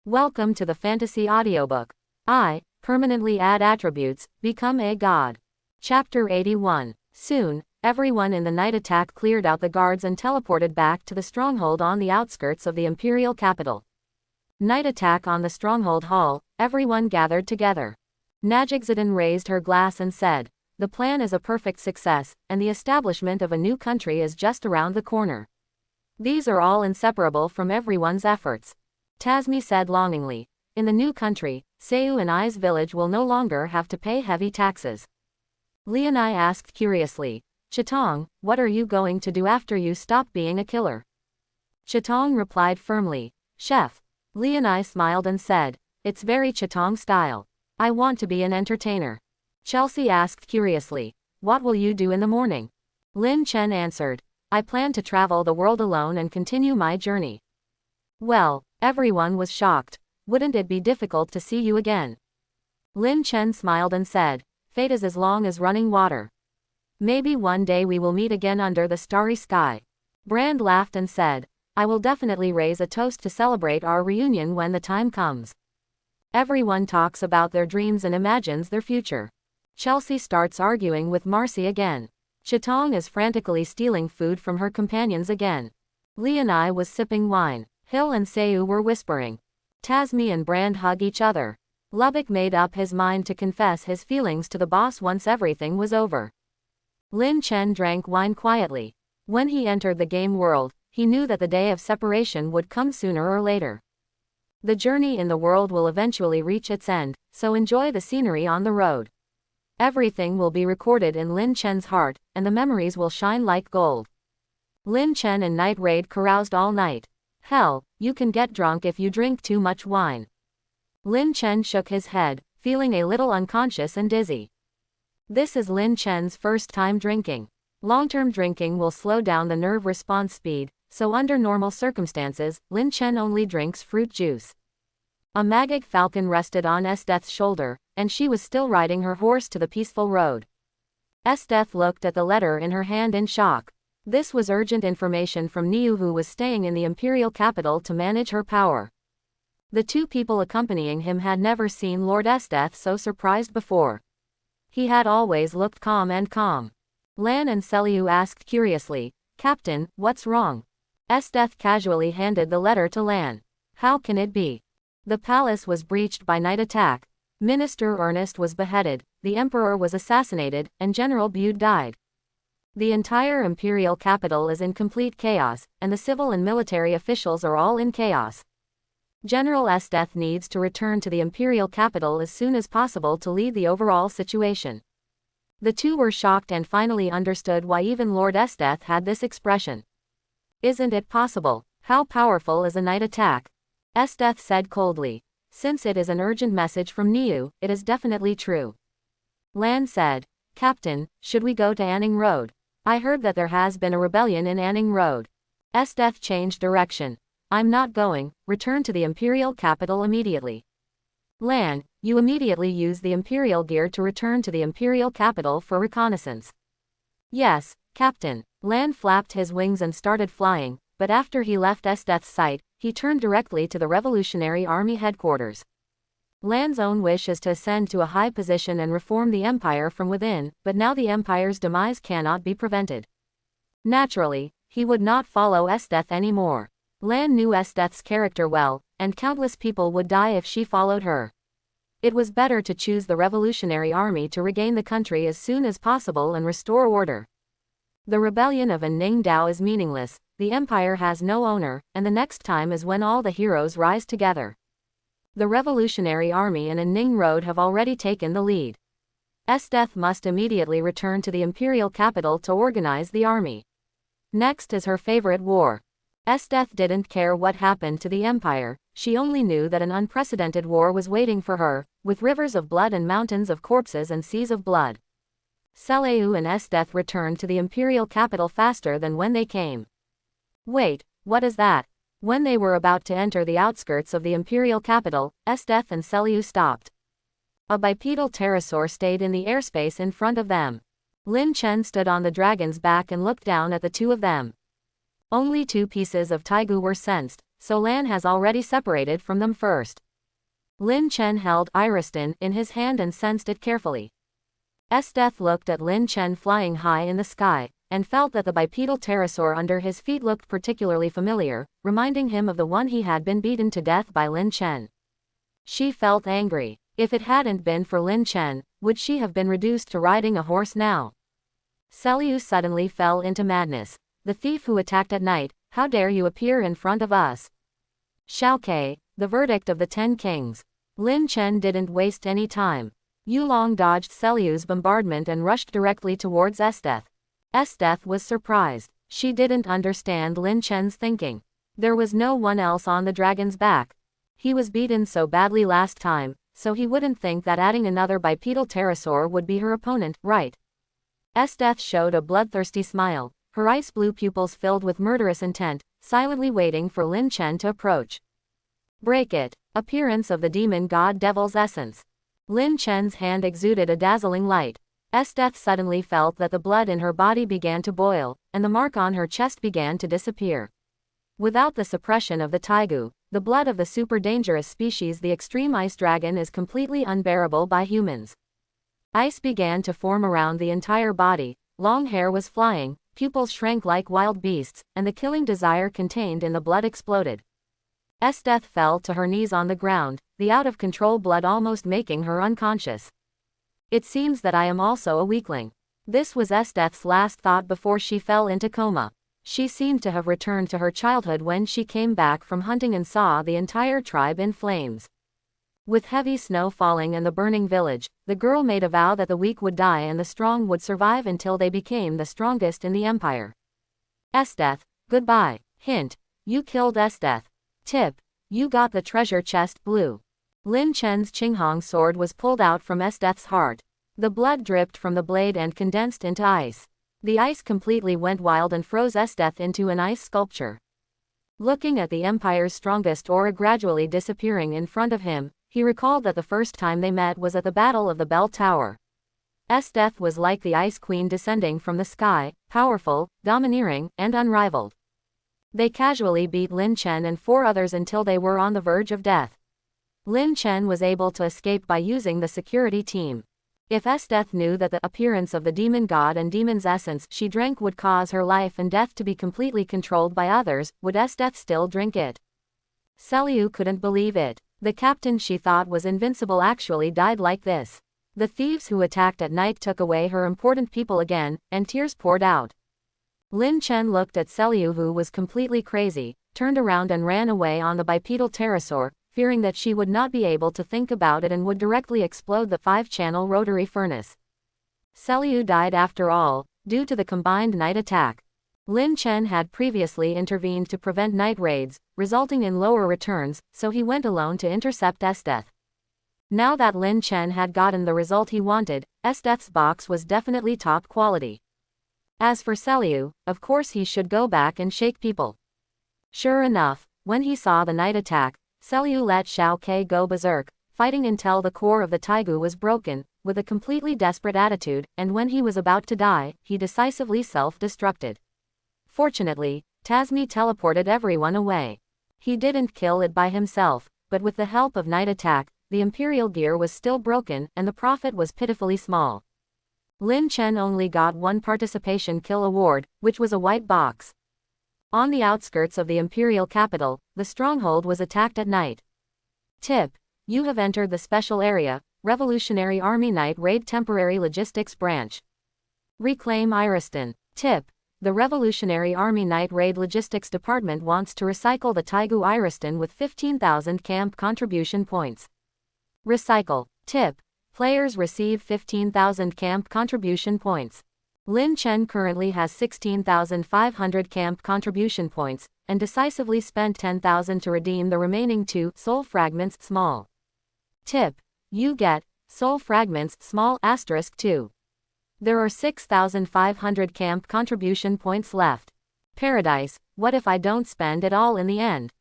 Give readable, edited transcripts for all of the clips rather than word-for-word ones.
Welcome to the Fantasy Audiobook. I, permanently add attributes, become a god. Chapter 81. Soon, everyone in the night attack cleared out the guards and teleported back to the stronghold on the outskirts of the imperial capital. Night attack on the stronghold hall, everyone gathered together. Najixadin raised her glass and said, "The plan is a perfect success, and the establishment of a new country is just around the corner. These are all inseparable from everyone's efforts." Tasmi said longingly, "In the new country, Seu and I's village will no longer have to pay heavy taxes." Leonai asked curiously, "Chitong, what are you going to do after you stop being a killer?" Chitong replied firmly, "Chef." Leonai smiled and said, "It's very Chitong style. I want to be an entertainer." Chelsea asked curiously, "What will you do in the morning?" Lin Chen answered, "I plan to travel the world alone and continue my journey." Well, everyone was shocked. "Wouldn't it be difficult to see you again?" Lin Chen smiled and said, "Fate is as long as running water. Maybe one day we will meet again under the starry sky." Brand laughed and said, "I will definitely raise a toast to celebrate our reunion when the time comes." Everyone talks about their dreams and imagines their future. Chelsea starts arguing with Marcy again. Chitong is frantically stealing food from her companions again. Leonai was sipping wine. Hill and Seu were whispering. Tasmi and Brand hug each other. Lubbock made up his mind to confess his feelings to the boss once everything was over. Lin Chen drank wine quietly. When he entered the game world, he knew that the day of separation would come sooner or later. The journey in the world will eventually reach its end, so enjoy the scenery on the road. Everything will be recorded in Lin Chen's heart, and the memories will shine like gold. Lin Chen and Night Raid caroused all night. Hell, you can get drunk if you drink too much wine. Lin Chen shook his head, feeling a little unconscious and dizzy. This is Lin Chen's first time drinking. Long-term drinking will slow down the nerve response speed, so under normal circumstances, Lin Chen only drinks fruit juice. A magic falcon rested on Esdeath's shoulder, and she was still riding her horse to the peaceful road. Esdeath looked at the letter in her hand in shock. This was urgent information from Niu, who was staying in the imperial capital to manage her power. The two people accompanying him had never seen Lord Esdeath so surprised before. He had always looked calm. Lan and Seliu asked curiously, "Captain, what's wrong?" Esdeath casually handed the letter to Lan. "How can it be? The palace was breached by night attack. Minister Ernest was beheaded, the emperor was assassinated, and General Bude died. The entire imperial capital is in complete chaos, and the civil and military officials are all in chaos. General Esdeath needs to return to the imperial capital as soon as possible to lead the overall situation." The two were shocked and finally understood why even Lord Esdeath had this expression. "Isn't it possible? How powerful is a night attack?" Esdeath said coldly. "Since it is an urgent message from Niu, it is definitely true." Lan said, "Captain, should we go to Anning Road? I heard that there has been a rebellion in Anning Road." Esdeath changed direction. "I'm not going. Return to the imperial capital immediately." Lan, you immediately use the imperial gear to return to the imperial capital for reconnaissance. "Yes, Captain." Lan flapped his wings and started flying, but after he left Esdeath's sight, he turned directly to the Revolutionary Army headquarters. Lan's own wish is to ascend to a high position and reform the empire from within, but now the empire's demise cannot be prevented. Naturally, he would not follow Esdeath anymore. Lan knew Esdeath's character well, and countless people would die if she followed her. It was better to choose the Revolutionary Army to regain the country as soon as possible and restore order. The rebellion of Anning Dao is meaningless, the empire has no owner, and the next time is when all the heroes rise together. The Revolutionary Army and Anning Road have already taken the lead. Esdeath must immediately return to the imperial capital to organize the army. Next is her favorite war. Esdeath didn't care what happened to the empire, she only knew that an unprecedented war was waiting for her, with rivers of blood and mountains of corpses and seas of blood. Seliu and Esdeath returned to the imperial capital faster than when they came. "Wait, what is that?" When they were about to enter the outskirts of the imperial capital, Esdeath and Seliu stopped. A bipedal pterosaur stayed in the airspace in front of them. Lin Chen stood on the dragon's back and looked down at the two of them. Only 2 pieces of taigu were sensed, so Lan has already separated from them first. Lin Chen held Iriston in his hand and sensed it carefully. Esteth looked at Lin Chen flying high in the sky, and felt that the bipedal pterosaur under his feet looked particularly familiar, reminding him of the one he had been beaten to death by Lin Chen. She felt angry. If it hadn't been for Lin Chen, would she have been reduced to riding a horse now? Seliu suddenly fell into madness. The thief who attacked at night, how dare you appear in front of us? Xiao Ke, the verdict of the 10 kings. Lin Chen didn't waste any time. Yulong dodged Seliu's bombardment and rushed directly towards Esteth. Esteth was surprised. She didn't understand Lin Chen's thinking. There was no one else on the dragon's back. He was beaten so badly last time, so he wouldn't think that adding another bipedal pterosaur would be her opponent, right? Esteth showed a bloodthirsty smile, her ice blue pupils filled with murderous intent, silently waiting for Lin Chen to approach. Break it. Appearance of the demon god devil's essence. Lin Chen's hand exuded a dazzling light. Esteth suddenly felt that the blood in her body began to boil, and the mark on her chest began to disappear. Without the suppression of the taigu, the blood of the super dangerous species the extreme ice dragon is completely unbearable by humans. Ice began to form around the entire body, long hair was flying, pupils shrank like wild beasts, and the killing desire contained in the blood exploded. Esteth fell to her knees on the ground, the out-of-control blood almost making her unconscious. It seems that I am also a weakling. This was Esteth's last thought before she fell into coma. She seemed to have returned to her childhood when she came back from hunting and saw the entire tribe in flames. With heavy snow falling and the burning village, the girl made a vow that the weak would die and the strong would survive until they became the strongest in the empire. Esteth, goodbye. Hint, you killed Esteth. Tip, you got the treasure chest blue. Lin Chen's Qinghong sword was pulled out from Esteth's heart. The blood dripped from the blade and condensed into ice. The ice completely went wild and froze Esteth into an ice sculpture. Looking at the Empire's strongest aura gradually disappearing in front of him, he recalled that the first time they met was at the Battle of the Bell Tower. Esteth was like the Ice Queen descending from the sky, powerful, domineering, and unrivaled. They casually beat Lin Chen and 4 others until they were on the verge of death. Lin Chen was able to escape by using the security team. If Esteth knew that the appearance of the demon god and demon's essence she drank would cause her life and death to be completely controlled by others, would Esteth still drink it? Seliu couldn't believe it. The captain she thought was invincible actually died like this. The thieves who attacked at night took away her important people again, and tears poured out. Lin Chen looked at Seliu, who was completely crazy, turned around and ran away on the bipedal pterosaur, fearing that she would not be able to think about it and would directly explode the 5-channel rotary furnace. Seliu died after all, due to the combined night attack. Lin Chen had previously intervened to prevent night raids, resulting in lower returns, so he went alone to intercept Esteth. Now that Lin Chen had gotten the result he wanted, Esteth's box was definitely top quality. As for Seliu, of course he should go back and shake people. Sure enough, when he saw the night attack, Seliu let Xiao Ke go berserk, fighting until the core of the taigu was broken, with a completely desperate attitude, and when he was about to die, he decisively self-destructed. Fortunately, Tasmi teleported everyone away. He didn't kill it by himself, but with the help of night attack, the imperial gear was still broken and the profit was pitifully small. Lin Chen only got 1 participation kill award, which was a white box. On the outskirts of the imperial capital, the stronghold was attacked at night. Tip: you have entered the special area, Revolutionary Army Night Raid Temporary Logistics Branch. Reclaim Iriston. Tip: the Revolutionary Army Night Raid Logistics Department wants to recycle the Taigu Iriston with 15,000 camp contribution points. Recycle. Tip: players receive 15,000 camp contribution points. Lin Chen currently has 16,500 camp contribution points, and decisively spent 10,000 to redeem the remaining 2 soul fragments small. Tip: you get soul fragments small *2. There are 6,500 camp contribution points left. Paradise, what if I don't spend it all in the end?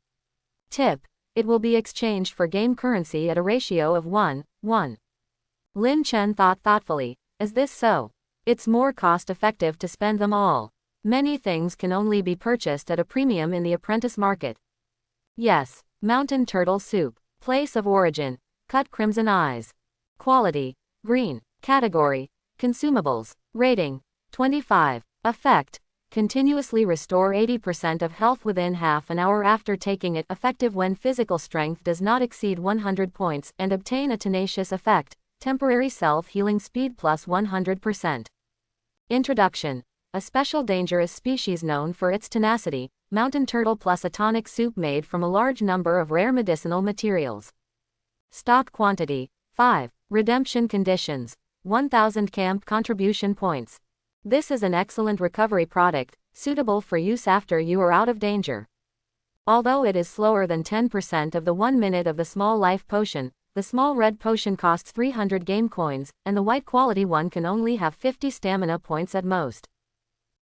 Tip: it will be exchanged for game currency at a ratio of 1:1. Lin Chen thought thoughtfully, is this so? It's more cost-effective to spend them all. Many things can only be purchased at a premium in the apprentice market. Yes, mountain turtle soup. Place of origin, cut crimson eyes. Quality, green. Category, consumables. Rating, 25. Effect, continuously restore 80% of health within half an hour after taking it. Effective when physical strength does not exceed 100 points and obtain a tenacious effect. Temporary self-healing speed plus 100%. Introduction. A special dangerous species known for its tenacity, mountain turtle plus a tonic soup made from a large number of rare medicinal materials. Stock quantity, 5. Redemption conditions, 1000 camp contribution points. This is an excellent recovery product, suitable for use after you are out of danger. Although it is slower than 10% of the 1 minute of the small life potion, the small red potion costs 300 game coins, and the white quality one can only have 50 stamina points at most.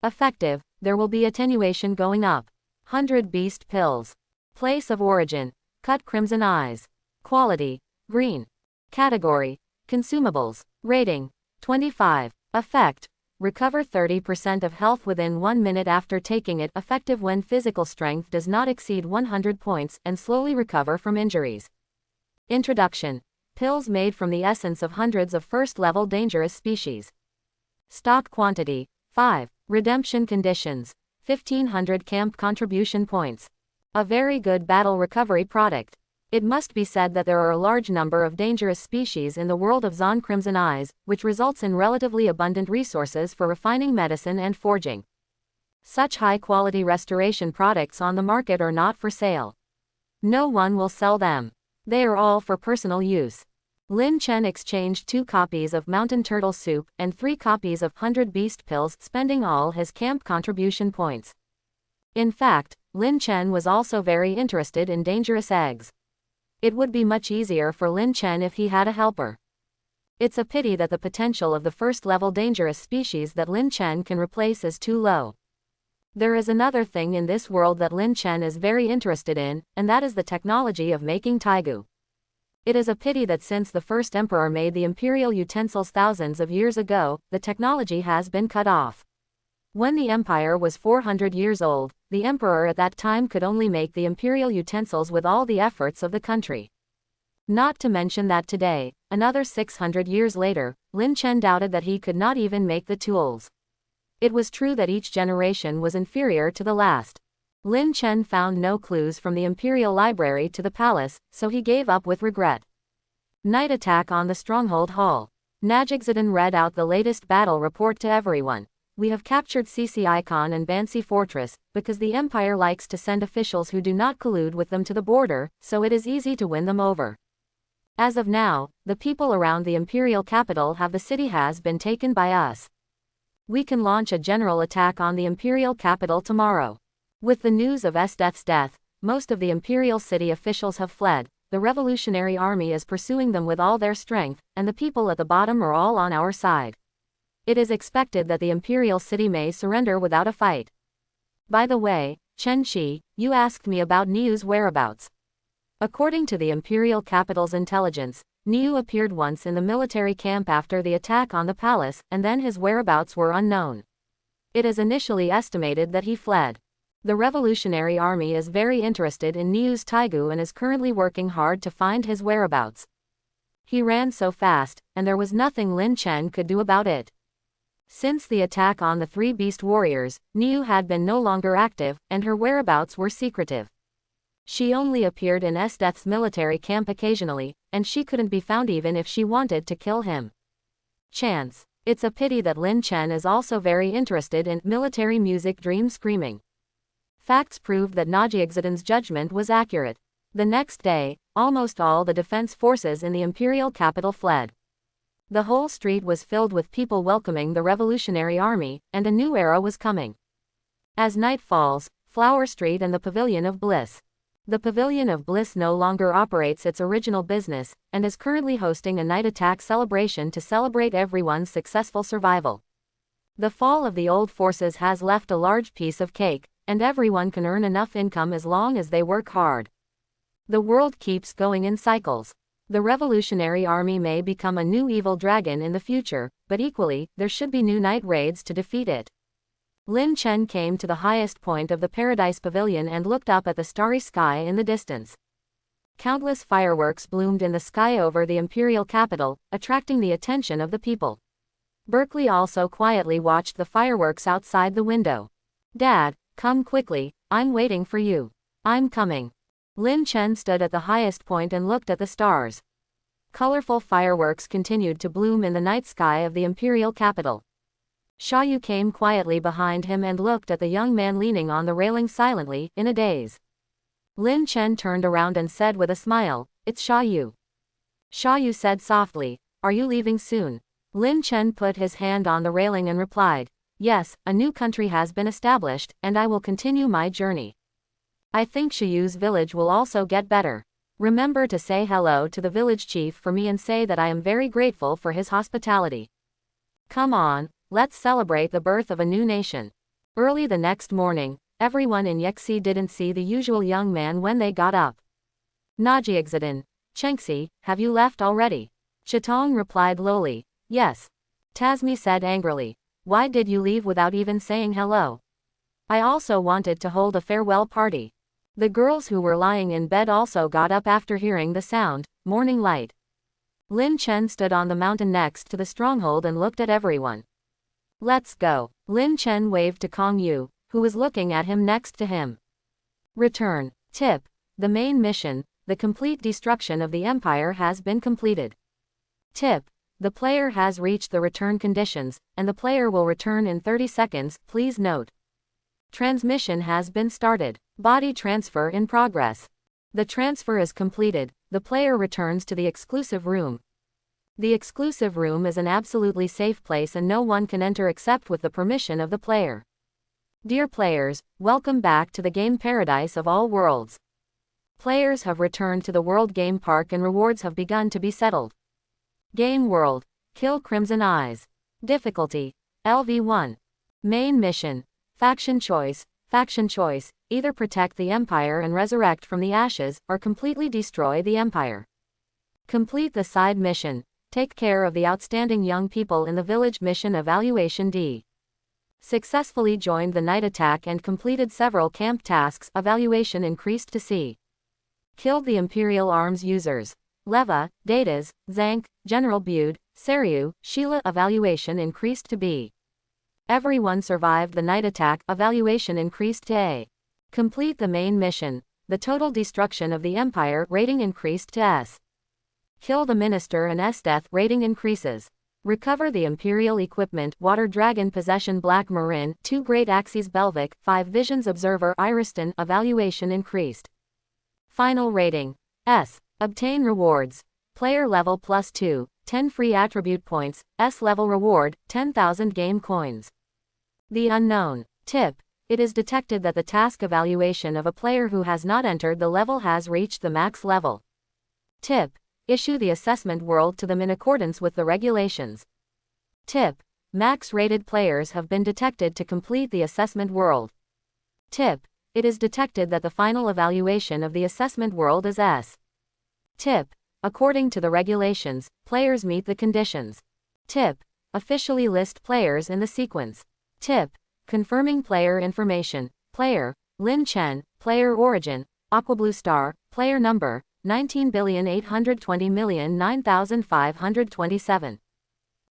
Effective, there will be attenuation going up. 100 beast pills. Place of origin, cut crimson eyes. Quality, green. Category, consumables. Rating, 25. Effect, recover 30% of health within 1 minute after taking it. Effective when physical strength does not exceed 100 points and slowly recover from injuries. Introduction. Pills made from the essence of hundreds of first-level dangerous species. Stock quantity, 5. Redemption conditions, 1500 camp contribution points. A very good battle recovery product. It must be said that there are a large number of dangerous species in the world of Zon Crimson Eyes, which results in relatively abundant resources for refining medicine and forging. Such high-quality restoration products on the market are not for sale. No one will sell them. They are all for personal use. Lin Chen exchanged 2 copies of mountain turtle soup and 3 copies of 100 beast pills, spending all his camp contribution points. In fact, Lin Chen was also very interested in dangerous eggs. It would be much easier for Lin Chen if he had a helper. It's a pity that the potential of the first-level dangerous species that Lin Chen can replace is too low. There is another thing in this world that Lin Chen is very interested in, and that is the technology of making taigu. It is a pity that since the first emperor made the imperial utensils thousands of years ago, the technology has been cut off. When the empire was 400 years old, the emperor at that time could only make the imperial utensils with all the efforts of the country. Not to mention that today, another 600 years later, Lin Chen doubted that he could not even make the tools. It was true that each generation was inferior to the last. Lin Chen found no clues from the imperial library to the palace, so he gave up with regret. Night attack on the stronghold hall. Najixadan read out the latest battle report to everyone. We have captured CCI Khan and Bansi Fortress, because the Empire likes to send officials who do not collude with them to the border, so it is easy to win them over. As of now, the people around the imperial capital have the city has been taken by us. We can launch a general attack on the imperial capital tomorrow. With the news of Esdeath's death, most of the imperial city officials have fled, the revolutionary army is pursuing them with all their strength, and the people at the bottom are all on our side. It is expected that the imperial city may surrender without a fight. By the way, Chen Qi, you asked me about Niu's whereabouts. According to the imperial capital's intelligence, Niu appeared once in the military camp after the attack on the palace, and then his whereabouts were unknown. It is initially estimated that he fled. The revolutionary army is very interested in Niu's taigu and is currently working hard to find his whereabouts. He ran so fast, and there was nothing Lin Chen could do about it. Since the attack on the 3 beast warriors, Niu had been no longer active, and her whereabouts were secretive. She only appeared in Esdeath's military camp occasionally, and she couldn't be found even if she wanted to kill him. Chance. It's a pity that Lin Chen is also very interested in military music dream screaming. Facts proved that Najixadan's judgment was accurate. The next day, almost all the defense forces in the imperial capital fled. The whole street was filled with people welcoming the revolutionary army, and a new era was coming. As night falls, Flower Street and the Pavilion of Bliss. The Pavilion of Bliss no longer operates its original business, and is currently hosting a night attack celebration to celebrate everyone's successful survival. The fall of the old forces has left a large piece of cake, and everyone can earn enough income as long as they work hard. The world keeps going in cycles. The revolutionary army may become a new evil dragon in the future, but equally, there should be new night raids to defeat it. Lin Chen came to the highest point of the Paradise Pavilion and looked up at the starry sky in the distance. Countless fireworks bloomed in the sky over the imperial capital, attracting the attention of the people. Berkeley also quietly watched the fireworks outside the window. "Dad, come quickly, I'm waiting for you." "I'm coming." Lin Chen stood at the highest point and looked at the stars. Colorful fireworks continued to bloom in the night sky of the imperial capital. Xiaoyu came quietly behind him and looked at the young man leaning on the railing silently, in a daze. Lin Chen turned around and said with a smile, "It's Xiaoyu." Xiaoyu said softly, "Are you leaving soon?" Lin Chen put his hand on the railing and replied, "Yes, a new country has been established, and I will continue my journey. I think Xiaoyu's village will also get better. Remember to say hello to the village chief for me and say that I am very grateful for his hospitality. Come on, let's celebrate the birth of a new nation." Early the next morning, everyone in Yexi didn't see the usual young man when they got up. "Najiexidin, Chengxi, have you left already?" Chitong replied lowly, "Yes." Tasmi said angrily, "Why did you leave without even saying hello?" "I also wanted to hold a farewell party." The girls who were lying in bed also got up after hearing the sound, morning light. Lin Chen stood on the mountain next to the stronghold and looked at everyone. "Let's go." Lin Chen waved to Kong Yu, who was looking at him next to him. Return. Tip. The main mission, the complete destruction of the Empire has been completed. Tip. The player has reached the return conditions, and the player will return in 30 seconds, please note. Transmission has been started. Body transfer in progress. The transfer is completed, the player returns to the exclusive room. The exclusive room is an absolutely safe place and no one can enter except with the permission of the player. Dear players, welcome back to the game Paradise of all worlds. Players have returned to the World Game Park and rewards have begun to be settled. Game World. Kill Crimson Eyes. Difficulty. LV1. Main mission. Faction choice. Faction choice. Either protect the Empire and resurrect from the ashes, or completely destroy the Empire. Complete the side mission. Take care of the outstanding young people in the village mission evaluation D. Successfully joined the night attack and completed several camp tasks, evaluation increased to C. Killed the Imperial Arms users. Leva, Datas, Zank, General Bude, Seryu, Sheila, evaluation increased to B. Everyone survived the night attack, evaluation increased to A. Complete the main mission. The total destruction of the Empire rating increased to S. Kill the Minister and S death rating increases. Recover the Imperial equipment, Water Dragon Possession Black Marin, 2 Great Axes Belvic, 5 Visions Observer Iriston, evaluation increased. Final rating. S. Obtain rewards. Player level +2, 10 free attribute points, S level reward, 10,000 game coins. The unknown. Tip. It is detected that the task evaluation of a player who has not entered the level has reached the max level. Tip. Issue the assessment world to them in accordance with the regulations. Tip. Max-rated players have been detected to complete the assessment world. Tip. It is detected that the final evaluation of the assessment world is S. Tip. According to the regulations, players meet the conditions. Tip. Officially list players in the sequence. Tip. Confirming player information. Player, Lin Chen. Player origin, Aquablue Star. Player number, 19,820,009,527.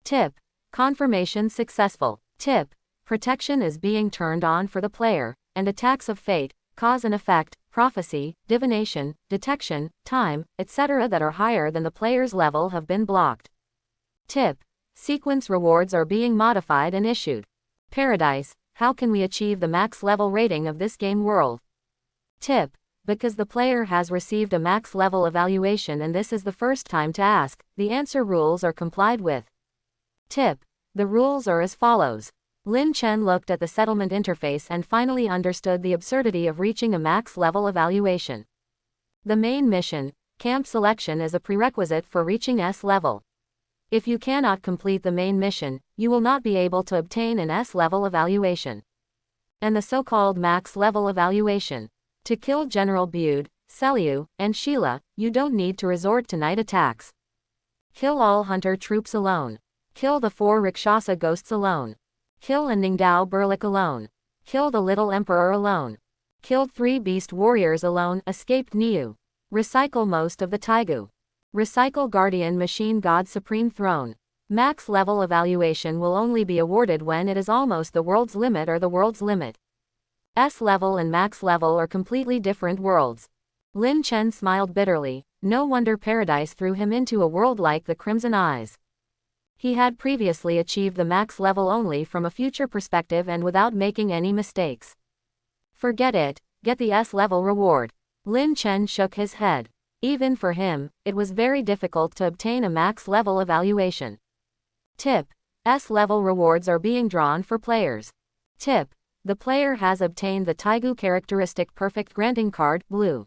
Tip. Confirmation successful. Tip. Protection is being turned on for the player, and attacks of fate, cause and effect, prophecy, divination, detection, time, etc. that are higher than the player's level have been blocked. Tip. Sequence rewards are being modified and issued. Paradise. How can we achieve the max level rating of this game world? Tip. Because the player has received a max level evaluation and this is the first time to ask, the answer rules are complied with. Tip. The rules are as follows. Lin Chen looked at the settlement interface and finally understood the absurdity of reaching a max level evaluation. The main mission, camp selection, is a prerequisite for reaching S level. If you cannot complete the main mission, you will not be able to obtain an S level evaluation. And the so-called max level evaluation. To kill General Bude, Seryu, and Sheila, you don't need to resort to night attacks. Kill all hunter troops alone. Kill the 4 Rakshasa ghosts alone. Kill a Ningdao Berlik alone. Kill the little emperor alone. Killed 3 beast warriors alone, escaped Niu. Recycle most of the Taigu. Recycle Guardian Machine God Supreme Throne. Max level evaluation will only be awarded when it is almost the world's limit or the world's limit. S level and max level are completely different worlds. Lin Chen smiled bitterly. No wonder Paradise threw him into a world like the Crimson Eyes. He had previously achieved the max level only from a future perspective and without making any mistakes. Forget it, get the S level reward. Lin Chen shook his head. Even for him, it was very difficult to obtain a max level evaluation. Tip: S level rewards are being drawn for players. Tip: the player has obtained the Taigu characteristic perfect granting card, blue.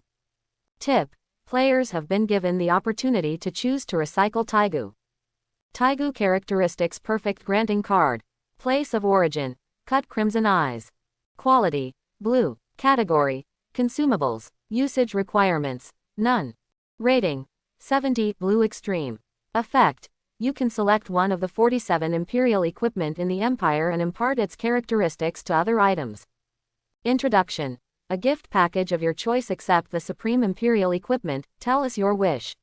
Tip: players have been given the opportunity to choose to recycle Taigu. Taigu characteristics perfect granting card. Place of origin: cut Crimson Eyes. Quality: blue. Category: consumables. Usage requirements: none. Rating: 70, blue extreme. Effect: you can select one of the 47 Imperial equipment in the Empire and impart its characteristics to other items. Introduction: a gift package of your choice. Accept the Supreme Imperial equipment, tell us your wish.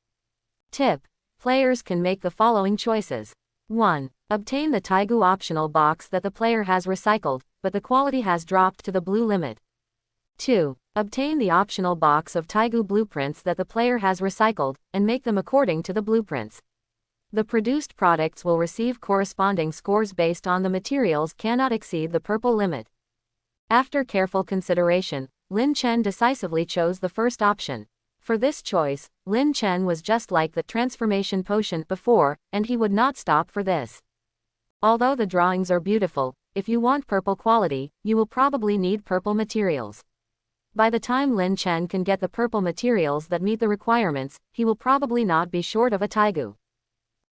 Tip: players can make the following choices. 1. Obtain the Taigu optional box that the player has recycled, but the quality has dropped to the blue limit. 2. Obtain the optional box of Taigu blueprints that the player has recycled, and make them according to the blueprints. The produced products will receive corresponding scores based on the materials cannot exceed the purple limit. After careful consideration, Lin Chen decisively chose the first option. For this choice, Lin Chen was just like the transformation potion before, and he would not stop for this. Although the drawings are beautiful, if you want purple quality, you will probably need purple materials. By the time Lin Chen can get the purple materials that meet the requirements, he will probably not be short of a Taigu.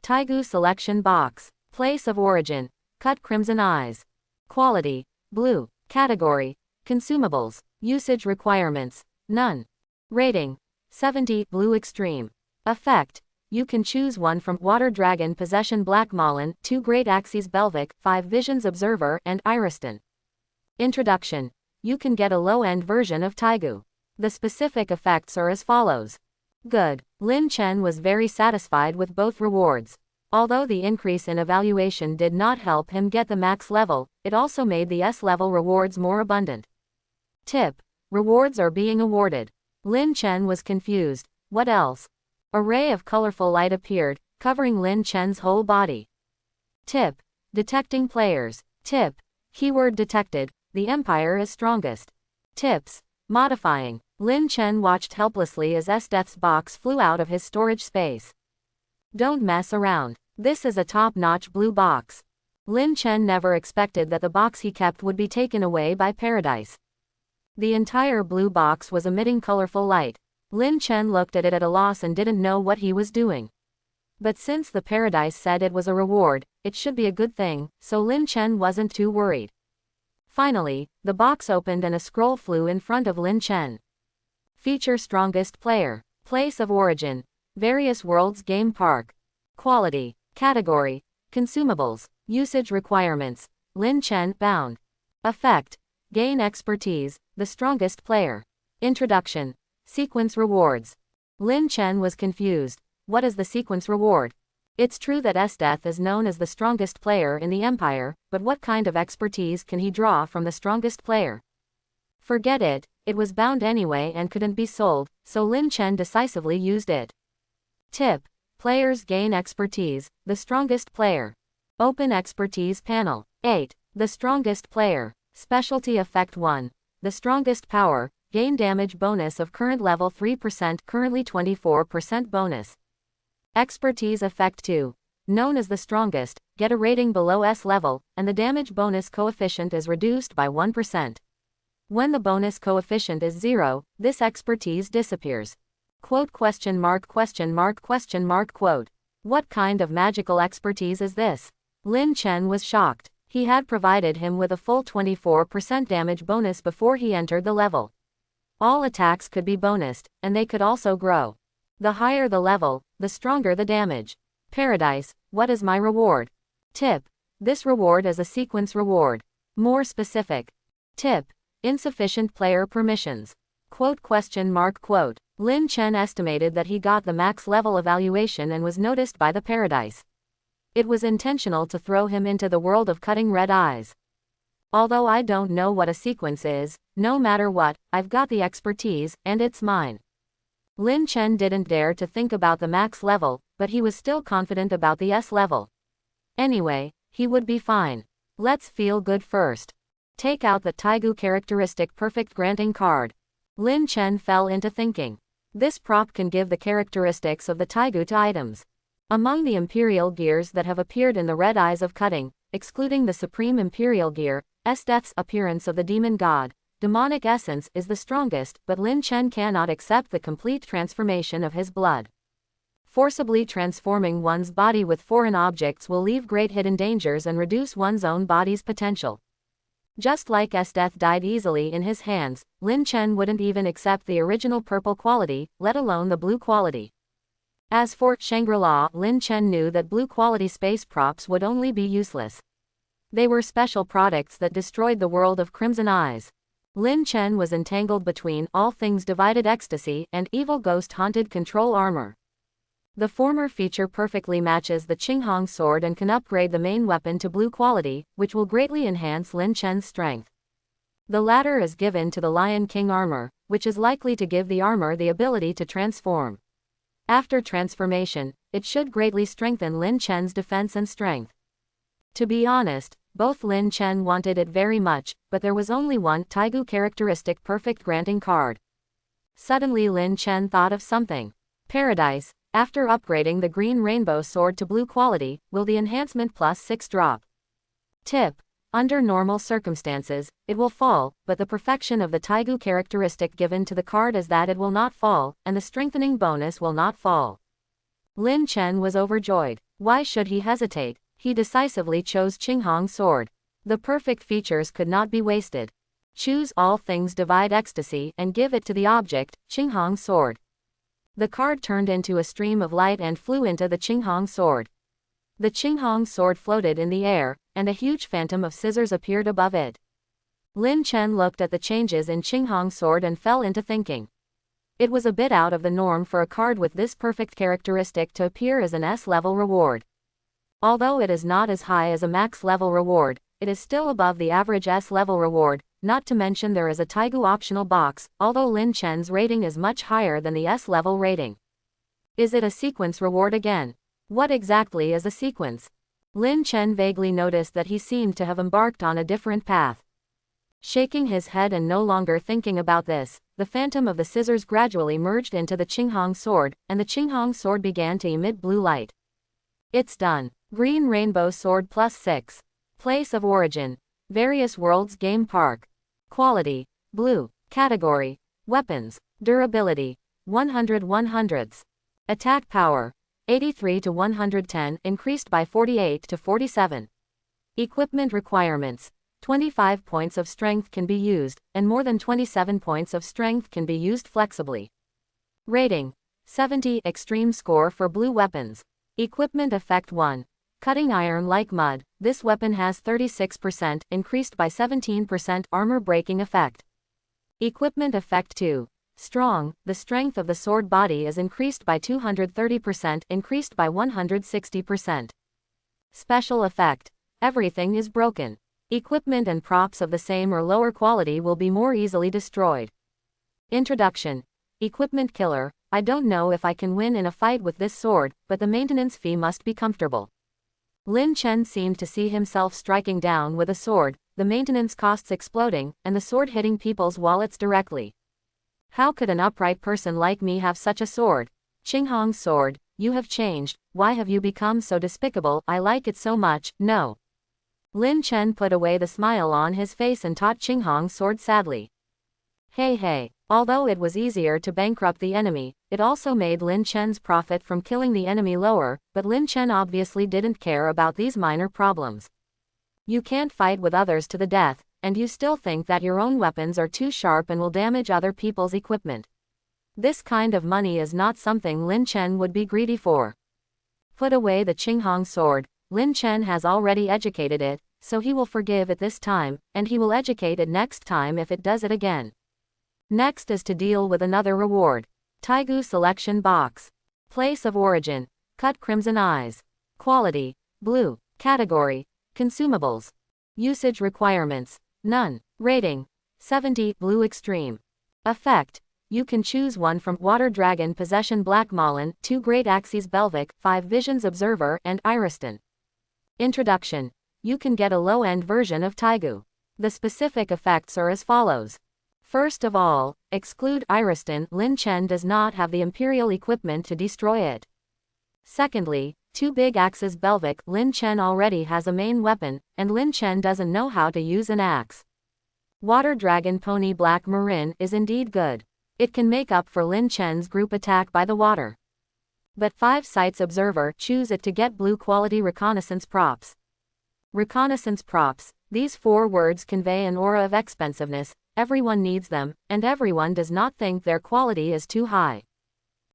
Taigu selection box. Place of origin: cut Crimson Eyes. Quality: blue. Category: consumables. Usage requirements: none. Rating: 70, blue extreme. Effect: you can choose one from Water Dragon Possession Black Malin, 2 Great Axes Belvic, 5 Visions Observer, and Iriston. Introduction: you can get a low-end version of Taigu. The specific effects are as follows. Good. Lin Chen was very satisfied with both rewards. Although the increase in evaluation did not help him get the max level, it also made the S level rewards more abundant. Tip: rewards are being awarded. Lin Chen was confused. What else? A ray of colorful light appeared, covering Lin Chen's whole body. Tip: detecting players. Tip: keyword detected. The Empire is strongest. Tips: modifying. Lin Chen watched helplessly as S-Death's box flew out of his storage space. Don't mess around. This is a top-notch blue box. Lin Chen never expected that the box he kept would be taken away by Paradise. The entire blue box was emitting colorful light. Lin Chen looked at it at a loss and didn't know what he was doing. But since the Paradise said it was a reward, it should be a good thing, so Lin Chen wasn't too worried. Finally, the box opened and a scroll flew in front of Lin Chen. Feature strongest player. Place of origin: various worlds game park. Quality. Category: consumables. Usage requirements: Lin Chen bound. Effect: gain expertise, the strongest player. Introduction: sequence rewards. Lin Chen was confused. What is the sequence reward? It's true that S-Death is known as the strongest player in the Empire, but what kind of expertise can he draw from the strongest player? Forget it, it was bound anyway and couldn't be sold, so Lin Chen decisively used it. Tip: players gain expertise, the strongest player. Open expertise panel. 8. The strongest player. Specialty effect 1. The strongest power, gain damage bonus of current level 3%, currently 24% bonus. Expertise effect 2. Known as the strongest, get a rating below S level, and the damage bonus coefficient is reduced by 1%. When the bonus coefficient is 0, this expertise disappears. Quote question mark question mark question mark quote. What kind of magical expertise is this? Lin Chen was shocked. He had provided him with a full 24% damage bonus before he entered the level. All attacks could be bonused, and they could also grow. The higher the level, the stronger the damage. Paradise, what is my reward? Tip: this reward is a sequence reward. More specific. Tip: insufficient player permissions. Quote? Lin Chen estimated that he got the max level evaluation and was noticed by the Paradise. It was intentional to throw him into the world of cutting red eyes. Although I don't know what a sequence is, no matter what, I've got the expertise, and it's mine. Lin Chen didn't dare to think about the max level, but he was still confident about the S level. Anyway, he would be fine. Let's feel good first. Take out the Taigu characteristic perfect granting card. Lin Chen fell into thinking. This prop can give the characteristics of the Taigu to items. Among the Imperial gears that have appeared in the Red Eyes of Cutting, excluding the Supreme Imperial gear, Esdeath's appearance of the Demon God, demonic essence is the strongest, but Lin Chen cannot accept the complete transformation of his blood. Forcibly transforming one's body with foreign objects will leave great hidden dangers and reduce one's own body's potential. Just like Esdeath died easily in his hands, Lin Chen wouldn't even accept the original purple quality, let alone the blue quality. As for Shangri-La, Lin Chen knew that blue quality space props would only be useless. They were special products that destroyed the world of Crimson Eyes. Lin Chen was entangled between All Things Divided Ecstasy and Evil Ghost Haunted Control Armor. The former feature perfectly matches the Qinghong sword and can upgrade the main weapon to blue quality, which will greatly enhance Lin Chen's strength. The latter is given to the Lion King armor, which is likely to give the armor the ability to transform. After transformation, it should greatly strengthen Lin Chen's defense and strength. To be honest, both Lin Chen wanted it very much, but there was only one Taigu characteristic perfect granting card. Suddenly Lin Chen thought of something. Paradise, after upgrading the green rainbow sword to blue quality, will the enhancement +6 drop? Tip: under normal circumstances, it will fall, but the perfection of the Taigu characteristic given to the card is that it will not fall, and the strengthening bonus will not fall. Lin Chen was overjoyed. Why should he hesitate? He decisively chose Qinghong's sword. The perfect features could not be wasted. Choose All Things Divide Ecstasy and give it to the object, Qinghong's sword. The card turned into a stream of light and flew into the Qinghong sword. The Qinghong sword floated in the air, and a huge phantom of scissors appeared above it. Lin Chen looked at the changes in Qinghong's sword and fell into thinking. It was a bit out of the norm for a card with this perfect characteristic to appear as an S-level reward. Although it is not as high as a max-level reward, it is still above the average S-level reward, not to mention there is a Taigu optional box, although Lin Chen's rating is much higher than the S-level rating. Is it a sequence reward again? What exactly is a sequence? Lin Chen vaguely noticed that he seemed to have embarked on a different path. Shaking his head and no longer thinking about this, the phantom of the scissors gradually merged into the Qinghong sword, and the Qinghong sword began to emit blue light. It's done. Green Rainbow Sword +6. Place of origin: Various Worlds Game Park. Quality: blue. Category: weapons. Durability: 100/100. Attack power: 83 to 110, increased by 48 to 47. Equipment requirements: 25 points of strength can be used, and more than 27 points of strength can be used flexibly. Rating: 70. Extreme score for blue weapons. Equipment effect 1. Cutting iron like mud. This weapon has 36%, increased by 17% armor breaking effect. Equipment effect 2. Strong. The strength of the sword body is increased by 230%, increased by 160%. Special effect: everything is broken. Equipment and props of the same or lower quality will be more easily destroyed. Introduction. Equipment killer: I don't know if I can win in a fight with this sword, but the maintenance fee must be comfortable. Lin Chen seemed to see himself striking down with a sword, the maintenance costs exploding, and the sword hitting people's wallets directly. How could an upright person like me have such a sword? Qinghong's sword, you have changed. Why have you become so despicable? I like it so much. No. Lin Chen put away the smile on his face and taught Qinghong's sword sadly. Hey. Although it was easier to bankrupt the enemy, it also made Lin Chen's profit from killing the enemy lower, but Lin Chen obviously didn't care about these minor problems. You can't fight with others to the death, and you still think that your own weapons are too sharp and will damage other people's equipment. This kind of money is not something Lin Chen would be greedy for. Put away the Qinghong sword. Lin Chen has already educated it, so he will forgive it this time, and he will educate it next time if it does it again. Next is to deal with another reward. Taigu Selection Box. Place of origin: cut crimson eyes. Quality: blue. Category: consumables. Usage requirements: none. Rating: 70, blue extreme. Effect: you can choose one from Water Dragon Possession Black Malin, 2 Great Axes Belvic, 5 Visions Observer, and Iriston. Introduction: you can get a low-end version of Taigu. The specific effects are as follows. First of all, exclude Iriston. Lin Chen does not have the Imperial equipment to destroy it. Secondly, 2 Big Axes Belvic. Lin Chen already has a main weapon, and Lin Chen doesn't know how to use an axe. Water Dragon Pony Black Marin is indeed good. It can make up for Lin Chen's group attack by the water. But 5 Sights Observer, choose it to get blue quality reconnaissance props. Reconnaissance props. These 4 words convey an aura of expensiveness. Everyone needs them, and everyone does not think their quality is too high.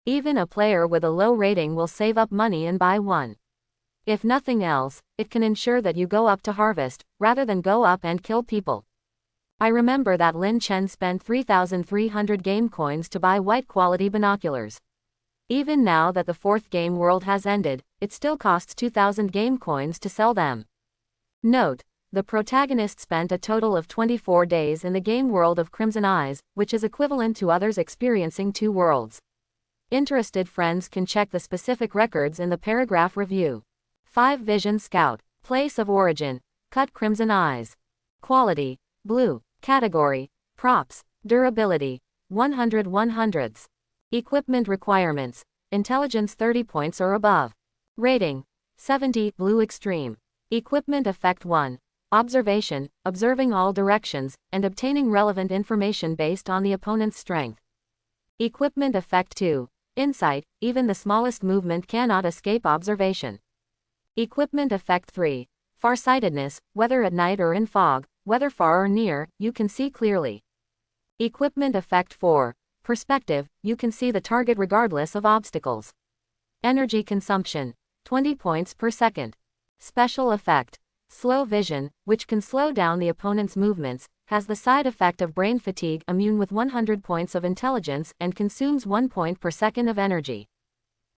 Even a player with a low rating will save up money and buy one. If nothing else, it can ensure that you go up to harvest, rather than go up and kill people. I remember that Lin Chen spent 3,300 game coins to buy white quality binoculars. Even now that the 4th game world has ended, it still costs 2,000 game coins to sell them. Note: the protagonist spent a total of 24 days in the game world of Crimson Eyes, which is equivalent to others experiencing 2 worlds. Interested friends can check the specific records in the paragraph review. 5 Vision Scout. Place of origin: cut crimson eyes. Quality: blue. Category: props. Durability: 100 100ths. Equipment requirements: intelligence 30 points or above. Rating: 70, blue extreme. Equipment effect 1. Observation: observing all directions, and obtaining relevant information based on the opponent's strength. Equipment effect 2. Insight: even the smallest movement cannot escape observation. Equipment effect 3. Farsightedness: whether at night or in fog, whether far or near, you can see clearly. Equipment effect 4. Perspective: you can see the target regardless of obstacles. Energy consumption: 20 points per second. Special effect: slow vision, which can slow down the opponent's movements, has the side effect of brain fatigue, immune with 100 points of intelligence, and consumes 1 point per second of energy.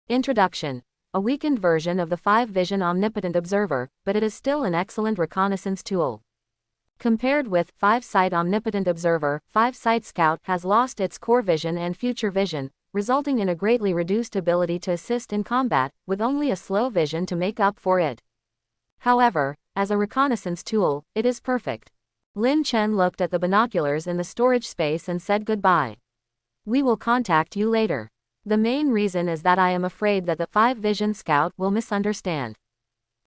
Introduction: a weakened version of the 5 Vision Omnipotent Observer, but it is still an excellent reconnaissance tool. Compared with 5 Sight Omnipotent Observer, 5 Sight Scout has lost its core vision and future vision, resulting in a greatly reduced ability to assist in combat, with only a slow vision to make up for it. However, as a reconnaissance tool, it is perfect. Lin Chen looked at the binoculars in the storage space and said goodbye. We will contact you later. The main reason is that I am afraid that the 5 Vision Scout will misunderstand.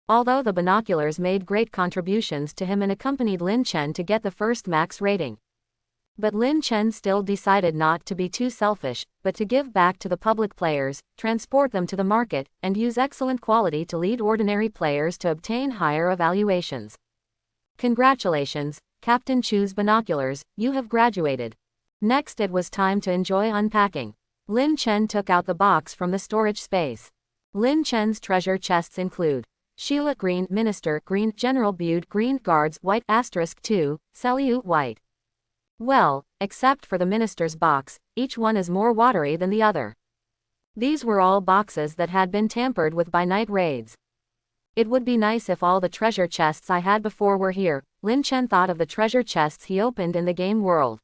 Although the binoculars made great contributions to him and accompanied Lin Chen to get the first max rating. But Lin Chen still decided not to be too selfish, but to give back to the public players, transport them to the market, and use excellent quality to lead ordinary players to obtain higher evaluations. Congratulations, Captain Chu's binoculars, you have graduated. Next it was time to enjoy unpacking. Lin Chen took out the box from the storage space. Lin Chen's treasure chests include Sheila green, Minister green, General Bude green, Guards white, *2, Seliu white. Well, except for the Minister's box, each one is more watery than the other. These were all boxes that had been tampered with by night raids. It would be nice if all the treasure chests I had before were here. Lin Chen thought of the treasure chests he opened in the game world.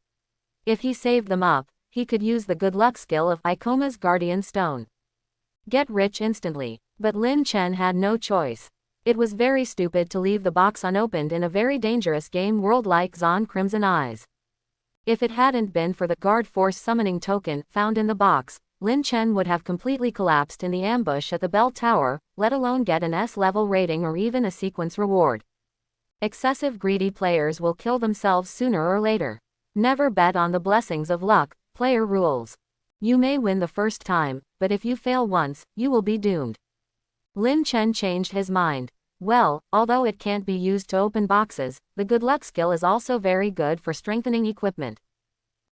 If he saved them up, he could use the good luck skill of Ikoma's Guardian Stone. Get rich instantly. But Lin Chen had no choice. It was very stupid to leave the box unopened in a very dangerous game world like Zon Crimson Eyes. If it hadn't been for the Guard Force summoning token found in the box, Lin Chen would have completely collapsed in the ambush at the bell tower, let alone get an S-level rating or even a sequence reward. Excessive greedy players will kill themselves sooner or later. Never bet on the blessings of luck, player rules. You may win the first time, but if you fail once, you will be doomed. Lin Chen changed his mind. Well, although it can't be used to open boxes, the good luck skill is also very good for strengthening equipment.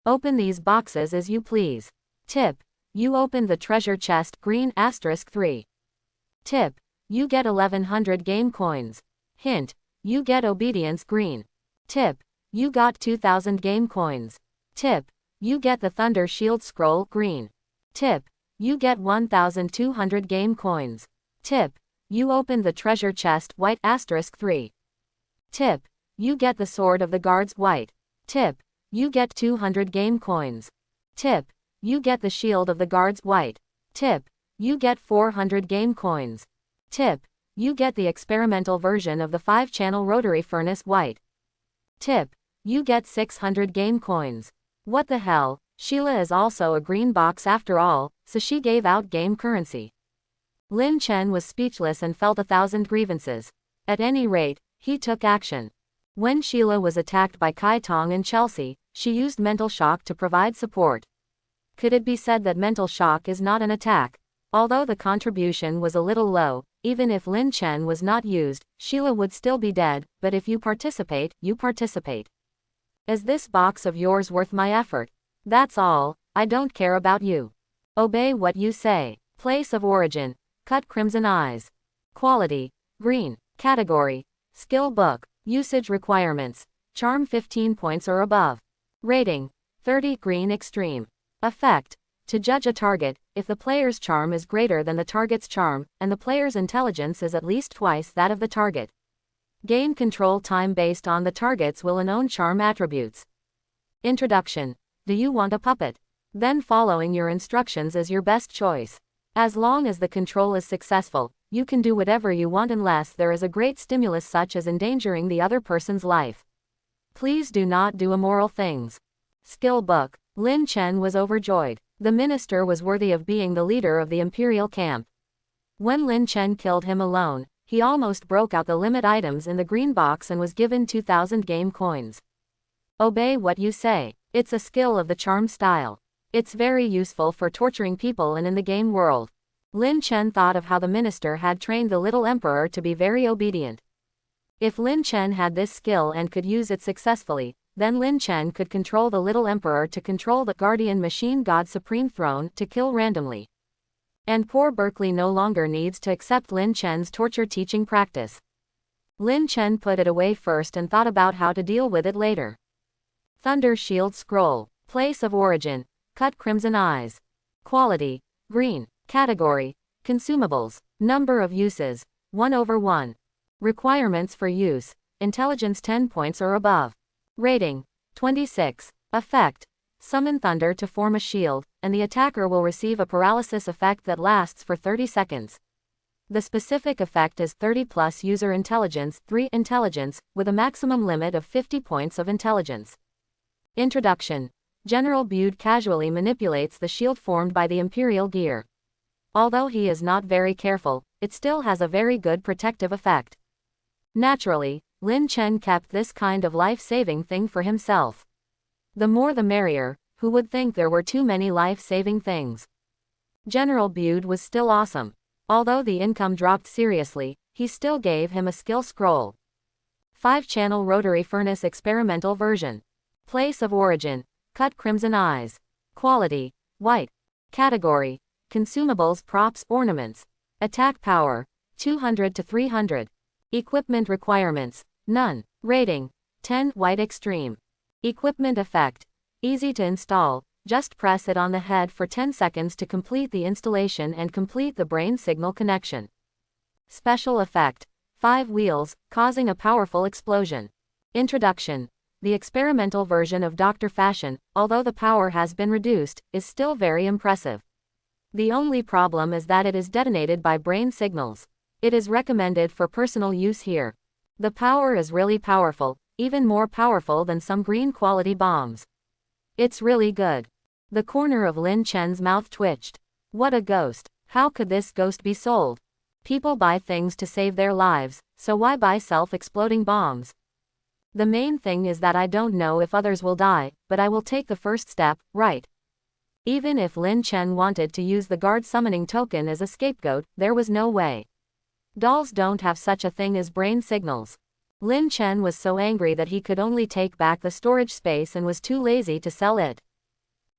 Open these boxes as you please. Tip: you open the treasure chest green *3. Tip: you get 1100 game coins. Hint: you get obedience green. Tip, you got 2000 game coins. Tip, you get the Thunder Shield scroll green. Tip, you get 1200 game coins. Tip, you open the treasure chest white *3. Tip, you get the Sword of the Guards white. Tip, you get 200 game coins. Tip, you get the Shield of the Guards white. Tip, you get 400 game coins. Tip, you get the experimental version of the 5-channel rotary furnace white. Tip, you get 600 game coins. What the hell, Sheila is also a green box after all, so she gave out game currency. Lin Chen was speechless and felt 1,000 grievances. At any rate, he took action. When Sheila was attacked by Kai Tong and Chelsea, she used mental shock to provide support. Could it be said that mental shock is not an attack? Although the contribution was a little low, even if Lin Chen was not used, Sheila would still be dead, but if you participate, you participate. Is this box of yours worth my effort? That's all, I don't care about you. Obey what you say. Place of origin, cut crimson eyes. Quality, green. Category, skill book. Usage requirements, charm 15 points or above. Rating, 30 green extreme. Effect, to judge a target, if the player's charm is greater than the target's charm, and the player's intelligence is at least twice that of the target. Gain control time based on the target's will and own charm attributes. Introduction. Do you want a puppet? Then following your instructions is your best choice. As long as the control is successful, you can do whatever you want unless there is a great stimulus such as endangering the other person's life. Please do not do immoral things. Skill book. Lin Chen was overjoyed. The minister was worthy of being the leader of the imperial camp. When Lin Chen killed him alone, he almost broke out the limit items in the green box and was given 2000 game coins. Obey what you say. It's a skill of the charm style. It's very useful for torturing people and in the game world. Lin Chen thought of how the minister had trained the little emperor to be very obedient. If Lin Chen had this skill and could use it successfully, then Lin Chen could control the little emperor to control the guardian machine god supreme throne to kill randomly. And poor Berkeley no longer needs to accept Lin Chen's torture teaching practice. Lin Chen put it away first and thought about how to deal with it later. Thunder Shield Scroll. Place of origin, cut crimson eyes. Quality, green. Category, consumables. Number of uses, 1/1. Requirements for use, intelligence 10 points or above. Rating, 26. Effect, summon thunder to form a shield, and the attacker will receive a paralysis effect that lasts for 30 seconds. The specific effect is 30 plus user intelligence, 3 intelligence, with a maximum limit of 50 points of intelligence. Introduction. General Bude casually manipulates the shield formed by the Imperial gear. Although he is not very careful, it still has a very good protective effect. Naturally, Lin Chen kept this kind of life-saving thing for himself. The more the merrier, who would think there were too many life-saving things. General Bude was still awesome. Although the income dropped seriously, he still gave him a skill scroll. 5-channel rotary furnace experimental version. Place of origin, cut crimson eyes. Quality, white. Category, consumables, props, ornaments. Attack power, 200 to 300. Equipment requirements, none. Rating, 10, white extreme. Equipment effect, easy to install, just press it on the head for 10 seconds to complete the installation and complete the brain signal connection. Special effect, 5 wheels, causing a powerful explosion. Introduction. The experimental version of Dr. Fashion, although the power has been reduced, is still very impressive. The only problem is that it is detonated by brain signals. It is recommended for personal use here. The power is really powerful, even more powerful than some green quality bombs. It's really good. The corner of Lin Chen's mouth twitched. What a ghost. How could this ghost be sold? People buy things to save their lives, so why buy self-exploding bombs? The main thing is that I don't know if others will die, but I will take the first step, right? Even if Lin Chen wanted to use the guard summoning token as a scapegoat, there was no way. Dolls don't have such a thing as brain signals. Lin Chen was so angry that he could only take back the storage space and was too lazy to sell it.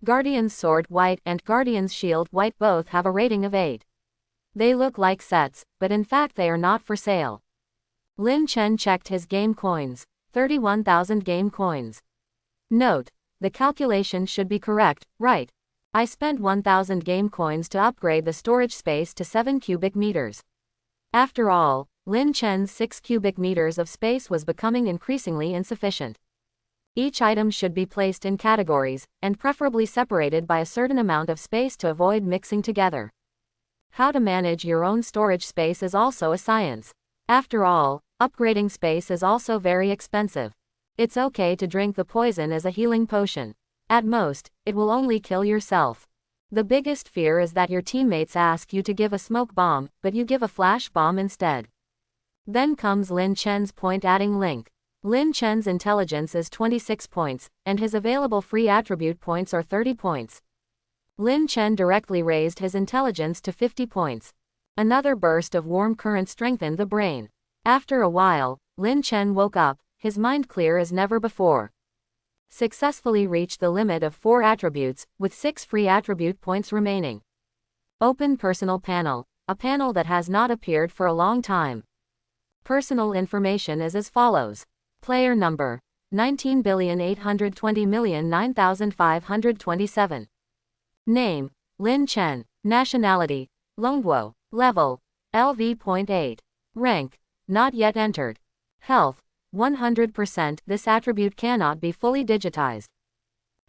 Guardian's Sword White and Guardian's Shield White both have a rating of 8. They look like sets, but in fact they are not for sale. Lin Chen checked his game coins. 31,000 game coins. Note: the calculation should be correct, right? I spent 1,000 game coins to upgrade the storage space to 7 cubic meters. After all, Lin Chen's 6 cubic meters of space was becoming increasingly insufficient. Each item should be placed in categories, and preferably separated by a certain amount of space to avoid mixing together. How to manage your own storage space is also a science. After all, upgrading space is also very expensive. It's okay to drink the poison as a healing potion. At most, it will only kill yourself. The biggest fear is that your teammates ask you to give a smoke bomb, but you give a flash bomb instead. Then comes Lin Chen's point-adding link. Lin Chen's intelligence is 26 points, and his available free attribute points are 30 points. Lin Chen directly raised his intelligence to 50 points. Another burst of warm current strengthened the brain. After a while, Lin Chen woke up, his mind clear as never before. Successfully reached the limit of 4 attributes, with 6 free attribute points remaining. Open personal panel, a panel that has not appeared for a long time. Personal information is as follows. Player number: 19,820,009,527. Name: Lin Chen. Nationality: Longguo. Level: LV.8. Rank: not yet entered. Health: 100%. This attribute cannot be fully digitized.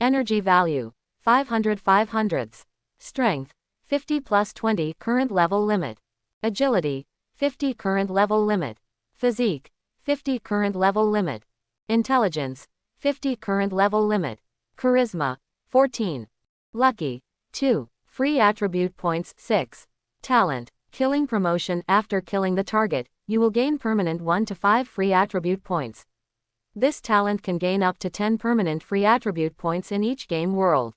Energy value: 500/500ths. Strength: 50 plus 20 current level limit. Agility: 50 current level limit. Physique: 50 current level limit. Intelligence: 50 current level limit. Charisma: 14. Lucky: 2. Free attribute points: 6. Talent: killing promotion. After killing the target, you will gain permanent 1 to 5 free attribute points. This talent can gain up to 10 permanent free attribute points in each game world.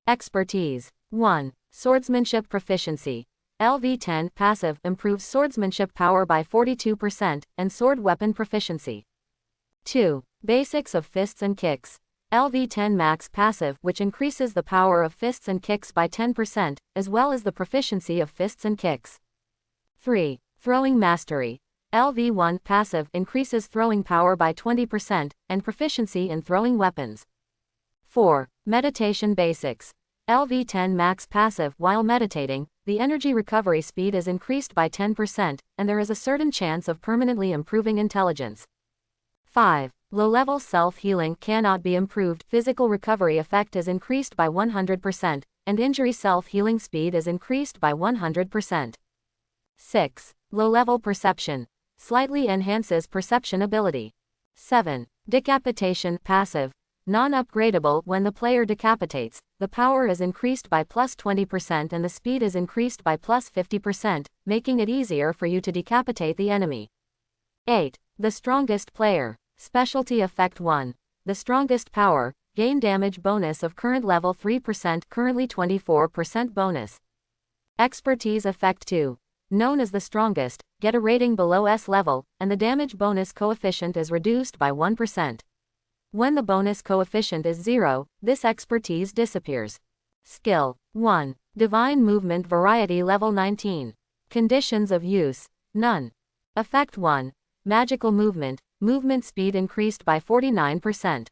Expertise: 1. Swordsmanship proficiency. LV10 passive improves swordsmanship power by 42%, and sword weapon proficiency. 2. Basics of fists and kicks. LV10 max passive, which increases the power of fists and kicks by 10%, as well as the proficiency of fists and kicks. 3. Throwing mastery. LV1 passive increases throwing power by 20%, and proficiency in throwing weapons. 4. Meditation basics. LV10 max passive. While meditating, the energy recovery speed is increased by 10%, and there is a certain chance of permanently improving intelligence. 5. Low-level self-healing cannot be improved. Physical recovery effect is increased by 100%, and injury self-healing speed is increased by 100%. 6. Low-level perception. Slightly enhances perception ability. 7. Decapitation passive. Non-upgradable. When the player decapitates, the power is increased by plus 20% and the speed is increased by plus 50%, making it easier for you to decapitate the enemy. 8. The strongest player. Specialty effect 1. The strongest power. Gain damage bonus of current level 3%, currently 24% bonus. Expertise effect 2. Known as the strongest, get a rating below S level, and the damage bonus coefficient is reduced by 1%. When the bonus coefficient is 0, this expertise disappears. Skill: 1. Divine movement variety level 19. Conditions of use: none. Effect 1. Magical movement. Movement speed increased by 49%.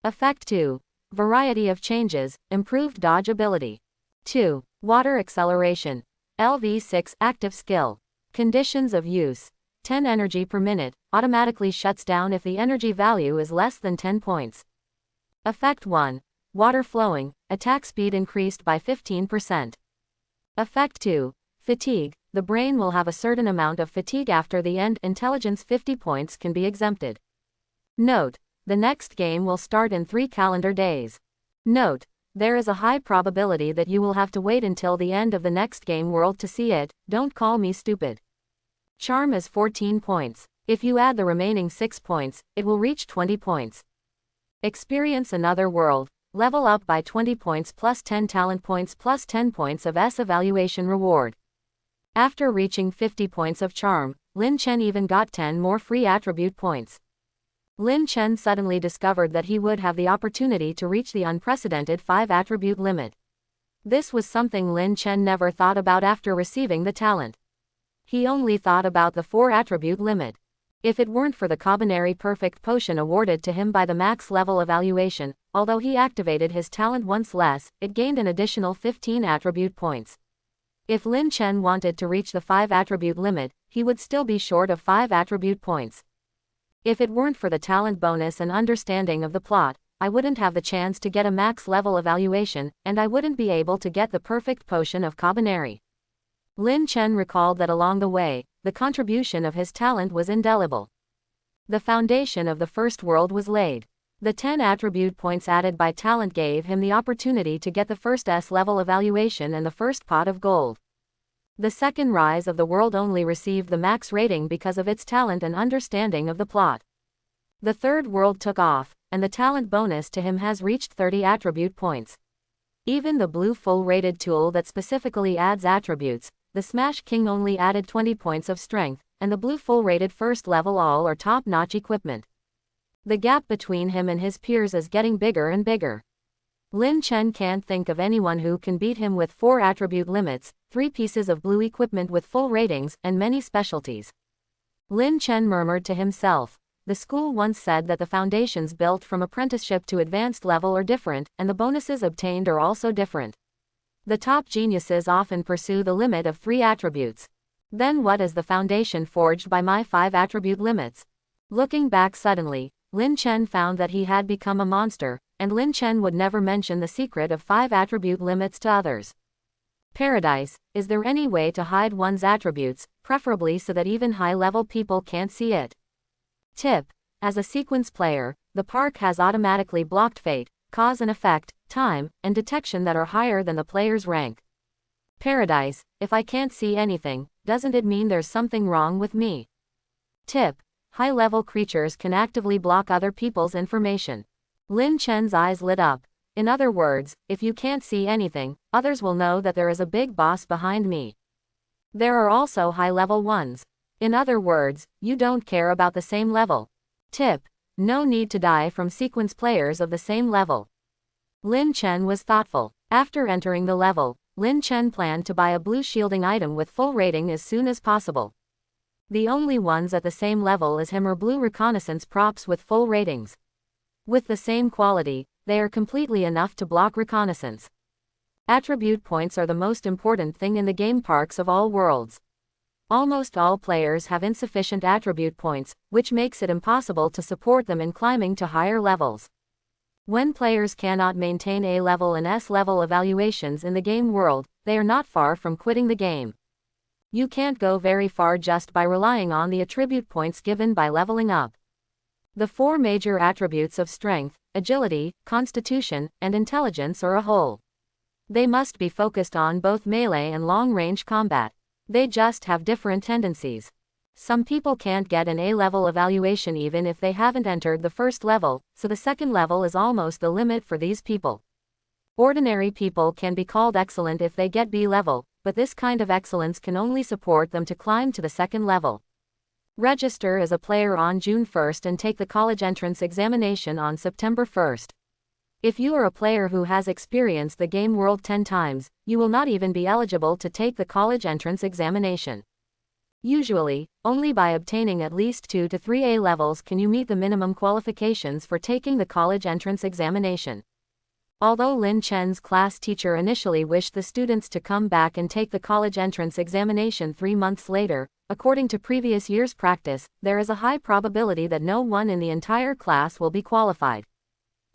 Effect 2. Variety of changes. Improved dodge ability. 2. Water acceleration. LV6 active skill. Conditions of use: 10 energy per minute, automatically shuts down if the energy value is less than 10 points. Effect 1. Water flowing, attack speed increased by 15%. Effect 2. Fatigue. The brain will have a certain amount of fatigue after the end. Intelligence 50 points can be exempted. Note: the next game will start in 3 calendar days. Note: there is a high probability that you will have to wait until the end of the next game world to see it. Don't call me stupid. Charm is 14 points. If you add the remaining 6 points, it will reach 20 points. Experience another world. Level up by 20 points plus 10 talent points plus 10 points of S evaluation reward. After reaching 50 points of charm, Lin Chen even got 10 more free attribute points. Lin Chen suddenly discovered that he would have the opportunity to reach the unprecedented 5 attribute limit. This was something Lin Chen never thought about after receiving the talent. He only thought about the 4 attribute limit. If it weren't for the Kabinari Perfect Potion awarded to him by the max level evaluation, although he activated his talent once less, it gained an additional 15 attribute points. If Lin Chen wanted to reach the 5 attribute limit, he would still be short of 5 attribute points. If it weren't for the talent bonus and understanding of the plot, I wouldn't have the chance to get a max level evaluation, and I wouldn't be able to get the perfect potion of Kabinari. Lin Chen recalled that along the way, the contribution of his talent was indelible. The foundation of the first world was laid. The 10 attribute points added by talent gave him the opportunity to get the first S-level evaluation and the first pot of gold. The second rise of the world only received the max rating because of its talent and understanding of the plot. The third world took off, and the talent bonus to him has reached 30 attribute points. Even the blue full-rated tool that specifically adds attributes, the Smash King only added 20 points of strength, and the blue full-rated first level all are top-notch equipment. The gap between him and his peers is getting bigger and bigger. Lin Chen can't think of anyone who can beat him with 4 attribute limits, 3 pieces of blue equipment with full ratings, and many specialties. Lin Chen murmured to himself. The school once said that the foundations built from apprenticeship to advanced level are different, and the bonuses obtained are also different. The top geniuses often pursue the limit of 3 attributes. Then what is the foundation forged by my 5 attribute limits? Looking back suddenly, Lin Chen found that he had become a monster, and Lin Chen would never mention the secret of 5 attribute limits to others. Paradise, is there any way to hide one's attributes, preferably so that even high-level people can't see it? Tip: as a sequence player, the park has automatically blocked fate, cause and effect, time, and detection that are higher than the player's rank. Paradise: if I can't see anything, doesn't it mean there's something wrong with me? Tip: high-level creatures can actively block other people's information. Lin Chen's eyes lit up. In other words, if you can't see anything, others will know that there is a big boss behind me. There are also high-level ones. In other words, you don't care about the same level. Tip: no need to die from sequence players of the same level. Lin Chen was thoughtful. After entering the level, Lin Chen planned to buy a blue shielding item with full rating as soon as possible. The only ones at the same level as him are blue reconnaissance props with full ratings. With the same quality, they are completely enough to block reconnaissance. Attribute points are the most important thing in the game parks of all worlds. Almost all players have insufficient attribute points, which makes it impossible to support them in climbing to higher levels. When players cannot maintain A-level and S-level evaluations in the game world, they are not far from quitting the game. You can't go very far just by relying on the attribute points given by leveling up. The 4 major attributes of strength, agility, constitution, and intelligence are a whole. They must be focused on both melee and long-range combat. They just have different tendencies. Some people can't get an A-level evaluation even if they haven't entered the first level, so the second level is almost the limit for these people. Ordinary people can be called excellent if they get B-level, but this kind of excellence can only support them to climb to the second level. Register as a player on June 1st and take the college entrance examination on September 1st. If you are a player who has experienced the game world 10 times, you will not even be eligible to take the college entrance examination. Usually, only by obtaining at least 2 to 3 A levels can you meet the minimum qualifications for taking the college entrance examination. Although Lin Chen's class teacher initially wished the students to come back and take the college entrance examination 3 months later, according to previous year's practice, there is a high probability that no one in the entire class will be qualified.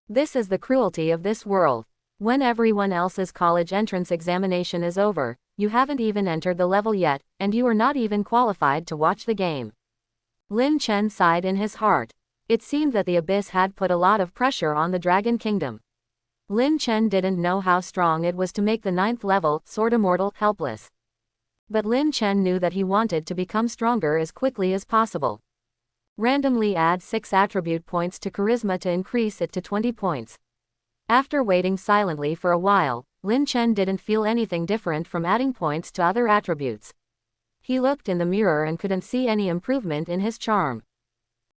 This is the cruelty of this world. When everyone else's college entrance examination is over, you haven't even entered the level yet, and you are not even qualified to watch the game. Lin Chen sighed in his heart. It seemed that the abyss had put a lot of pressure on the Dragon Kingdom. Lin Chen didn't know how strong it was to make the 9th level, Sword Immortal, helpless. But Lin Chen knew that he wanted to become stronger as quickly as possible. Randomly add 6 attribute points to Charisma to increase it to 20 points. After waiting silently for a while, Lin Chen didn't feel anything different from adding points to other attributes. He looked in the mirror and couldn't see any improvement in his charm.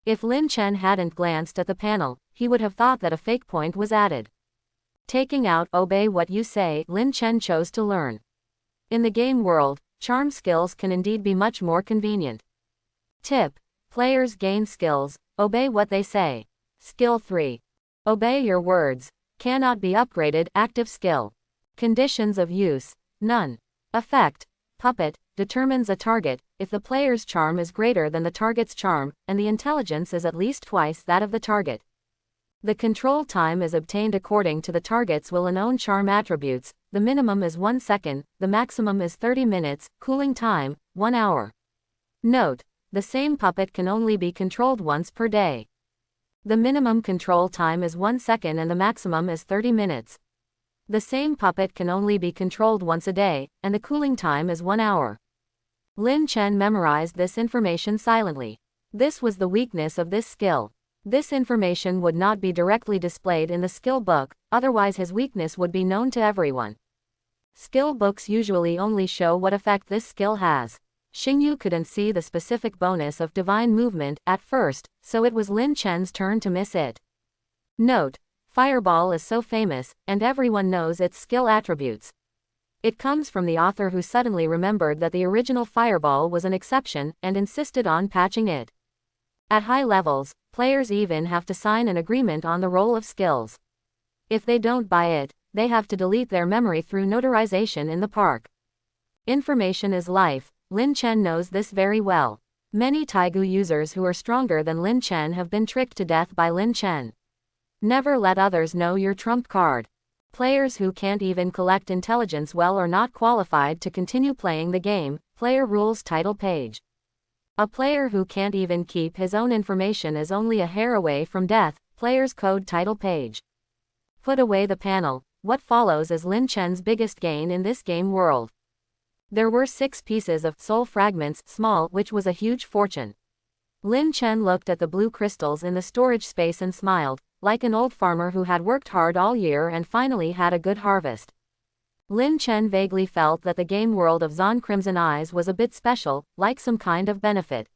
If Lin Chen hadn't glanced at the panel, he would have thought that a fake point was added. Taking out "Obey what you say," Lin Chen chose to learn. In the game world, charm skills can indeed be much more convenient. Tip: Players gain skills. Obey what they say. Skill 3. Obey your words. Cannot be upgraded. Active skill. Conditions of use. None. Effect. Puppet. Determines a target, if the player's charm is greater than the target's charm, and the intelligence is at least twice that of the target. The control time is obtained according to the target's will and own charm attributes. The minimum is 1 second, the maximum is 30 minutes, cooling time, 1 hour. Note: the same puppet can only be controlled once per day. The minimum control time is 1 second and the maximum is 30 minutes. The same puppet can only be controlled once a day, and the cooling time is 1 hour. Lin Chen memorized this information silently. This was the weakness of this skill. This information would not be directly displayed in the skill book, otherwise his weakness would be known to everyone. Skill books usually only show what effect this skill has. Xingyu couldn't see the specific bonus of divine movement at first, so it was Lin Chen's turn to miss it. Note: Fireball is so famous, and everyone knows its skill attributes. It comes from the author who suddenly remembered that the original Fireball was an exception, and insisted on patching it. At high levels, players even have to sign an agreement on the roll of skills. If they don't buy it, they have to delete their memory through notarization in the park. Information is life. Lin Chen knows this very well. Many Taigu users who are stronger than Lin Chen have been tricked to death by Lin Chen. Never let others know your trump card. Players who can't even collect intelligence well are not qualified to continue playing the game. Player rules title page. A player who can't even keep his own information is only a hair away from death. Player's code title page. Put away the panel. What follows is Lin Chen's biggest gain in this game world. There were 6 pieces of soul fragments, small, which was a huge fortune. Lin Chen looked at the blue crystals in the storage space and smiled, like an old farmer who had worked hard all year and finally had a good harvest. Lin Chen vaguely felt that the game world of Zon Crimson Eyes was a bit special, like some kind of benefit.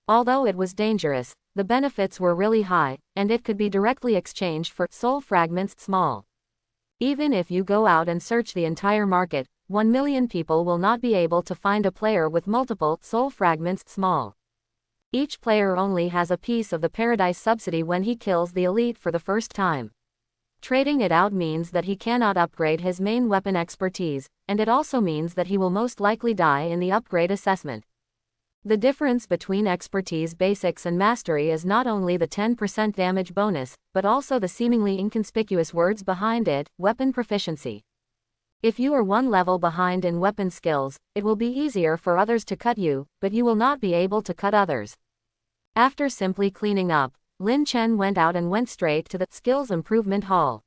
Although it was dangerous, the benefits were really high, and it could be directly exchanged for soul fragments small. Even if you go out and search the entire market, 1 million people will not be able to find a player with multiple soul fragments small. Each player only has a piece of the paradise subsidy when he kills the elite for the first time. Trading it out means that he cannot upgrade his main weapon expertise, and it also means that he will most likely die in the upgrade assessment. The difference between expertise basics and mastery is not only the 10% damage bonus, but also the seemingly inconspicuous words behind it: weapon proficiency. If you are 1 level behind in weapon skills, it will be easier for others to cut you, but you will not be able to cut others. After simply cleaning up, Lin Chen went out and went straight to the Skills Improvement Hall.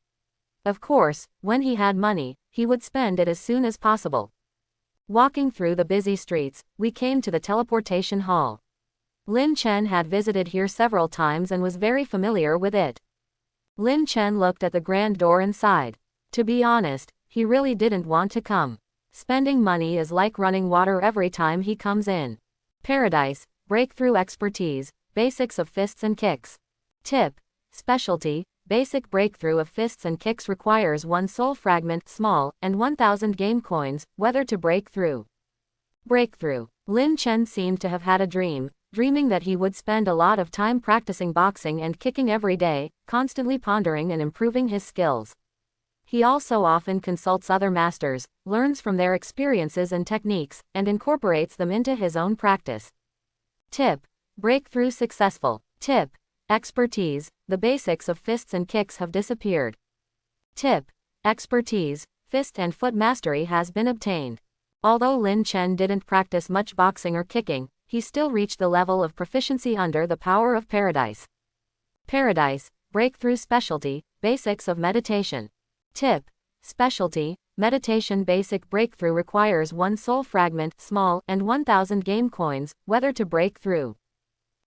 Of course, when he had money, he would spend it as soon as possible. Walking through the busy streets, we came to the Teleportation Hall. Lin Chen had visited here several times and was very familiar with it. Lin Chen looked at the grand door and sighed. To be honest, he really didn't want to come. Spending money is like running water every time he comes in. Paradise, breakthrough expertise, basics of fists and kicks. Tip: specialty, basic breakthrough of fists and kicks requires 1 soul fragment small and 1000 game coins, whether to break through. Breakthrough. Lin Chen seemed to have had a dream, dreaming that he would spend a lot of time practicing boxing and kicking every day, constantly pondering and improving his skills. He also often consults other masters, learns from their experiences and techniques, and incorporates them into his own practice. Tip: breakthrough successful. Tip: expertise, the basics of fists and kicks have disappeared. Tip: expertise, fist and foot mastery has been obtained. Although Lin Chen didn't practice much boxing or kicking, he still reached the level of proficiency under the power of paradise. Paradise, breakthrough specialty, basics of meditation. Tip: specialty, meditation basic breakthrough requires 1 soul fragment small and 1000 game coins, whether to break through.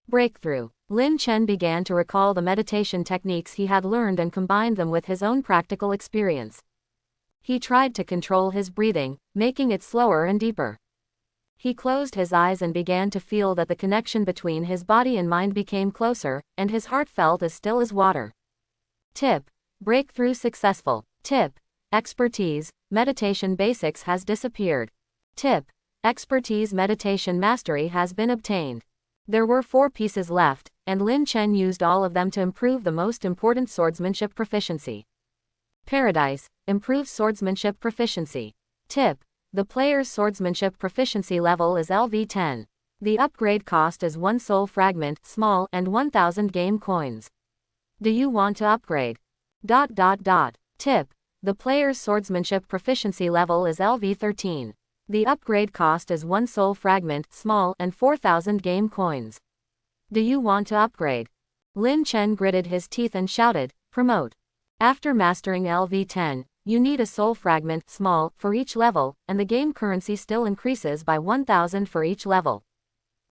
Breakthrough. Lin Chen began to recall the meditation techniques he had learned and combined them with his own practical experience. He tried to control his breathing, making it slower and deeper. He closed his eyes and began to feel that the connection between his body and mind became closer, and his heart felt as still as water. Tip: breakthrough successful. Tip: expertise, meditation basics has disappeared. Tip: expertise meditation mastery has been obtained. There were 4 pieces left, and Lin Chen used all of them to improve the most important swordsmanship proficiency. Paradise improves swordsmanship proficiency. Tip: the player's swordsmanship proficiency level is LV10. The upgrade cost is 1 soul fragment, small, and 1000 game coins. Do you want to upgrade? Tip: the player's swordsmanship proficiency level is LV13. The upgrade cost is 1 soul fragment, small, and 4000 game coins. Do you want to upgrade? Lin Chen gritted his teeth and shouted, "Promote." After mastering LV10, you need a soul fragment, small, for each level, and the game currency still increases by 1000 for each level.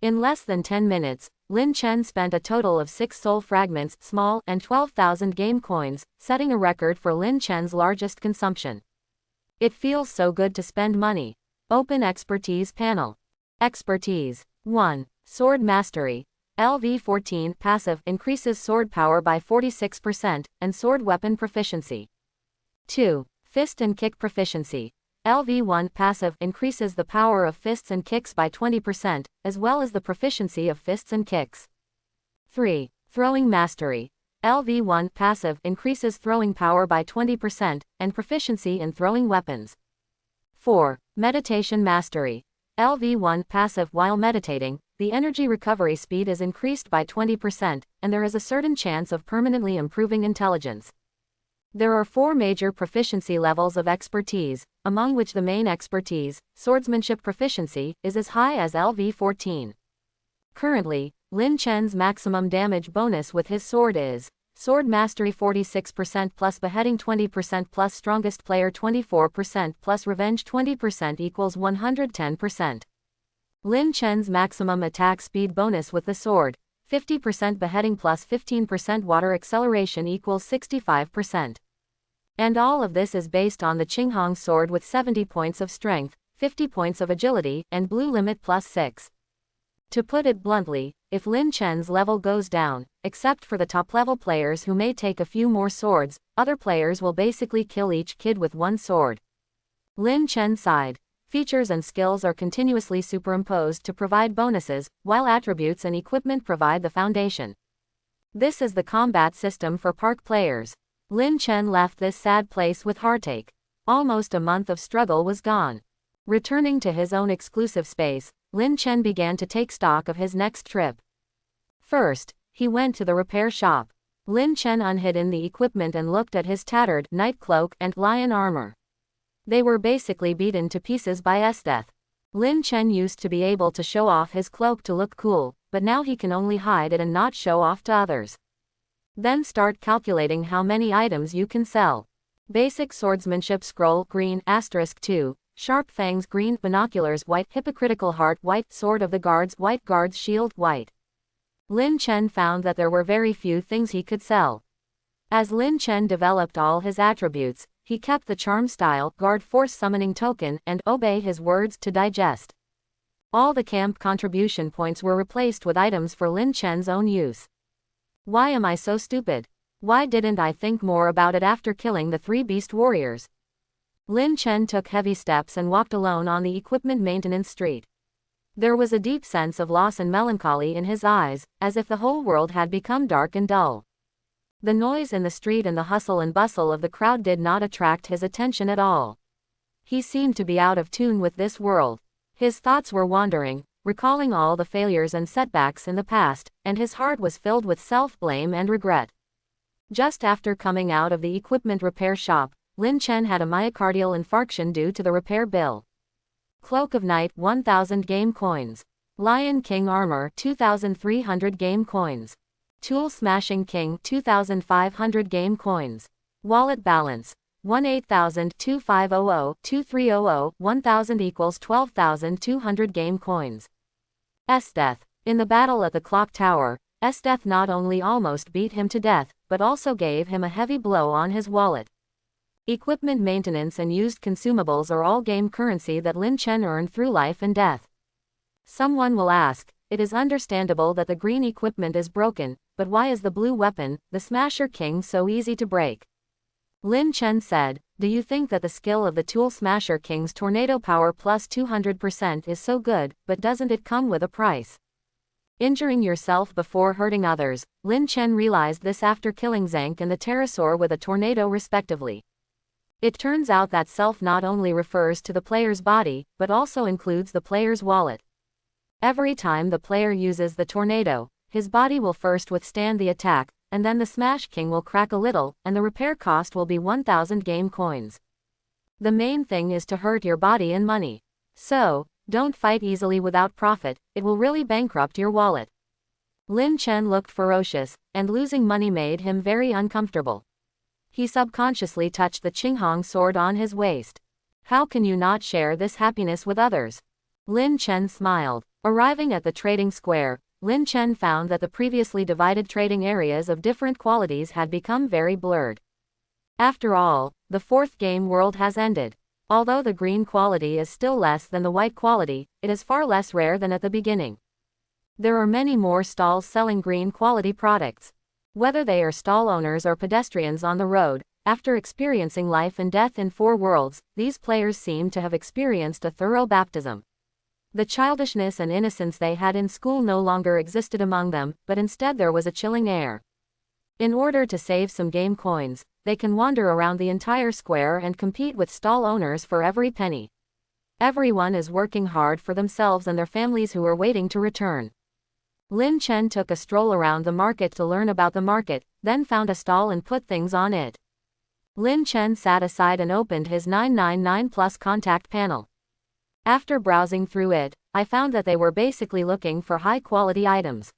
In less than 10 minutes, Lin Chen spent a total of 6 soul fragments, small, and 12,000 game coins, setting a record for Lin Chen's largest consumption. It feels so good to spend money. Open Expertise panel. Expertise 1. Sword Mastery. LV14 passive increases sword power by 46% and sword weapon proficiency. 2. Fist and kick proficiency. LV1 passive increases the power of fists and kicks by 20%, as well as the proficiency of fists and kicks. 3. Throwing Mastery. LV1 passive increases throwing power by 20% and proficiency in throwing weapons. 4. Meditation Mastery. LV1 passive while meditating, the energy recovery speed is increased by 20%, and there is a certain chance of permanently improving intelligence. There are 4 major proficiency levels of expertise, among which the main expertise, swordsmanship proficiency, is as high as LV14. Currently, Lin Chen's maximum damage bonus with his sword is Sword Mastery 46% plus Beheading 20% plus Strongest Player 24% plus Revenge 20% equals 110%. Lin Chen's maximum attack speed bonus with the sword, 50% Beheading plus 15% Water Acceleration equals 65%. And all of this is based on the Qinghong sword with 70 points of strength, 50 points of agility, and blue limit plus 6. To put it bluntly, if Lin Chen's level goes down, except for the top-level players who may take a few more swords, other players will basically kill each kid with 1 sword. Lin Chen sighed. Features and skills are continuously superimposed to provide bonuses, while attributes and equipment provide the foundation. This is the combat system for park players. Lin Chen left this sad place with heartache. Almost a month of struggle was gone. Returning to his own exclusive space, Lin Chen began to take stock of his next trip. First, he went to the repair shop. Lin Chen unhidden the equipment and looked at his tattered night cloak and lion armor. They were basically beaten to pieces by Esdeath. Lin Chen used to be able to show off his cloak to look cool, but now he can only hide it and not show off to others. Then start calculating how many items you can sell. Basic swordsmanship scroll green *2, sharp fangs green, binoculars white, hypocritical heart white, sword of the guards white, guards shield white. Lin Chen found that there were very few things he could sell. As Lin Chen developed all his attributes, he kept the charm style, guard force summoning token, and obey his words to digest. All the camp contribution points were replaced with items for Lin Chen's own use. Why am I so stupid? Why didn't I think more about it after killing the 3 beast warriors? Lin Chen took heavy steps and walked alone on the equipment maintenance street. There was a deep sense of loss and melancholy in his eyes, as if the whole world had become dark and dull. The noise in the street and the hustle and bustle of the crowd did not attract his attention at all. He seemed to be out of tune with this world. His thoughts were wandering, recalling all the failures and setbacks in the past, and his heart was filled with self-blame and regret. Just after coming out of the equipment repair shop, Lin Chen had a myocardial infarction due to the repair bill. Cloak of Night 1000 game coins. Lion King Armor 2300 game coins. Tool Smashing King 2500 game coins. Wallet balance 18000-2500-2300, 1000 equals 12,200 game coins. Esdeath. In the battle at the clock tower, Esdeath not only almost beat him to death, but also gave him a heavy blow on his wallet. Equipment maintenance and used consumables are all game currency that Lin Chen earned through life and death. Someone will ask, it is understandable that the green equipment is broken, but why is the blue weapon, the Smasher King, so easy to break? Lin Chen said, do you think that the skill of the Tool Smasher King's tornado power plus 200% is so good, but doesn't it come with a price? Injuring yourself before hurting others. Lin Chen realized this after killing Zhang and the pterosaur with a tornado respectively. It turns out that self not only refers to the player's body, but also includes the player's wallet. Every time the player uses the tornado, his body will first withstand the attack, and then the Smash King will crack a little, and the repair cost will be 1,000 game coins. The main thing is to hurt your body and money. So, don't fight easily without profit, it will really bankrupt your wallet. Lin Chen looked ferocious, and losing money made him very uncomfortable. He subconsciously touched the Qinghong sword on his waist. How can you not share this happiness with others? Lin Chen smiled. Arriving at the trading square, Lin Chen found that the previously divided trading areas of different qualities had become very blurred. After all, the fourth game world has ended. Although the green quality is still less than the white quality, it is far less rare than at the beginning. There are many more stalls selling green quality products. Whether they are stall owners or pedestrians on the road, after experiencing life and death in four worlds, these players seem to have experienced a thorough baptism. The childishness and innocence they had in school no longer existed among them, but instead there was a chilling air. In order to save some game coins, they can wander around the entire square and compete with stall owners for every penny. Everyone is working hard for themselves and their families who are waiting to return. Lin Chen took a stroll around the market to learn about the market, then found a stall and put things on it. Lin Chen sat aside and opened his 999 Plus contact panel. After browsing through it, I found that they were basically looking for high-quality items.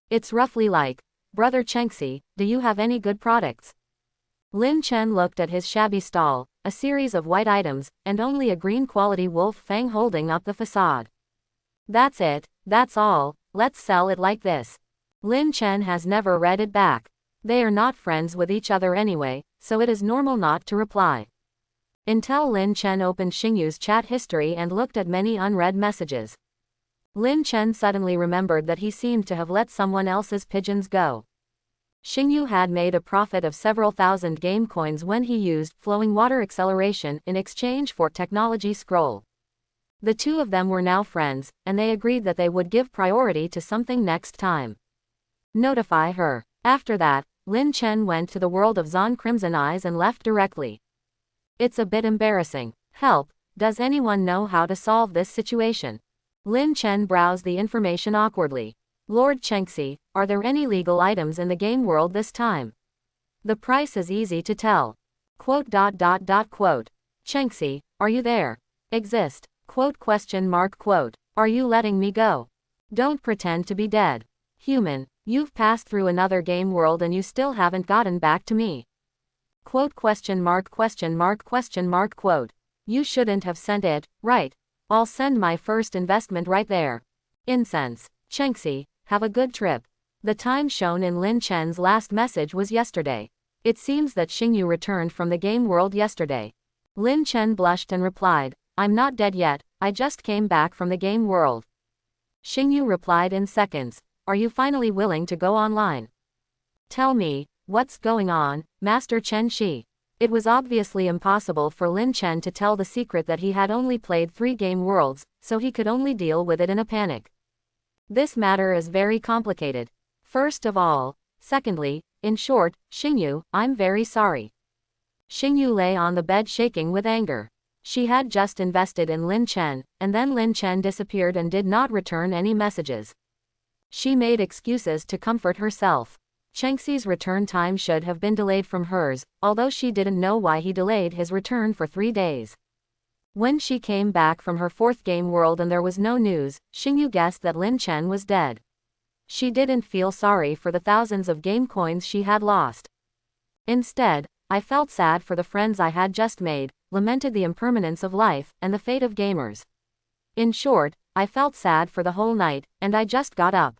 It's roughly like, "Brother Chengxi, do you have any good products?" Lin Chen looked at his shabby stall, a series of white items, and only a green-quality wolf fang holding up the facade. "That's it, that's all, let's sell it like this." Lin Chen has never read it back. They are not friends with each other anyway, so it is normal not to reply. Until Lin Chen opened Xingyu's chat history and looked at many unread messages. Lin Chen suddenly remembered that he seemed to have let someone else's pigeons go. Xingyu had made a profit of several thousand game coins when he used flowing water acceleration in exchange for technology scroll. The two of them were now friends, and they agreed that they would give priority to something next time. Notify her. After that, Lin Chen went to the world of Zon Crimson Eyes and left directly. It's a bit embarrassing. Help, does anyone know how to solve this situation? Lin Chen browsed the information awkwardly. Lord Chengxi, are there any legal items in the game world this time? The price is easy to tell. Quote. Chengxi, are you there? Exist. Quote. Are you letting me go? Don't pretend to be dead. Human, you've passed through another game world and you still haven't gotten back to me. Quote. You shouldn't have sent it, right? I'll send my first investment right there. Incense. Chengxi, have a good trip. The time shown in Lin Chen's last message was yesterday. It seems that Xingyu returned from the game world yesterday. Lin Chen blushed and replied, I'm not dead yet, I just came back from the game world. Xingyu replied in seconds, are you finally willing to go online? Tell me, what's going on, Master Chen Shi? It was obviously impossible for Lin Chen to tell the secret that he had only played 3 game worlds, so he could only deal with it in a panic. This matter is very complicated. First of all. Secondly, in short, Xingyu, I'm very sorry. Xingyu lay on the bed shaking with anger. She had just invested in Lin Chen, and then Lin Chen disappeared and did not return any messages. She made excuses to comfort herself. Chengxi's return time should have been delayed from hers, although she didn't know why he delayed his return for 3 days. When she came back from her 4th game world and there was no news, Xingyu guessed that Lin Chen was dead. She didn't feel sorry for the thousands of game coins she had lost. Instead, I felt sad for the friends I had just made, lamented the impermanence of life, and the fate of gamers. In short, I felt sad for the whole night, and I just got up.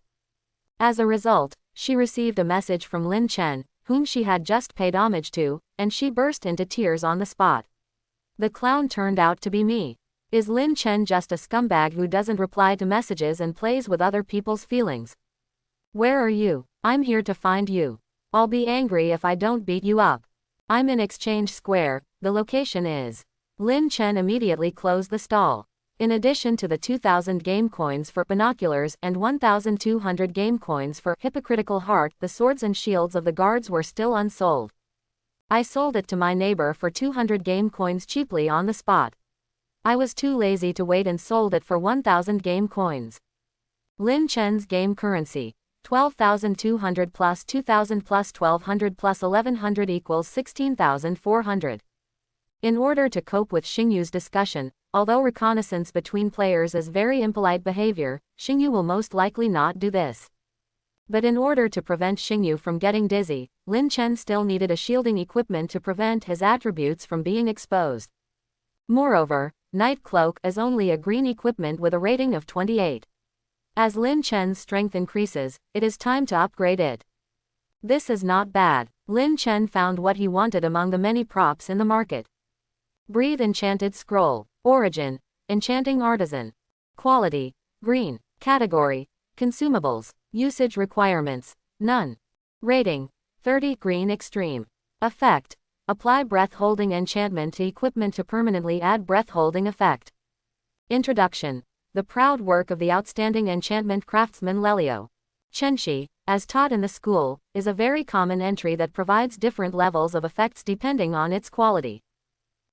As a result, she received a message from Lin Chen, whom she had just paid homage to, and she burst into tears on the spot. The clown turned out to be me. Is Lin Chen just a scumbag who doesn't reply to messages and plays with other people's feelings? Where are you? I'm here to find you. I'll be angry if I don't beat you up. I'm in Exchange Square, the location is. Lin Chen immediately closed the stall. In addition to the 2,000 game coins for binoculars and 1,200 game coins for hypocritical heart, the swords and shields of the guards were still unsold. I sold it to my neighbor for 200 game coins cheaply on the spot. I was too lazy to wait and sold it for 1,000 game coins. Lin Chen's game currency. 12,200 plus 2,000 plus 1,200 plus 1,100 equals 16,400. In order to cope with Xingyu's discussion, although reconnaissance between players is very impolite behavior, Xingyu will most likely not do this. But in order to prevent Xingyu from getting dizzy, Lin Chen still needed a shielding equipment to prevent his attributes from being exposed. Moreover, Night Cloak is only a green equipment with a rating of 28. As Lin Chen's strength increases, it is time to upgrade it. This is not bad. Lin Chen found what he wanted among the many props in the market. Breathe Enchanted Scroll. Origin, Enchanting Artisan. Quality, Green. Category, Consumables. Usage requirements, none. Rating, 30 Green Extreme. Effect, apply breath holding enchantment to equipment to permanently add breath holding effect. Introduction. The proud work of the outstanding enchantment craftsman Lelio Chenshi, as taught in the school, is a very common entry that provides different levels of effects depending on its quality.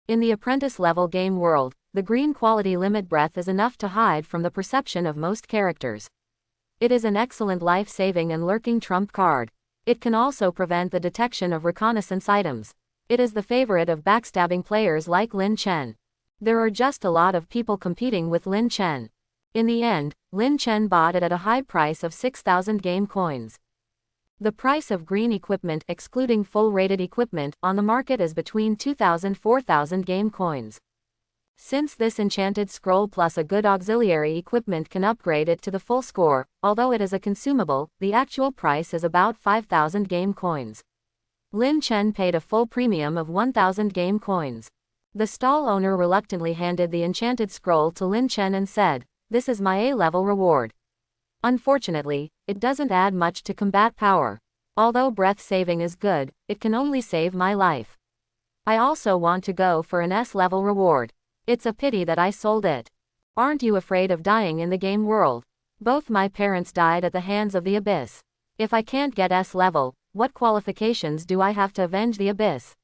In the apprentice level game world, the green quality limit breath is enough to hide from the perception of most characters. It is an excellent life-saving and lurking trump card. It can also prevent the detection of reconnaissance items. It is the favorite of backstabbing players like Lin Chen. There are just a lot of people competing with Lin Chen. In the end, Lin Chen bought it at a high price of 6,000 game coins. The price of green equipment excluding full-rated equipment on the market is between 2,000 and 4,000 game coins. Since this enchanted scroll plus a good auxiliary equipment can upgrade it to the full score, although it is a consumable, the actual price is about 5,000 game coins. Lin Chen paid a full premium of 1,000 game coins. The stall owner reluctantly handed the enchanted scroll to Lin Chen and said, "This is my A-level reward. Unfortunately, it doesn't add much to combat power. Although breath saving is good, it can only save my life. I also want to go for an S-level reward. It's a pity that I sold it. Aren't you afraid of dying in the game world? Both my parents died at the hands of the Abyss. If I can't get S-level, what qualifications do I have to avenge the Abyss?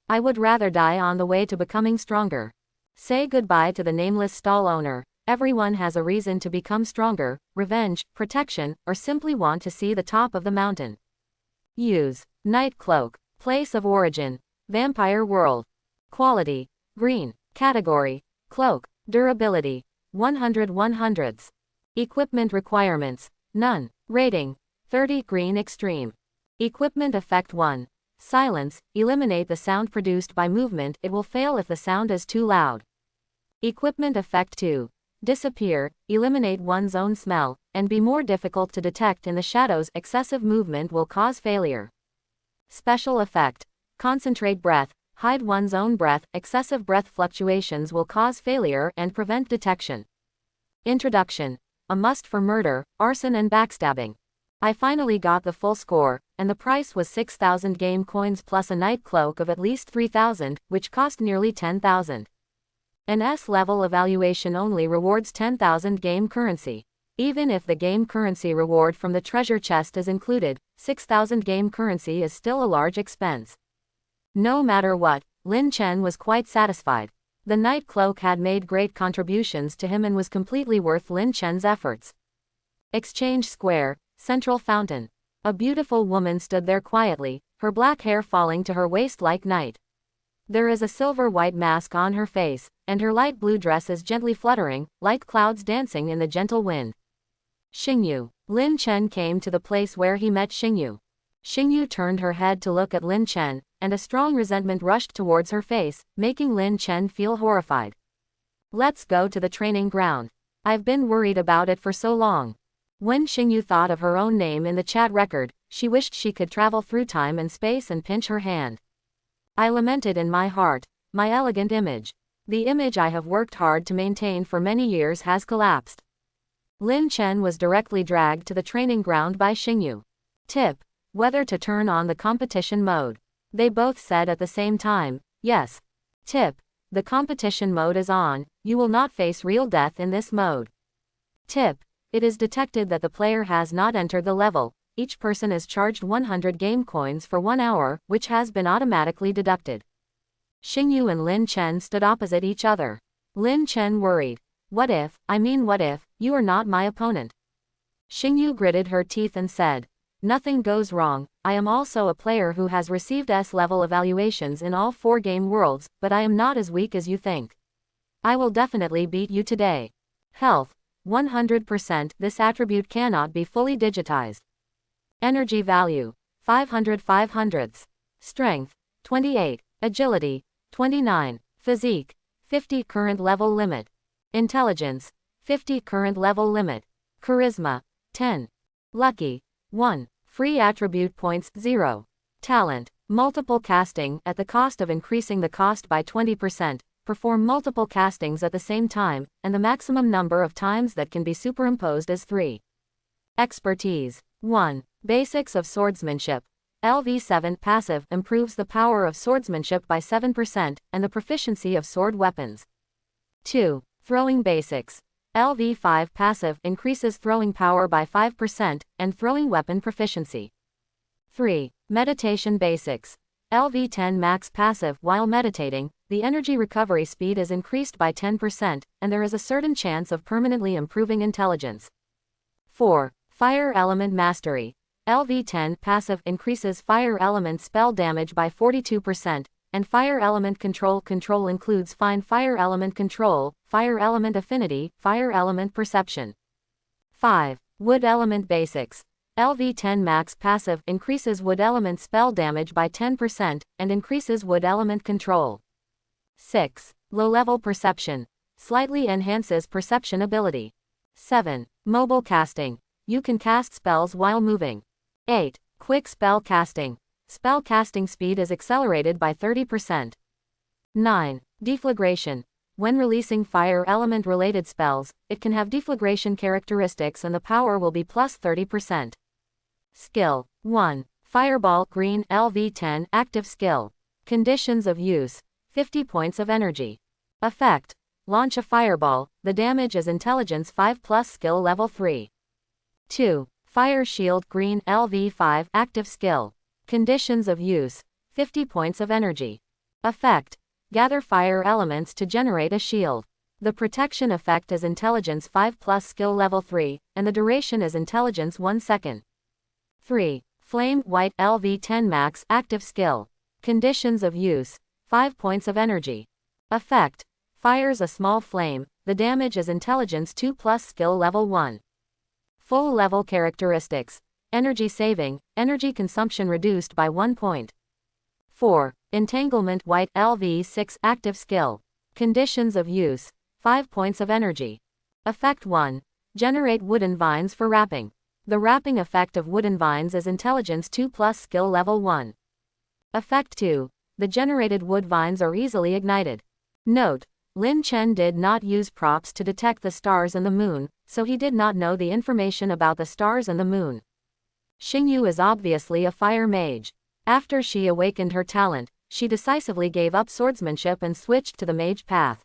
I would rather die on the way to becoming stronger." Say goodbye to the nameless stall owner. Everyone has a reason to become stronger, revenge, protection, or simply want to see the top of the mountain. Use. Night Cloak. Place of origin. Vampire World. Quality. Green. Category. Cloak. Durability. 100/100. Equipment requirements. None. Rating. 30 Green Extreme. Equipment effect 1. Silence. Eliminate the sound produced by movement. It will fail if the sound is too loud. Equipment effect 2. Disappear. Eliminate one's own smell, and be more difficult to detect in the shadows. Excessive movement will cause failure. Special effect. Concentrate breath. Hide one's own breath. Excessive breath fluctuations will cause failure and prevent detection. Introduction. A must for murder, arson and backstabbing. I finally got the full score, and the price was 6,000 game coins plus a night cloak of at least 3,000, which cost nearly 10,000. An S-level evaluation only rewards 10,000 game currency. Even if the game currency reward from the treasure chest is included, 6,000 game currency is still a large expense. No matter what, Lin Chen was quite satisfied. The night cloak had made great contributions to him and was completely worth Lin Chen's efforts. Exchange Square, Central Fountain. A beautiful woman stood there quietly, her black hair falling to her waist like night. There is a silver-white mask on her face, and her light blue dress is gently fluttering, like clouds dancing in the gentle wind. Xingyu. Lin Chen came to the place where he met Xingyu. Xingyu turned her head to look at Lin Chen, and a strong resentment rushed towards her face, making Lin Chen feel horrified. "Let's go to the training ground. I've been worried about it for so long." When Xingyu thought of her own name in the chat record, she wished she could travel through time and space and pinch her hand. "I lamented in my heart, my elegant image. The image I have worked hard to maintain for many years has collapsed." Lin Chen was directly dragged to the training ground by Xingyu. Tip. Whether to turn on the competition mode. They both said at the same time, yes. Tip. The competition mode is on, You will not face real death in this mode. Tip: it is detected that the player has not entered the level. Each person is charged 100 game coins for 1 hour, which has been automatically deducted. Xingyu and Lin Chen stood opposite each other. Lin Chen worried. What if, you are not my opponent? Xingyu gritted her teeth and said, nothing goes wrong. I am also a player who has received S-level evaluations in all 4 game worlds, but I am not as weak as you think. I will definitely beat you today. Health: 100%. This attribute cannot be fully digitized. Energy value: 500/500. Strength: 28. Agility: 29. Physique: 50. Current level limit. Intelligence: 50. Current level limit. Charisma: 10. Lucky: 1. Free attribute points: 0. Talent: multiple casting. At the cost of increasing the cost by 20%, perform multiple castings at the same time, and the maximum number of times that can be superimposed is 3. Expertise: 1. Basics of swordsmanship. LV7 passive improves the power of swordsmanship by 7% and the proficiency of sword weapons. 2. Throwing basics. LV5 passive increases throwing power by 5% and throwing weapon proficiency. 3. Meditation basics. LV10 max passive. While meditating, the energy recovery speed is increased by 10%, and there is a certain chance of permanently improving intelligence. 4. Fire element mastery. LV10 passive increases fire element spell damage by 42%, and fire element control includes fine fire element control, fire element affinity, fire element perception. 5. Wood element basics. LV10 max passive increases wood element spell damage by 10% and increases wood element control. 6. Low-level perception. Slightly enhances perception ability. 7. Mobile casting. You can cast spells while moving. 8. Quick spell casting. Spell casting speed is accelerated by 30%. 9. Deflagration. When releasing fire element related spells, it can have deflagration characteristics and the power will be plus 30%. Skill: 1. Fireball green LV10 active skill. Conditions of use: 50 points of energy. Effect: launch a fireball, the damage is intelligence 5 plus skill level 3. 2. Fire shield green LV5 active skill. Conditions of use: 50 points of energy. Effect: gather fire elements to generate a shield. The protection effect is intelligence 5 plus skill level 3, and the duration is intelligence 1 second. 3. Flame white LV10 max active skill. Conditions of use: 5 points of energy. Effect: fires a small flame, the damage is intelligence 2 plus skill level 1. Full level characteristics: energy saving, energy consumption reduced by 1 point. 4. Entanglement white LV6 active skill. Conditions of use: 5 points of energy. Effect 1. Generate wooden vines for wrapping. The wrapping effect of wooden vines is intelligence 2 plus skill level 1. Effect 2. The generated wood vines are easily ignited. Note: Lin Chen did not use props to detect the stars and the moon, so he did not know the information about the stars and the moon. Xingyu is obviously a fire mage. After she awakened her talent, she decisively gave up swordsmanship and switched to the mage path.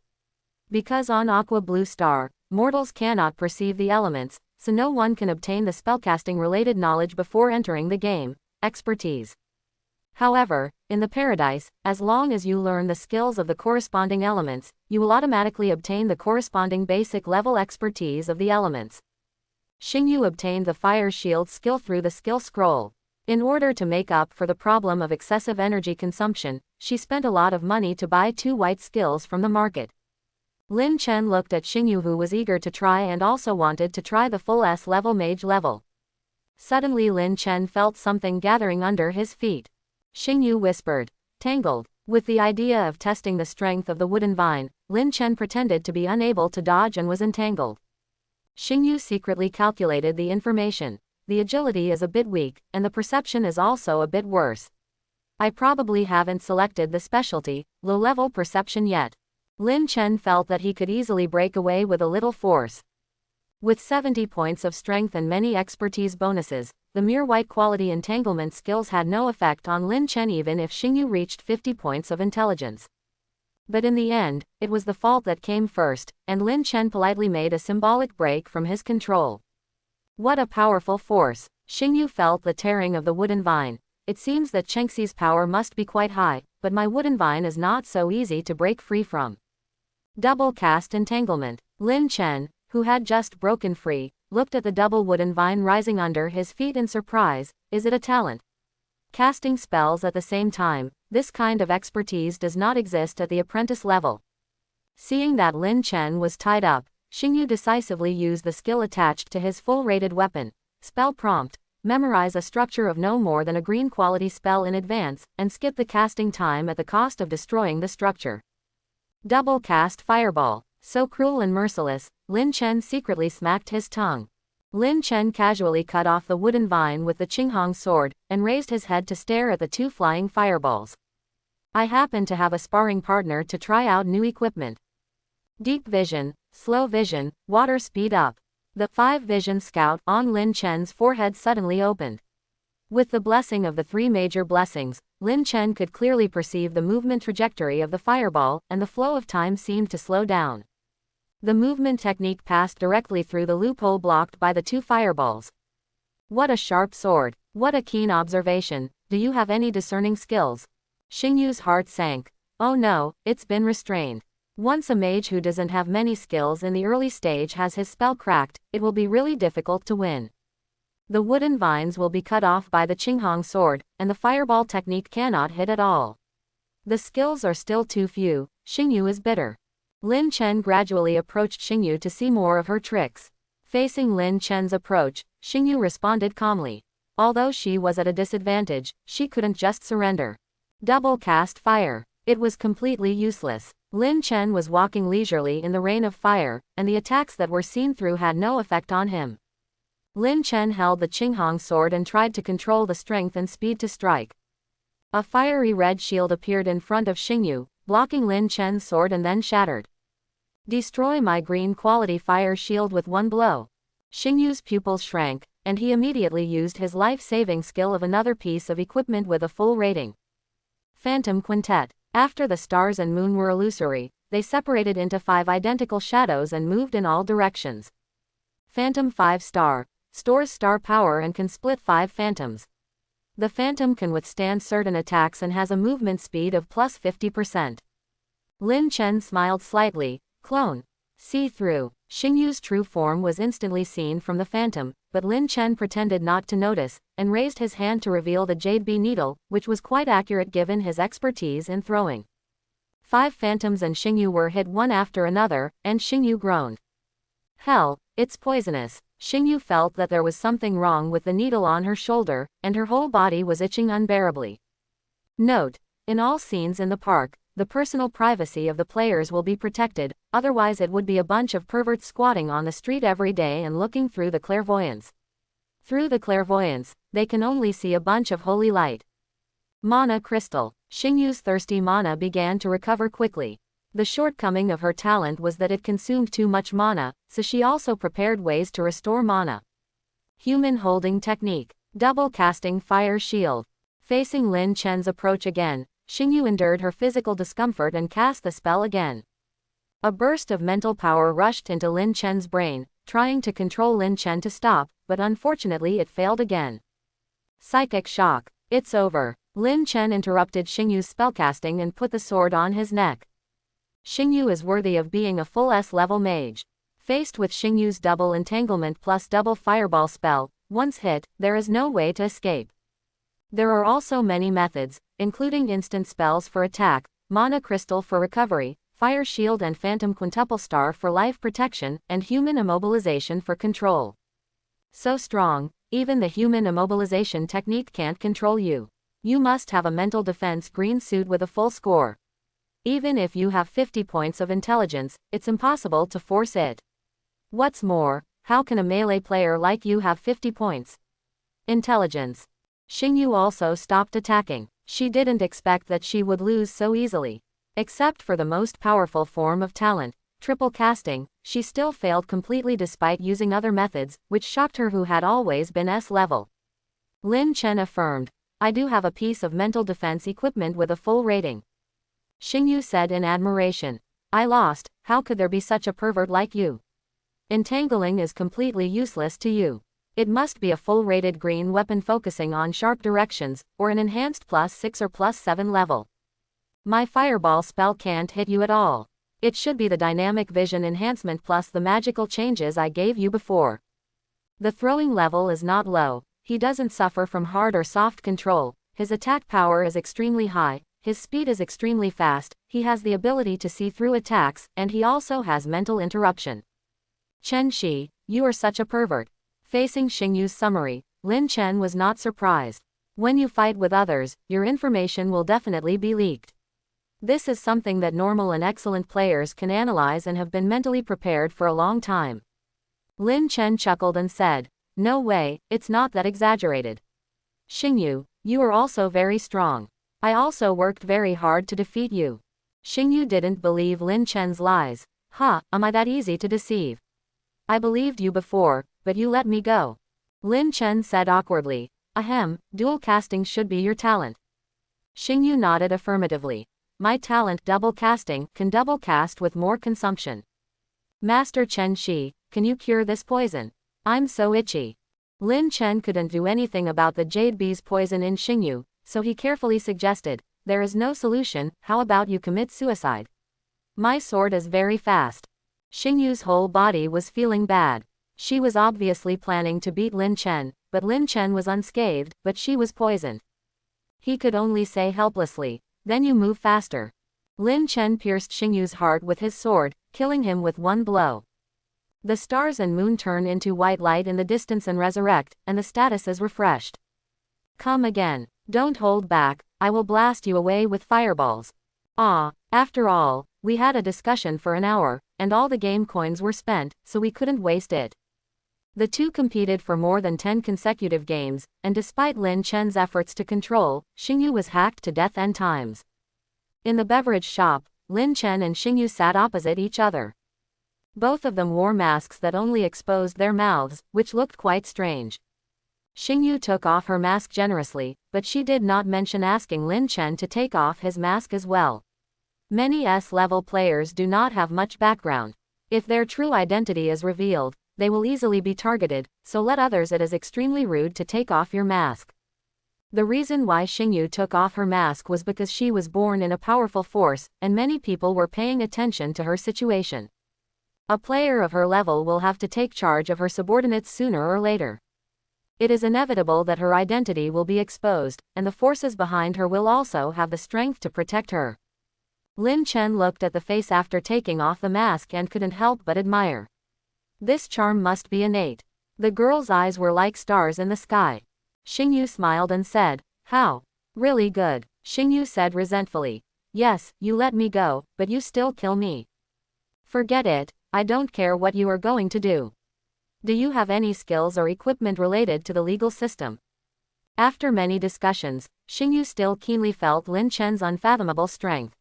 Because on Aqua Blue Star, mortals cannot perceive the elements, so no one can obtain the spellcasting related knowledge before entering the game, expertise. However, in the Paradise, as long as you learn the skills of the corresponding elements, you will automatically obtain the corresponding basic level expertise of the elements. Xingyu obtained the Fire Shield skill through the skill scroll. In order to make up for the problem of excessive energy consumption, she spent a lot of money to buy 2 white skills from the market. Lin Chen looked at Xingyu, who was eager to try and also wanted to try the full S-level mage level. Suddenly Lin Chen felt something gathering under his feet. Xingyu whispered, "Tangled." With the idea of testing the strength of the wooden vine, Lin Chen pretended to be unable to dodge and was entangled. Xingyu secretly calculated the information. The agility is a bit weak, and the perception is also a bit worse. I probably haven't selected the specialty, low-level perception yet. Lin Chen felt that he could easily break away with a little force. With 70 points of strength and many expertise bonuses, the mere white quality entanglement skills had no effect on Lin Chen even if Xingyu reached 50 points of intelligence. But in the end, it was the fault that came first, and Lin Chen politely made a symbolic break from his control. What a powerful force! Xingyu felt the tearing of the wooden vine. It seems that Chengxi's power must be quite high, but my wooden vine is not so easy to break free from. Double cast entanglement. Lin Chen, who had just broken free, looked at the double wooden vine rising under his feet in surprise. Is it a talent? Casting spells at the same time, this kind of expertise does not exist at the apprentice level. Seeing that Lin Chen was tied up, Xingyu decisively used the skill attached to his full-rated weapon. Spell prompt: memorize a structure of no more than a green quality spell in advance, and skip the casting time at the cost of destroying the structure. Double cast fireball. So cruel and merciless, Lin Chen secretly smacked his tongue. Lin Chen casually cut off the wooden vine with the Qinghong sword, and raised his head to stare at the two flying fireballs. I happen to have a sparring partner to try out new equipment. Deep vision, slow vision, water speed up. The 5-vision scout on Lin Chen's forehead suddenly opened. With the blessing of the 3 major blessings, Lin Chen could clearly perceive the movement trajectory of the fireball, and the flow of time seemed to slow down. The movement technique passed directly through the loophole blocked by the 2 fireballs. What a sharp sword! What a keen observation! Do you have any discerning skills? Xingyu's heart sank. Oh no, it's been restrained. Once a mage who doesn't have many skills in the early stage has his spell cracked, it will be really difficult to win. The wooden vines will be cut off by the Qinghong sword, and the fireball technique cannot hit at all. The skills are still too few. Xingyu is bitter. Lin Chen gradually approached Xingyu to see more of her tricks. Facing Lin Chen's approach, Xingyu responded calmly. Although she was at a disadvantage, she couldn't just surrender. Double cast fire. It was completely useless. Lin Chen was walking leisurely in the rain of fire, and the attacks that were seen through had no effect on him. Lin Chen held the Qinghong sword and tried to control the strength and speed to strike. A fiery red shield appeared in front of Xingyu, blocking Lin Chen's sword and then shattered. Destroy my green quality fire shield with one blow. Xingyu's pupils shrank, and he immediately used his life-saving skill of another piece of equipment with a full rating. Phantom Quintet. After the stars and moon were illusory, they separated into 5 identical shadows and moved in all directions. Phantom 5-star. Stores star power and can split 5 phantoms. The phantom can withstand certain attacks and has a movement speed of plus 50%. Lin Chen smiled slightly. Clone. See-through. Xingyu's true form was instantly seen from the phantom, but Lin Chen pretended not to notice, and raised his hand to reveal the jade bee needle, which was quite accurate given his expertise in throwing. 5 phantoms and Xingyu were hit one after another, and Xingyu groaned. Hell, it's poisonous. Xingyu felt that there was something wrong with the needle on her shoulder, and her whole body was itching unbearably. Note: in all scenes in the park, the personal privacy of the players will be protected, otherwise it would be a bunch of perverts squatting on the street every day and looking through the clairvoyance. Through the clairvoyance, they can only see a bunch of holy light. Mana crystal. Xingyu's thirsty mana began to recover quickly. The shortcoming of her talent was that it consumed too much mana, so she also prepared ways to restore mana. Human holding technique. Double casting fire shield. Facing Lin Chen's approach again, Xingyu endured her physical discomfort and cast the spell again. A burst of mental power rushed into Lin Chen's brain, trying to control Lin Chen to stop, but unfortunately it failed again. Psychic shock. It's over. Lin Chen interrupted Xingyu's spellcasting and put the sword on his neck. Xingyu is worthy of being a full S-level mage. Faced with Xingyu's double entanglement plus double fireball spell, once hit, there is no way to escape. There are also many methods, including instant spells for attack, mana crystal for recovery, fire shield and phantom quintuple star for life protection, and human immobilization for control. So strong, even the human immobilization technique can't control you. You must have a mental defense green suit with a full score. Even if you have 50 points of intelligence, it's impossible to force it. What's more, how can a melee player like you have 50 points? Intelligence. Xingyu also stopped attacking. She didn't expect that she would lose so easily. Except for the most powerful form of talent, triple casting, she still failed completely despite using other methods, which shocked her who had always been S-level. Lin Chen affirmed, I do have a piece of mental defense equipment with a full rating. Xingyu said in admiration. I lost, how could there be such a pervert like you? Entangling is completely useless to you. It must be a full-rated green weapon focusing on sharp directions, or an enhanced +6 or +7 level. My fireball spell can't hit you at all. It should be the dynamic vision enhancement plus the magical changes I gave you before. The throwing level is not low, he doesn't suffer from hard or soft control, his attack power is extremely high, his speed is extremely fast, he has the ability to see through attacks, and he also has mental interruption. Chen Shi, you are such a pervert. Facing Xingyu's summary, Lin Chen was not surprised. When you fight with others, your information will definitely be leaked. This is something that normal and excellent players can analyze and have been mentally prepared for a long time. Lin Chen chuckled and said, no way, it's not that exaggerated. Xingyu, you are also very strong. I also worked very hard to defeat you. Xingyu didn't believe Lin Chen's lies. Am I that easy to deceive? I believed you before, but you let me go. Lin Chen said awkwardly. Ahem, dual casting should be your talent. Xingyu nodded affirmatively. My talent double casting can double cast with more consumption. Master Chen Shi, can you cure this poison? I'm so itchy. Lin Chen couldn't do anything about the jade bee's poison in Xingyu, so he carefully suggested, there is no solution, how about you commit suicide? My sword is very fast. Xingyu's whole body was feeling bad. She was obviously planning to beat Lin Chen, but Lin Chen was unscathed, but she was poisoned. He could only say helplessly, then you move faster. Lin Chen pierced Xingyu's heart with his sword, killing him with one blow. The stars and moon turn into white light in the distance and resurrect, and the status is refreshed. Come again. Don't hold back, I will blast you away with fireballs. After all, we had a discussion for an hour, and all the game coins were spent, so we couldn't waste it. The two competed for more than 10 consecutive games, and despite Lin Chen's efforts to control, Xingyu was hacked to death n times. In the beverage shop, Lin Chen and Xingyu sat opposite each other. Both of them wore masks that only exposed their mouths, which looked quite strange. Xingyu took off her mask generously, but she did not mention asking Lin Chen to take off his mask as well. Many S-level players do not have much background. If their true identity is revealed, they will easily be targeted, so let others. It is extremely rude to take off your mask. The reason why Xingyu took off her mask was because she was born in a powerful force, and many people were paying attention to her situation. A player of her level will have to take charge of her subordinates sooner or later. It is inevitable that her identity will be exposed, and the forces behind her will also have the strength to protect her. Lin Chen looked at the face after taking off the mask and couldn't help but admire. This charm must be innate. The girl's eyes were like stars in the sky. Xingyu smiled and said, how? Really good. Xingyu said resentfully. Yes, you let me go, but you still kill me. Forget it, I don't care what you are going to do. Do you have any skills or equipment related to the legal system? After many discussions, Xingyu still keenly felt Lin Chen's unfathomable strength.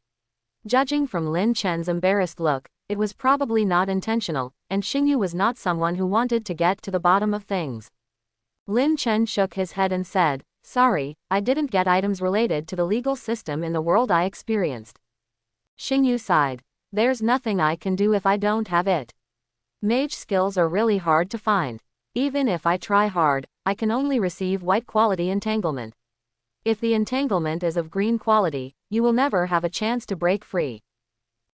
Judging from Lin Chen's embarrassed look, it was probably not intentional, and Xingyu was not someone who wanted to get to the bottom of things. Lin Chen shook his head and said, sorry, I didn't get items related to the legal system in the world I experienced. Xingyu sighed. There's nothing I can do if I don't have it. Mage skills are really hard to find. Even if I try hard, I can only receive white quality entanglement. If the entanglement is of green quality, you will never have a chance to break free.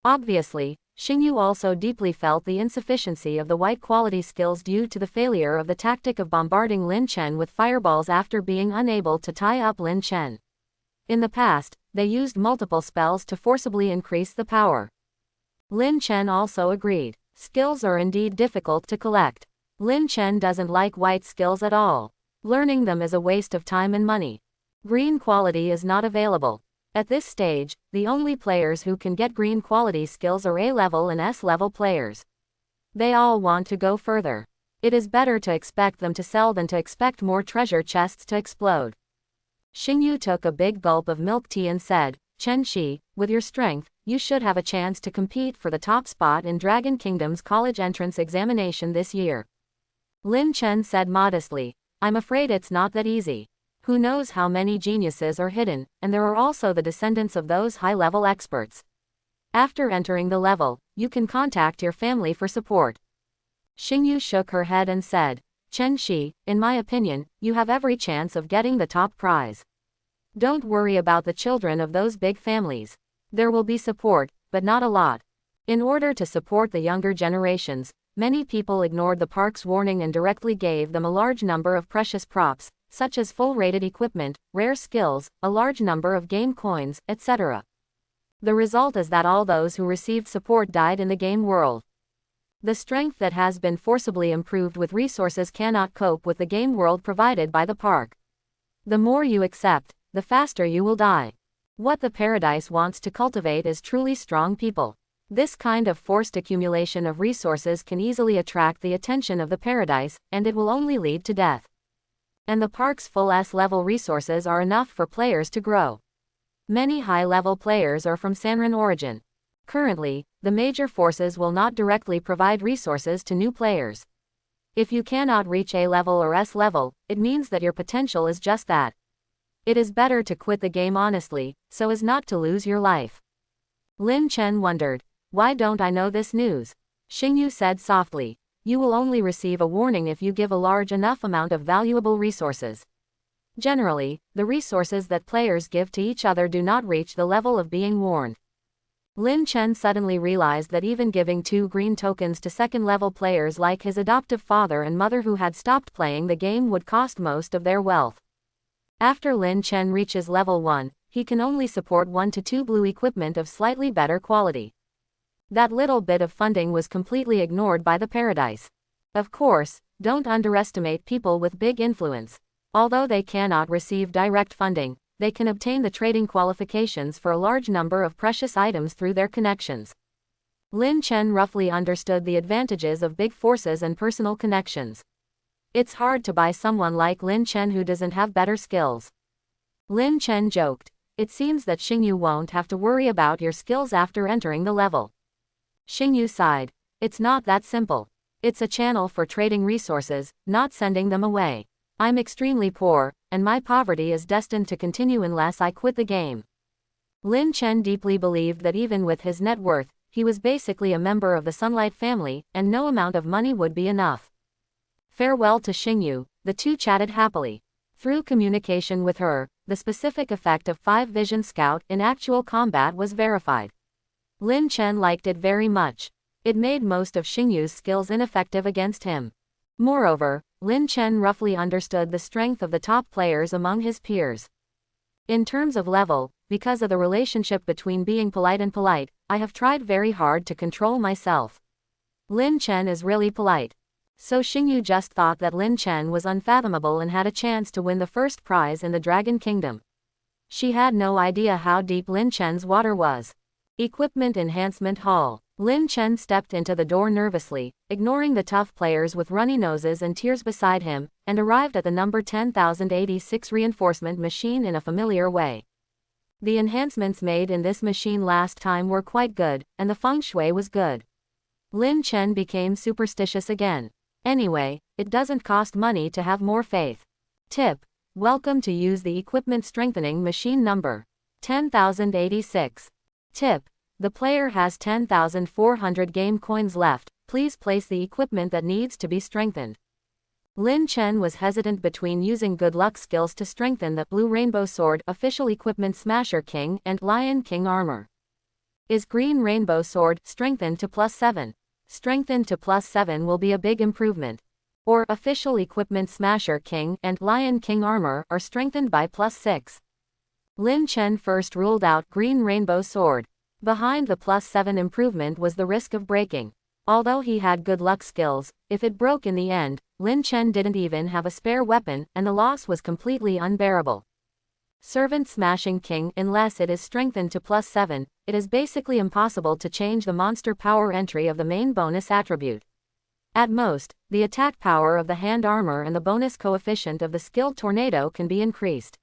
Obviously, Xingyu also deeply felt the insufficiency of the white quality skills due to the failure of the tactic of bombarding Lin Chen with fireballs after being unable to tie up Lin Chen. In the past, they used multiple spells to forcibly increase the power. Lin Chen also agreed. Skills are indeed difficult to collect. Lin Chen doesn't like white skills at all. Learning them is a waste of time and money. Green quality is not available. At this stage, the only players who can get green quality skills are A-level and S-level players. They all want to go further. It is better to expect them to sell than to expect more treasure chests to explode. Xingyu took a big gulp of milk tea and said, Chen Shi, with your strength, you should have a chance to compete for the top spot in Dragon Kingdom's college entrance examination this year. Lin Chen said modestly, I'm afraid it's not that easy. Who knows how many geniuses are hidden, and there are also the descendants of those high-level experts. After entering the level, you can contact your family for support. Xingyu shook her head and said, Chen Shi, in my opinion, you have every chance of getting the top prize. Don't worry about the children of those big families. There will be support, but not a lot. In order to support the younger generations, many people ignored the park's warning and directly gave them a large number of precious props, such as full-rated equipment, rare skills, a large number of game coins, etc. The result is that all those who received support died in the game world. The strength that has been forcibly improved with resources cannot cope with the game world provided by the park. The more you accept, the faster you will die. What the paradise wants to cultivate is truly strong people. This kind of forced accumulation of resources can easily attract the attention of the paradise, and it will only lead to death. And the park's full S-level resources are enough for players to grow. Many high-level players are from Sanran origin. Currently, the major forces will not directly provide resources to new players. If you cannot reach A-level or S-level, it means that your potential is just that. It is better to quit the game honestly, so as not to lose your life. Lin Chen wondered, why don't I know this news? Xingyu said softly, you will only receive a warning if you give a large enough amount of valuable resources. Generally, the resources that players give to each other do not reach the level of being warned. Lin Chen suddenly realized that even giving 2 green tokens to second-level players like his adoptive father and mother who had stopped playing the game would cost most of their wealth. After Lin Chen reaches level 1, he can only support 1 to 2 blue equipment of slightly better quality. That little bit of funding was completely ignored by the paradise. Of course, don't underestimate people with big influence. Although they cannot receive direct funding, they can obtain the trading qualifications for a large number of precious items through their connections. Lin Chen roughly understood the advantages of big forces and personal connections. It's hard to buy someone like Lin Chen who doesn't have better skills. Lin Chen joked, it seems that Xingyu won't have to worry about your skills after entering the level. Xingyu sighed, it's not that simple. It's a channel for trading resources, not sending them away. I'm extremely poor, and my poverty is destined to continue unless I quit the game. Lin Chen deeply believed that even with his net worth, he was basically a member of the Sunlight family, and no amount of money would be enough. Farewell to Xingyu, the two chatted happily. Through communication with her, the specific effect of 5 Vision Scout in actual combat was verified. Lin Chen liked it very much. It made most of Xingyu's skills ineffective against him. Moreover, Lin Chen roughly understood the strength of the top players among his peers. In terms of level, because of the relationship between being polite and polite, I have tried very hard to control myself. Lin Chen is really polite. So Xingyu just thought that Lin Chen was unfathomable and had a chance to win the first prize in the Dragon Kingdom. She had no idea how deep Lin Chen's water was. Equipment Enhancement Hall. Lin Chen stepped into the door nervously, ignoring the tough players with runny noses and tears beside him, and arrived at the number 10,086 reinforcement machine in a familiar way. The enhancements made in this machine last time were quite good, and the feng shui was good. Lin Chen became superstitious again. Anyway, it doesn't cost money to have more faith. Tip. Welcome to use the equipment strengthening machine number 10,086. Tip. The player has 10,400 game coins left, please place the equipment that needs to be strengthened. Lin Chen was hesitant between using good luck skills to strengthen the Blue Rainbow Sword official equipment Smasher King and Lion King armor. Is Green Rainbow Sword strengthened to +7? Strengthened to +7 will be a big improvement. Or official equipment Smasher King and Lion King armor are strengthened by +6. Lin Chen first ruled out Green Rainbow Sword. Behind the +7 improvement was the risk of breaking. Although he had good luck skills, if it broke in the end, Lin Chen didn't even have a spare weapon and the loss was completely unbearable. Servant Smashing King. Unless it is strengthened to +7, it is basically impossible to change the monster power entry of the main bonus attribute. At most, the attack power of the hand armor and the bonus coefficient of the skill Tornado can be increased.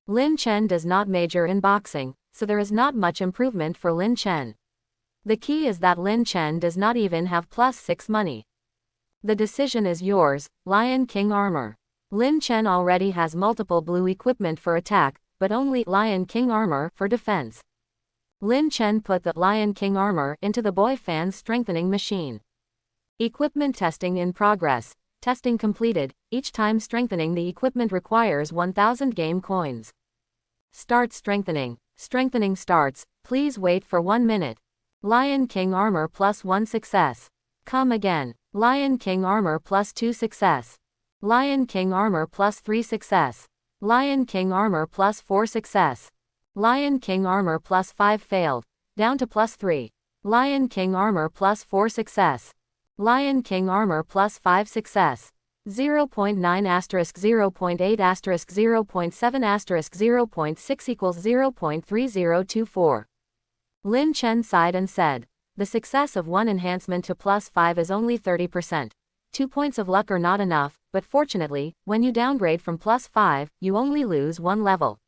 Lin Chen does not major in boxing, so there is not much improvement for Lin Chen. The key is that Lin Chen does not even have +6 money. The decision is yours, Lion King armor. Lin Chen already has multiple blue equipment for attack, but only Lion King armor for defense. Lin Chen put the Lion King armor into the boy fan's strengthening machine. Equipment testing in progress. Testing completed. Each time strengthening the equipment requires 1000 game coins. Start strengthening. Strengthening starts. Please wait for 1 minute. Lion King armor plus 1 success. Come again. Lion King armor plus 2 success. Lion King armor plus 3 success. Lion King armor plus 4 success. Lion King armor plus 5 failed. Down to plus 3. Lion King armor plus 4 success. Lion King armor plus 5 success. 0.9 asterisk 0.8 asterisk 0.7 asterisk 0.6 equals 0.3024. Lin Chen sighed and said, the success of one enhancement to plus 5 is only 30%. 2 points of luck are not enough, but fortunately, when you downgrade from plus 5, you only lose 1 level.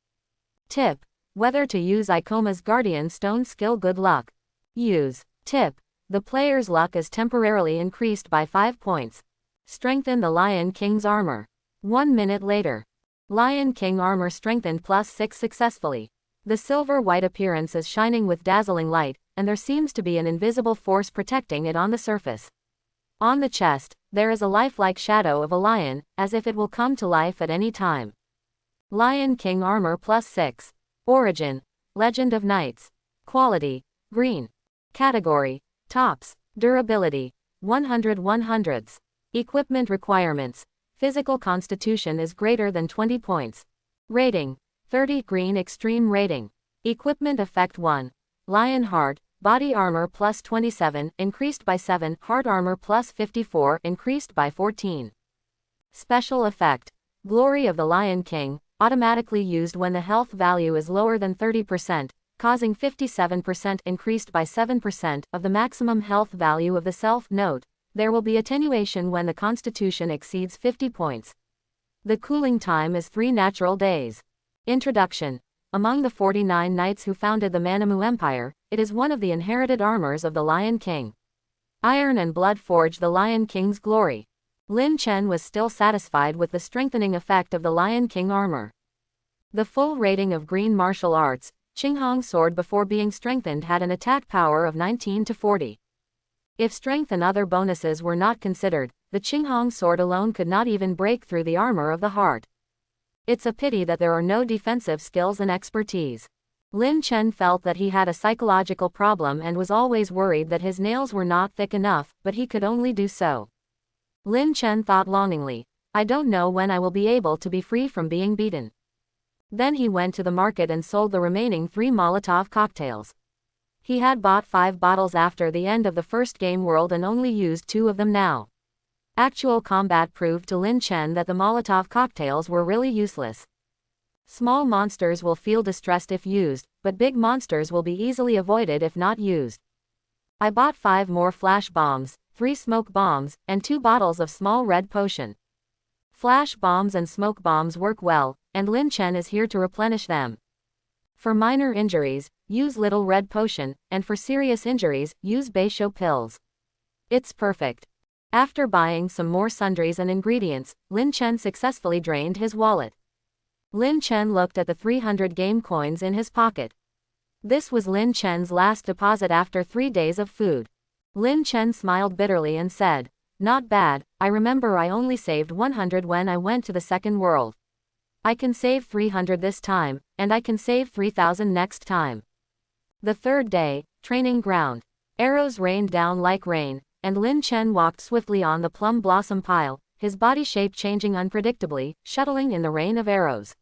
Tip. Whether to use Ikoma's Guardian Stone skill. Good luck. Use. Tip. The player's luck is temporarily increased by 5 points. Strengthen the Lion King's armor. 1 minute later. Lion King armor strengthened plus 6 successfully. The silver-white appearance is shining with dazzling light, and there seems to be an invisible force protecting it on the surface. On the chest, there is a lifelike shadow of a lion, as if it will come to life at any time. Lion King armor plus 6. Origin. Legend of Knights. Quality. Green. Category. Tops. Durability. 100/100s. Equipment requirements. Physical constitution is greater than 20 points. Rating. 30. Green extreme rating. Equipment effect 1. Lion heart. Body armor plus 27, increased by 7, heart armor plus 54, increased by 14. Special effect. Glory of the Lion King, automatically used when the health value is lower than 30%, causing 57% increased by 7% of the maximum health value of the self. Note, there will be attenuation when the constitution exceeds 50 points. The cooling time is 3 natural days. Introduction. Among the 49 knights who founded the Manamu Empire, it is one of the inherited armors of the Lion King. Iron and blood forge the Lion King's glory. Lin Chen was still satisfied with the strengthening effect of the Lion King armor. The full rating of green martial arts, Qinghong's sword before being strengthened had an attack power of 19 to 40. If strength and other bonuses were not considered, the Qinghong sword alone could not even break through the armor of the heart. It's a pity that there are no defensive skills and expertise. Lin Chen felt that he had a psychological problem and was always worried that his nails were not thick enough, but he could only do so. Lin Chen thought longingly, I don't know when I will be able to be free from being beaten. Then he went to the market and sold the remaining 3 Molotov cocktails. He had bought 5 bottles after the end of the first game world and only used 2 of them now. Actual combat proved to Lin Chen that the Molotov cocktails were really useless. Small monsters will feel distressed if used, but big monsters will be easily avoided if not used. I bought 5 more flash bombs, 3 smoke bombs, and 2 bottles of small red potion. Flash bombs and smoke bombs work well, and Lin Chen is here to replenish them. For minor injuries, use little red potion, and for serious injuries, use Beisho pills. It's perfect. After buying some more sundries and ingredients, Lin Chen successfully drained his wallet. Lin Chen looked at the 300 game coins in his pocket. This was Lin Chen's last deposit after 3 days of food. Lin Chen smiled bitterly and said, not bad, I remember I only saved 100 when I went to the second world. I can save 300 this time, and I can save 3,000 next time. The third day, training ground. Arrows rained down like rain, and Lin Chen walked swiftly on the plum blossom pile, his body shape changing unpredictably, shuttling in the rain of arrows.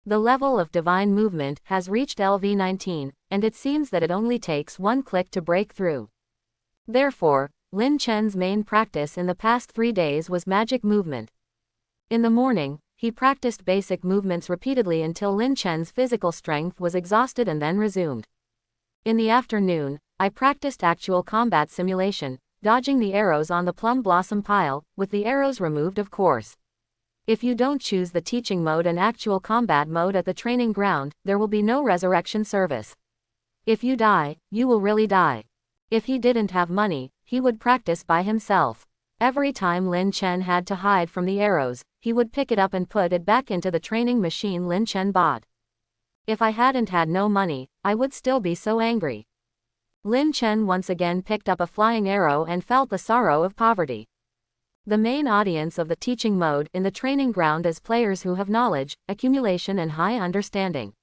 The level of divine movement has reached LV19, and it seems that it only takes 1 click to break through. Therefore, Lin Chen's main practice in the past 3 days was magic movement. In the morning, he practiced basic movements repeatedly until Lin Chen's physical strength was exhausted and then resumed. In the afternoon, I practiced actual combat simulation, dodging the arrows on the plum blossom pile, with the arrows removed of course. If you don't choose the teaching mode and actual combat mode at the training ground, there will be no resurrection service. If you die, you will really die. If he didn't have money, he would practice by himself. Every time Lin Chen had to hide from the arrows, he would pick it up and put it back into the training machine Lin Chen bought. If I hadn't had no money, I would still be so angry. Lin Chen once again picked up a flying arrow and felt the sorrow of poverty. The main audience of the teaching mode in the training ground is players who have knowledge, accumulation and high understanding.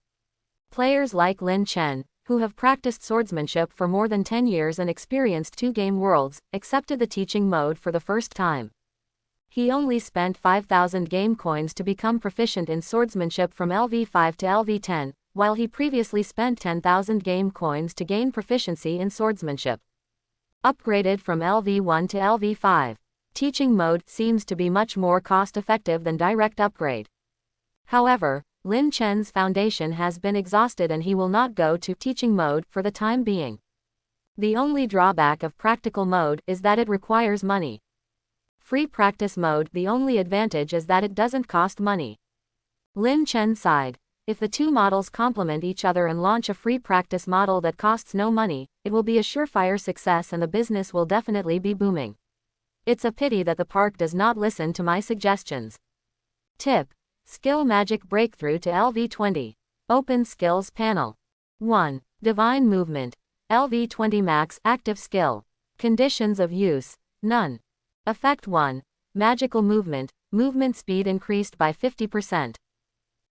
Players like Lin Chen, who have practiced swordsmanship for more than 10 years and experienced 2 game worlds, accepted the teaching mode for the first time. He only spent 5,000 game coins to become proficient in swordsmanship from LV5 to LV10, while he previously spent 10,000 game coins to gain proficiency in swordsmanship. Upgraded from LV1 to LV5. Teaching mode seems to be much more cost-effective than direct upgrade. However, Lin Chen's foundation has been exhausted and he will not go to teaching mode for the time being. The only drawback of practical mode is that it requires money. Free practice mode, the only advantage is that it doesn't cost money. Lin Chen sighed. If the two models complement each other and launch a free practice model that costs no money, it will be a surefire success and the business will definitely be booming. It's a pity that the park does not listen to my suggestions. Tip. Skill Magic Breakthrough to LV20. Open Skills Panel. 1. Divine Movement. LV20 Max Active Skill. Conditions of Use. None. Effect 1. Magical Movement. Movement speed increased by 50%.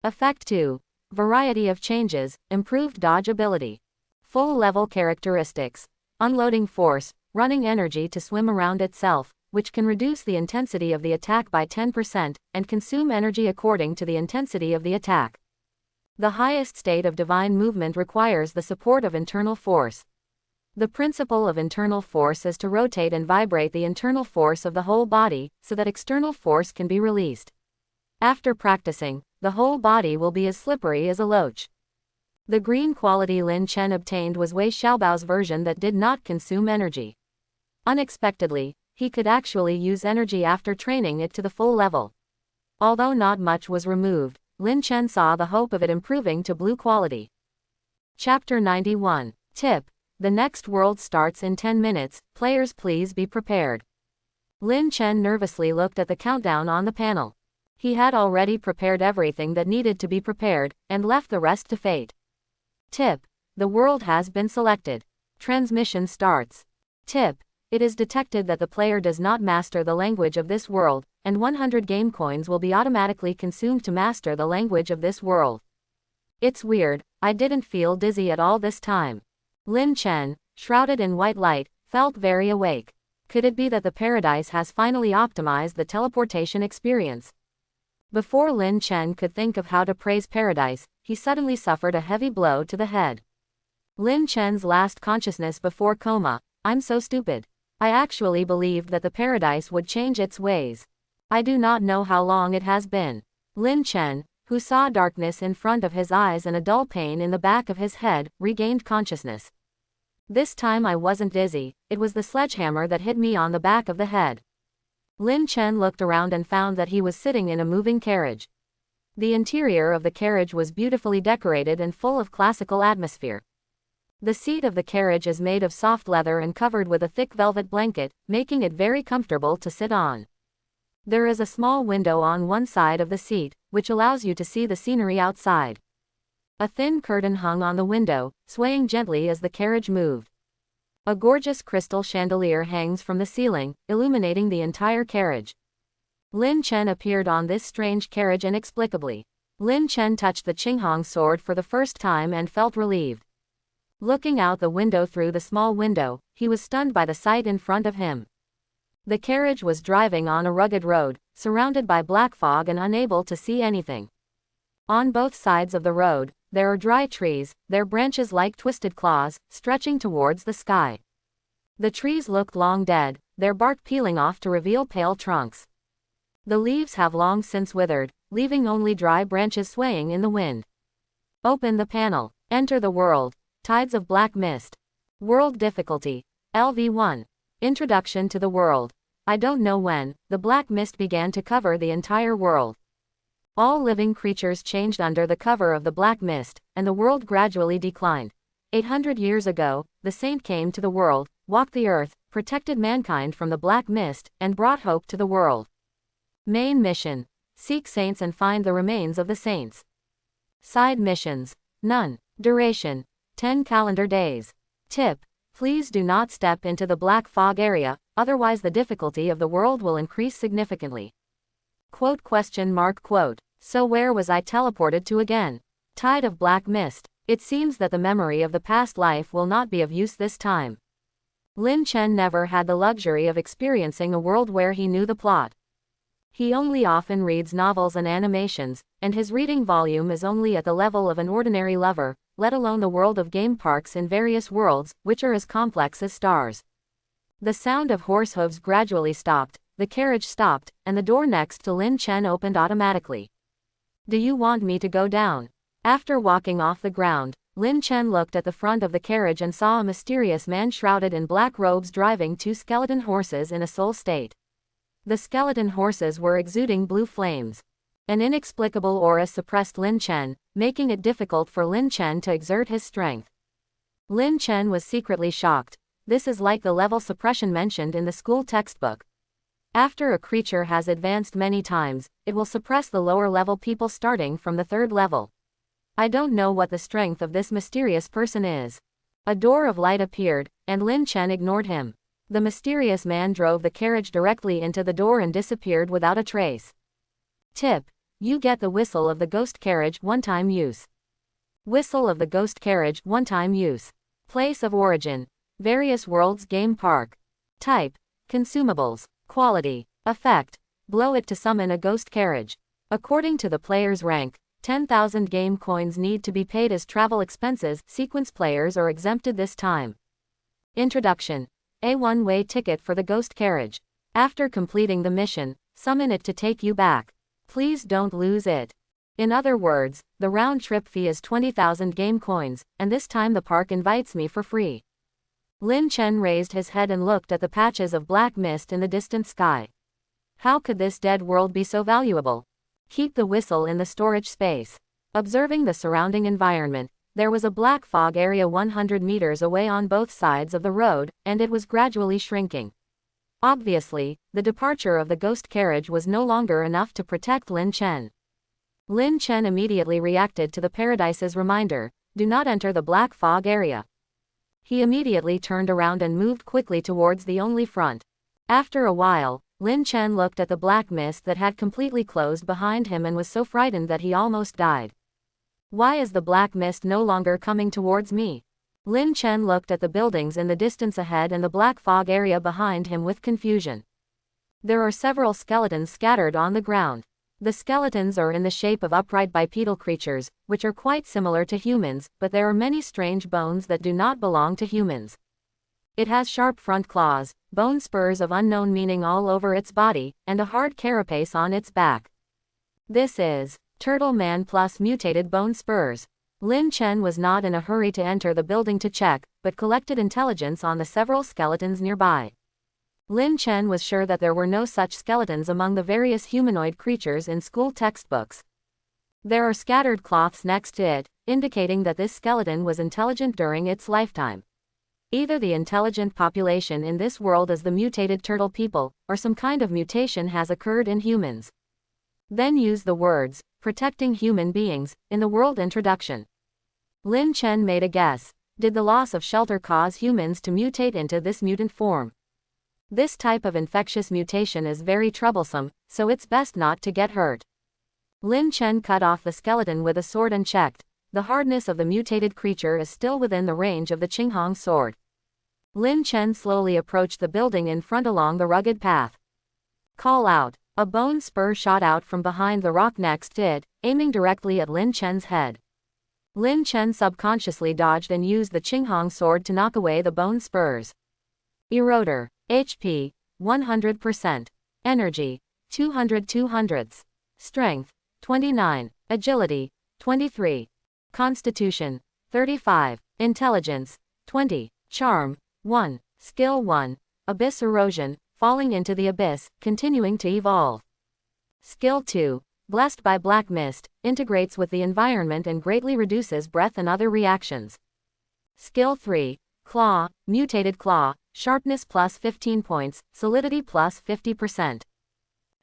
Effect 2. Variety of changes, improved dodge ability. Full level characteristics. Unloading force, running energy to swim around itself, which can reduce the intensity of the attack by 10%, and consume energy according to the intensity of the attack. The highest state of divine movement requires the support of internal force. The principle of internal force is to rotate and vibrate the internal force of the whole body, so that external force can be released. After practicing, the whole body will be as slippery as a loach. The green quality Lin Chen obtained was Wei Xiaobao's version that did not consume energy. Unexpectedly, he could actually use energy after training it to the full level. Although not much was removed, Lin Chen saw the hope of it improving to blue quality. Chapter 91. Tip. The next world starts in 10 minutes, players please be prepared. Lin Chen nervously looked at the countdown on the panel. He had already prepared everything that needed to be prepared, and left the rest to fate. Tip. The world has been selected. Transmission starts. Tip. It is detected that the player does not master the language of this world, and 100 game coins will be automatically consumed to master the language of this world. It's weird, I didn't feel dizzy at all this time. Lin Chen, shrouded in white light, felt very awake. Could it be that the paradise has finally optimized the teleportation experience? Before Lin Chen could think of how to praise paradise, he suddenly suffered a heavy blow to the head. Lin Chen's last consciousness before coma. I'm so stupid. I actually believed that the paradise would change its ways. I do not know how long it has been. Lin Chen, who saw darkness in front of his eyes and a dull pain in the back of his head, regained consciousness. This time I wasn't dizzy, it was the sledgehammer that hit me on the back of the head. Lin Chen looked around and found that he was sitting in a moving carriage. The interior of the carriage was beautifully decorated and full of classical atmosphere. The seat of the carriage is made of soft leather and covered with a thick velvet blanket, making it very comfortable to sit on. There is a small window on one side of the seat, which allows you to see the scenery outside. A thin curtain hung on the window, swaying gently as the carriage moved. A gorgeous crystal chandelier hangs from the ceiling, illuminating the entire carriage. Lin Chen appeared on this strange carriage inexplicably. Lin Chen touched the Qinghong sword for the first time and felt relieved. Looking out the window through the small window, he was stunned by the sight in front of him. The carriage was driving on a rugged road, surrounded by black fog and unable to see anything. On both sides of the road, there are dry trees, their branches like twisted claws, stretching towards the sky. The trees looked long dead, their bark peeling off to reveal pale trunks. The leaves have long since withered, leaving only dry branches swaying in the wind. Open the panel. Enter the world. Tides of Black Mist. World Difficulty. LV1. Introduction to the world. I don't know when, the black mist began to cover the entire world. All living creatures changed under the cover of the black mist, and the world gradually declined. 800 years ago, the saint came to the world, walked the earth, protected mankind from the black mist, and brought hope to the world. Main mission: seek saints and find the remains of the saints. Side missions: none. Duration: 10 calendar days. Tip: please do not step into the black fog area, otherwise the difficulty of the world will increase significantly. Quote? So where was I teleported to again? Tide of black mist. It seems that the memory of the past life will not be of use this time. Lin Chen never had the luxury of experiencing a world where he knew the plot. He only often reads novels and animations, and his reading volume is only at the level of an ordinary lover, let alone the world of game parks in various worlds, which are as complex as stars. The sound of horse hooves gradually stopped, the carriage stopped, and the door next to Lin Chen opened automatically. Do you want me to go down? After walking off the ground, Lin Chen looked at the front of the carriage and saw a mysterious man shrouded in black robes driving 2 skeleton horses in a soul state. The skeleton horses were exuding blue flames. An inexplicable aura suppressed Lin Chen, making it difficult for Lin Chen to exert his strength. Lin Chen was secretly shocked. This is like the level suppression mentioned in the school textbook. After a creature has advanced many times, it will suppress the lower level people starting from the 3rd level. I don't know what the strength of this mysterious person is. A door of light appeared, and Lin Chen ignored him. The mysterious man drove the carriage directly into the door and disappeared without a trace. Tip: you get the whistle of the ghost carriage one-time use. Whistle of the ghost carriage one-time use. Place of origin: various worlds game park. Type: consumables. Quality: effect: blow it to summon a ghost carriage. According to the player's rank, 10,000 game coins need to be paid as travel expenses. Sequence players are exempted this time. Introduction: a one-way ticket for the ghost carriage. After completing the mission, summon it to take you back. Please don't lose it. In other words, the round-trip fee is 20,000 game coins, and this time the park invites me for free. Lin Chen raised his head and looked at the patches of black mist in the distant sky. How could this dead world be so valuable? Keep the whistle in the storage space. Observing the surrounding environment, there was a black fog area 100 meters away on both sides of the road, and it was gradually shrinking. Obviously, the departure of the ghost carriage was no longer enough to protect Lin Chen. Lin Chen immediately reacted to the Paradise's reminder: do not enter the black fog area. He immediately turned around and moved quickly towards the only front. After a while, Lin Chen looked at the black mist that had completely closed behind him and was so frightened that he almost died. Why is the black mist no longer coming towards me? Lin Chen looked at the buildings in the distance ahead and the black fog area behind him with confusion. There are several skeletons scattered on the ground. The skeletons are in the shape of upright bipedal creatures, which are quite similar to humans, but there are many strange bones that do not belong to humans. It has sharp front claws, bone spurs of unknown meaning all over its body, and a hard carapace on its back. This is Turtle Man plus mutated bone spurs. Lin Chen was not in a hurry to enter the building to check, but collected intelligence on the several skeletons nearby. Lin Chen was sure that there were no such skeletons among the various humanoid creatures in school textbooks. There are scattered cloths next to it, indicating that this skeleton was intelligent during its lifetime. Either the intelligent population in this world is the mutated turtle people, or some kind of mutation has occurred in humans. Then use the words, protecting human beings, in the world introduction. Lin Chen made a guess. Did the loss of shelter cause humans to mutate into this mutant form? This type of infectious mutation is very troublesome, so it's best not to get hurt. Lin Chen cut off the skeleton with a sword and checked. The hardness of the mutated creature is still within the range of the Qinghong sword. Lin Chen slowly approached the building in front along the rugged path. Call out. A bone spur shot out from behind the rock next to it, aiming directly at Lin Chen's head. Lin Chen subconsciously dodged and used the Qinghong sword to knock away the bone spurs. Eroder. HP. 100%. Energy. 200/200. Strength. 29. Agility. 23. Constitution. 35. Intelligence. 20. Charm. 1. Skill 1. Abyss erosion. Falling into the abyss, continuing to evolve. Skill 2. Blessed by black mist, integrates with the environment and greatly reduces breath and other reactions. Skill 3. Claw, mutated claw, Sharpness plus 15 points, solidity plus 50%.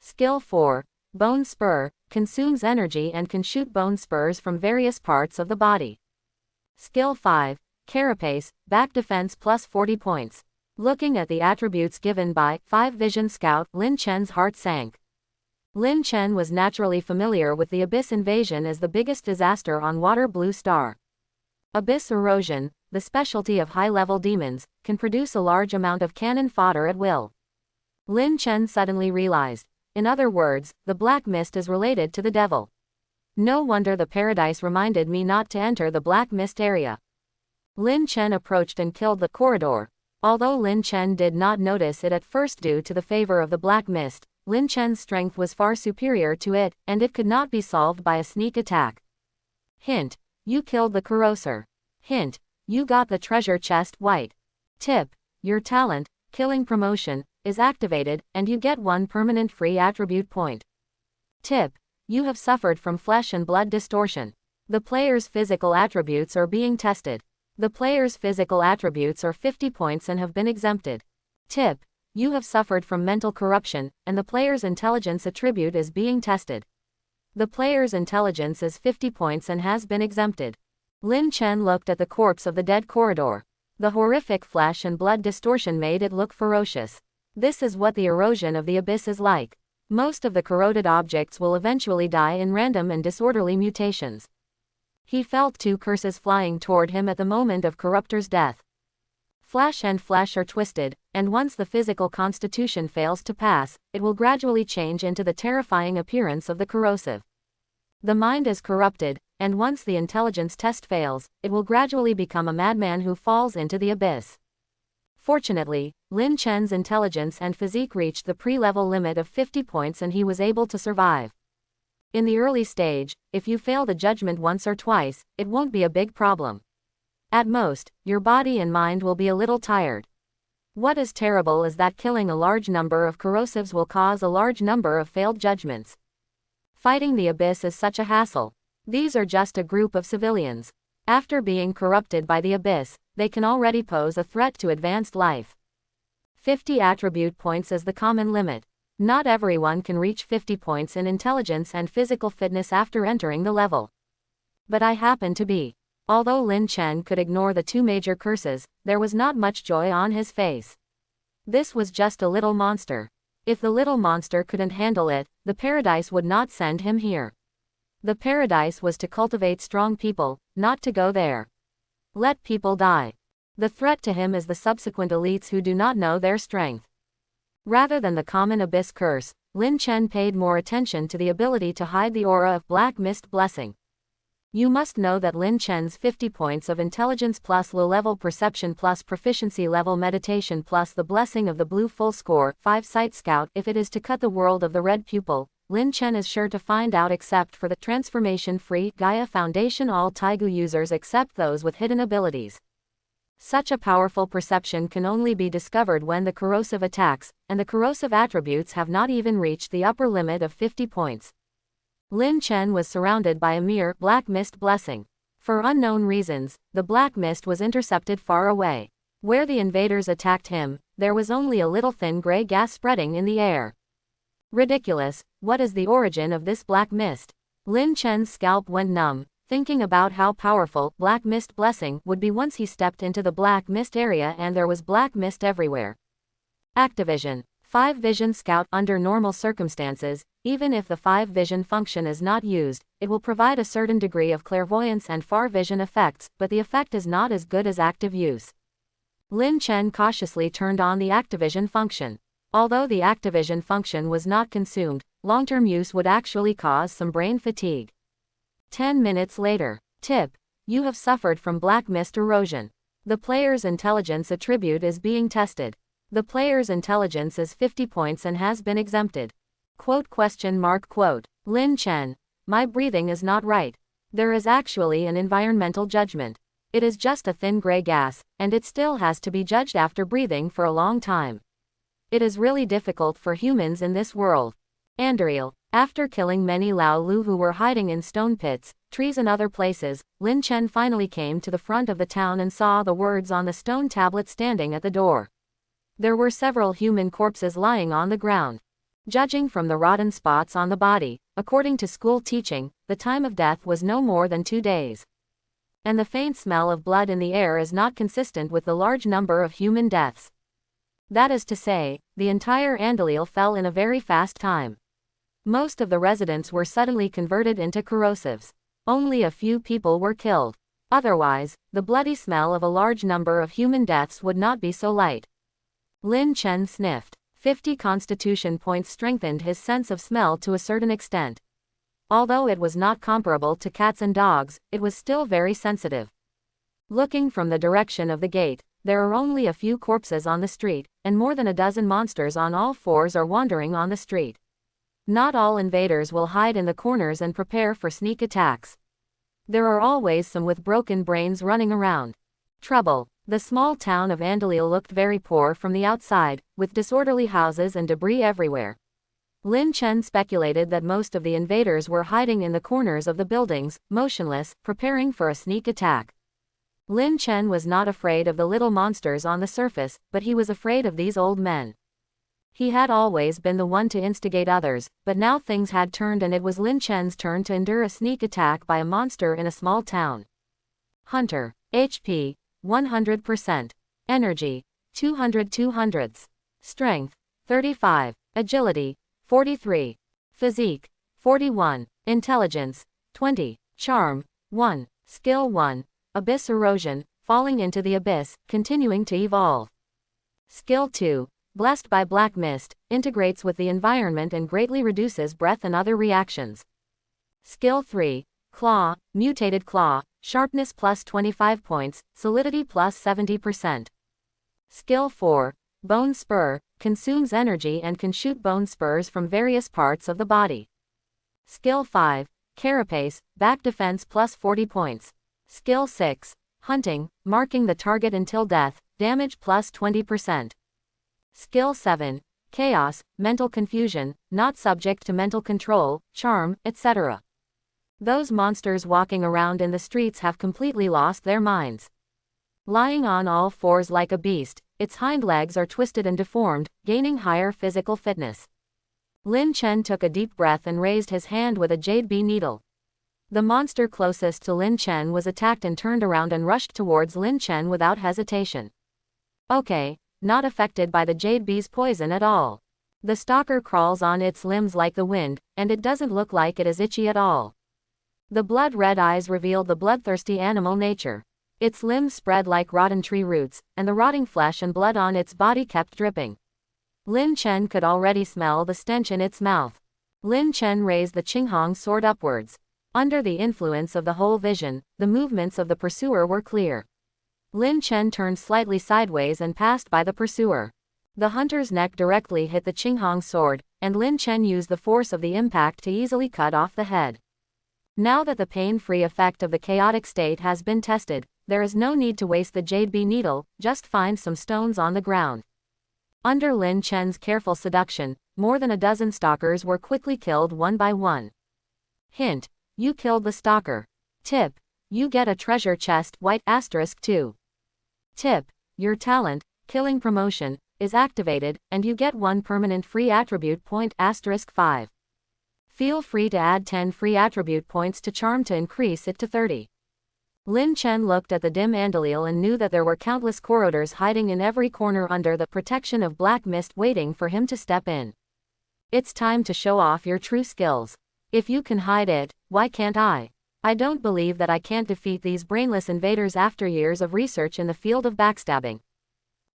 Skill 4. Bone Spur, consumes energy and can shoot bone spurs from various parts of the body. Skill 5. Carapace, back defense plus 40 points. Looking at the attributes given by 5 Vision Scout, Lin Chen's heart sank. Lin Chen was naturally familiar with the Abyss invasion as the biggest disaster on Water Blue Star. Abyss erosion, the specialty of high-level demons, can produce a large amount of cannon fodder at will. Lin Chen suddenly realized. In other words, the black mist is related to the devil. No wonder the paradise reminded me not to enter the black mist area. Lin Chen approached and killed the corridor. Although Lin Chen did not notice it at first due to the favor of the black mist, Lin Chen's strength was far superior to it, and it could not be solved by a sneak attack. Hint: you killed the corrosive. Hint: you got the treasure chest white. Tip: your talent, Killing Promotion, is activated, and you get 1 permanent free attribute point. Tip: you have suffered from flesh and blood distortion. The player's physical attributes are being tested. The player's physical attributes are 50 points and have been exempted. Tip: you have suffered from mental corruption, and the player's intelligence attribute is being tested. The player's intelligence is 50 points and has been exempted. Lin Chen looked at the corpse of the dead corridor. The horrific flesh and blood distortion made it look ferocious. This is what the erosion of the abyss is like. Most of the corroded objects will eventually die in random and disorderly mutations. He felt 2 curses flying toward him at the moment of Corruptor's death. Flesh and flesh are twisted, and once the physical constitution fails to pass, it will gradually change into the terrifying appearance of the corrosive. The mind is corrupted, and once the intelligence test fails, it will gradually become a madman who falls into the abyss. Fortunately, Lin Chen's intelligence and physique reached the pre-level limit of 50 points and he was able to survive. In the early stage, if you fail the judgment once or twice, it won't be a big problem. At most, your body and mind will be a little tired. What is terrible is that killing a large number of corrosives will cause a large number of failed judgments. Fighting the abyss is such a hassle. These are just a group of civilians. After being corrupted by the abyss, they can already pose a threat to advanced life. 50 attribute points is the common limit. Not everyone can reach 50 points in intelligence and physical fitness after entering the level. But I happen to be. Although Lin Chen could ignore the 2 major curses, there was not much joy on his face. This was just a little monster. If the little monster couldn't handle it, the paradise would not send him here. The paradise was to cultivate strong people, not to go there. Let people die. The threat to him is the subsequent elites who do not know their strength. Rather than the common abyss curse, Lin Chen paid more attention to the ability to hide the aura of Black Mist Blessing. You must know that Lin Chen's 50 points of intelligence plus low-level perception plus proficiency level meditation plus the blessing of the blue full score, 5 sight scout, if it is to cut the world of the red pupil, Lin Chen is sure to find out except for the transformation-free Gaia Foundation all Taigu users except those with hidden abilities. Such a powerful perception can only be discovered when the corrosive attacks, and the corrosive attributes have not even reached the upper limit of 50 points. Lin Chen was surrounded by a mere black mist blessing. For unknown reasons, the black mist was intercepted far away. Where the invaders attacked him, there was only a little thin gray gas spreading in the air. Ridiculous, what is the origin of this black mist? Lin Chen's scalp went numb, thinking about how powerful Black Mist Blessing would be once he stepped into the Black Mist area and there was black mist everywhere. Activision. 5 Vision Scout. Under normal circumstances, even if the 5 Vision function is not used, it will provide a certain degree of clairvoyance and far vision effects, but the effect is not as good as active use. Lin Chen cautiously turned on the Activision function. Although the Activision function was not consumed, long-term use would actually cause some brain fatigue. 10 minutes later. Tip: you have suffered from black mist erosion. The player's intelligence attribute is being tested. The player's intelligence is 50 points and has been exempted. Quote? Lin Chen: my breathing is not right. There is actually an environmental judgment. It is just a thin gray gas, and it still has to be judged after breathing for a long time. It is really difficult for humans in this world. Andriel. After killing many Lao Lu who were hiding in stone pits, trees and other places, Lin Chen finally came to the front of the town and saw the words on the stone tablet standing at the door. There were several human corpses lying on the ground. Judging from the rotten spots on the body, according to school teaching, the time of death was no more than 2 days. And the faint smell of blood in the air is not consistent with the large number of human deaths. That is to say, the entire Andalil fell in a very fast time. Most of the residents were suddenly converted into corrosives. Only a few people were killed. Otherwise, the bloody smell of a large number of human deaths would not be so light. Lin Chen sniffed. 50 constitution points strengthened his sense of smell to a certain extent. Although it was not comparable to cats and dogs, it was still very sensitive. Looking from the direction of the gate, there are only a few corpses on the street, and more than a dozen monsters on all fours are wandering on the street. Not all invaders will hide in the corners and prepare for sneak attacks. There are always some with broken brains running around. Trouble. The small town of Andalil looked very poor from the outside, with disorderly houses and debris everywhere. Lin Chen speculated that most of the invaders were hiding in the corners of the buildings, motionless, preparing for a sneak attack. Lin Chen was not afraid of the little monsters on the surface, but he was afraid of these old men. He had always been the one to instigate others, but now things had turned and it was Lin Chen's turn to endure a sneak attack by a monster in a small town. Hunter. HP. 100%. Energy. 200/200s. Strength. 35. Agility. 43. Physique. 41. Intelligence. 20. Charm. 1. Skill 1. Abyss erosion, falling into the abyss, continuing to evolve. Skill 2. Blessed by black mist, integrates with the environment and greatly reduces breath and other reactions. Skill 3. Claw, mutated claw, sharpness plus 25 points, solidity plus 70%. Skill 4. Bone spur, consumes energy and can shoot bone spurs from various parts of the body. Skill 5. Carapace, back defense plus 40 points. Skill 6. Hunting, marking the target until death, damage plus 20%. Skill 7. Chaos, mental confusion, not subject to mental control, charm, etc. Those monsters walking around in the streets have completely lost their minds. Lying on all fours like a beast, its hind legs are twisted and deformed, gaining higher physical fitness. Lin Chen took a deep breath and raised his hand with a jade bee needle. The monster closest to Lin Chen was attacked and turned around and rushed towards Lin Chen without hesitation. Okay, not affected by the jade bee's poison at all. The stalker crawls on its limbs like the wind, and it doesn't look like it is itchy at all. The blood-red eyes revealed the bloodthirsty animal nature. Its limbs spread like rotten tree roots, and the rotting flesh and blood on its body kept dripping. Lin Chen could already smell the stench in its mouth. Lin Chen raised the Qinghong sword upwards. Under the influence of the whole vision, the movements of the pursuer were clear. Lin Chen turned slightly sideways and passed by the pursuer. The hunter's neck directly hit the Qinghong sword, and Lin Chen used the force of the impact to easily cut off the head. Now that the pain-free effect of the chaotic state has been tested, there is no need to waste the jade bee needle, just find some stones on the ground. Under Lin Chen's careful seduction, more than a dozen stalkers were quickly killed one by one. Hint: you killed the stalker. Tip: you get a treasure chest white *2. Tip: your talent, killing promotion, is activated, and you get 1 permanent free attribute point *5. Feel free to add 10 free attribute points to charm to increase it to 30. Lin Chen looked at the dim Andalil and knew that there were countless corridors hiding in every corner under the protection of black mist waiting for him to step in. It's time to show off your true skills. If you can hide it, why can't I? I don't believe that I can't defeat these brainless invaders after years of research in the field of backstabbing.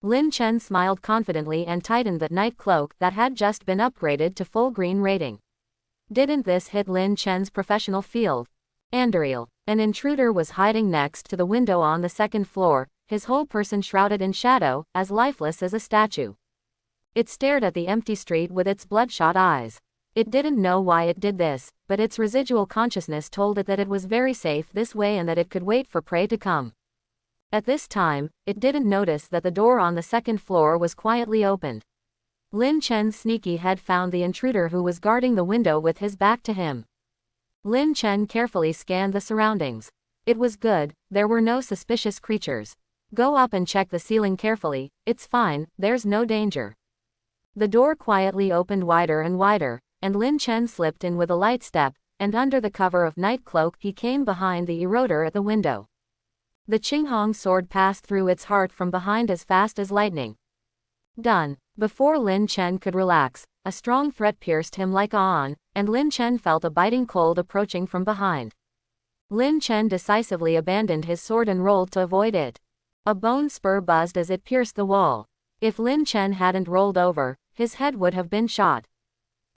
Lin Chen smiled confidently and tightened the night cloak that had just been upgraded to full green rating. Didn't this hit Lin Chen's professional field? Andariel. An intruder was hiding next to the window on the second floor, his whole person shrouded in shadow, as lifeless as a statue. It stared at the empty street with its bloodshot eyes. It didn't know why it did this, but its residual consciousness told it that it was very safe this way and that it could wait for prey to come. At this time, it didn't notice that the door on the second floor was quietly opened. Lin Chen's sneaky head found the intruder who was guarding the window with his back to him. Lin Chen carefully scanned the surroundings. It was good, there were no suspicious creatures. Go up and check the ceiling carefully, it's fine, there's no danger. The door quietly opened wider and wider, and Lin Chen slipped in with a light step, and under the cover of night cloak he came behind the eroder at the window. The Qinghong sword passed through its heart from behind as fast as lightning. Done. Before Lin Chen could relax, a strong threat pierced him like awn, and Lin Chen felt a biting cold approaching from behind. Lin Chen decisively abandoned his sword and rolled to avoid it. A bone spur buzzed as it pierced the wall. If Lin Chen hadn't rolled over, his head would have been shot.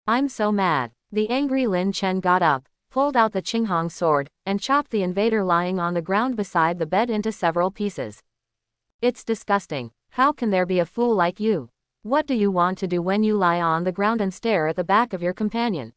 I'm so mad. The angry Lin Chen got up, pulled out the Qinghong sword, and chopped the invader lying on the ground beside the bed into several pieces. It's disgusting. How can there be a fool like you? What do you want to do when you lie on the ground and stare at the back of your companion?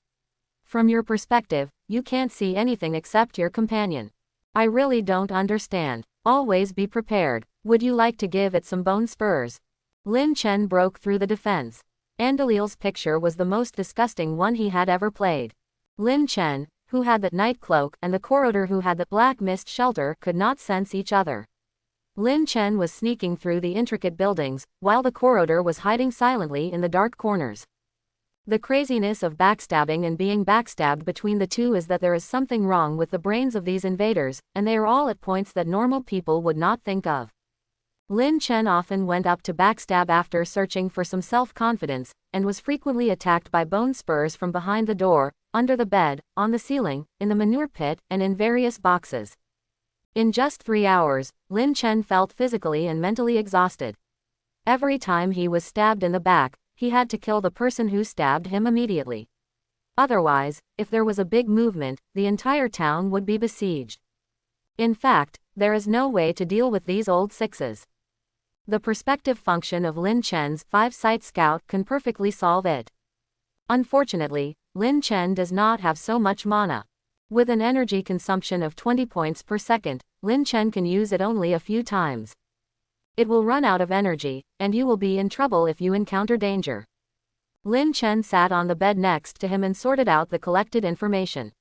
From your perspective, you can't see anything except your companion. I really don't understand. Always be prepared. Would you like to give it some bone spurs? Lin Chen broke through the defense. Andalil's picture was the most disgusting one he had ever played. Lin Chen, who had that night cloak, and the corridor who had the black mist shelter, could not sense each other. Lin Chen was sneaking through the intricate buildings, while the corridor was hiding silently in the dark corners. The craziness of backstabbing and being backstabbed between the two is that there is something wrong with the brains of these invaders, and they are all at points that normal people would not think of. Lin Chen often went up to backstab after searching for some self-confidence, and was frequently attacked by bone spurs from behind the door, under the bed, on the ceiling, in the manure pit, and in various boxes. In just 3 hours, Lin Chen felt physically and mentally exhausted. Every time he was stabbed in the back, he had to kill the person who stabbed him immediately. Otherwise, if there was a big movement, the entire town would be besieged. In fact, there is no way to deal with these old sixes. The perspective function of Lin Chen's 5-sight scout can perfectly solve it. Unfortunately, Lin Chen does not have so much mana. With an energy consumption of 20 points per second, Lin Chen can use it only a few times. It will run out of energy, and you will be in trouble if you encounter danger. Lin Chen sat on the bed next to him and sorted out the collected information.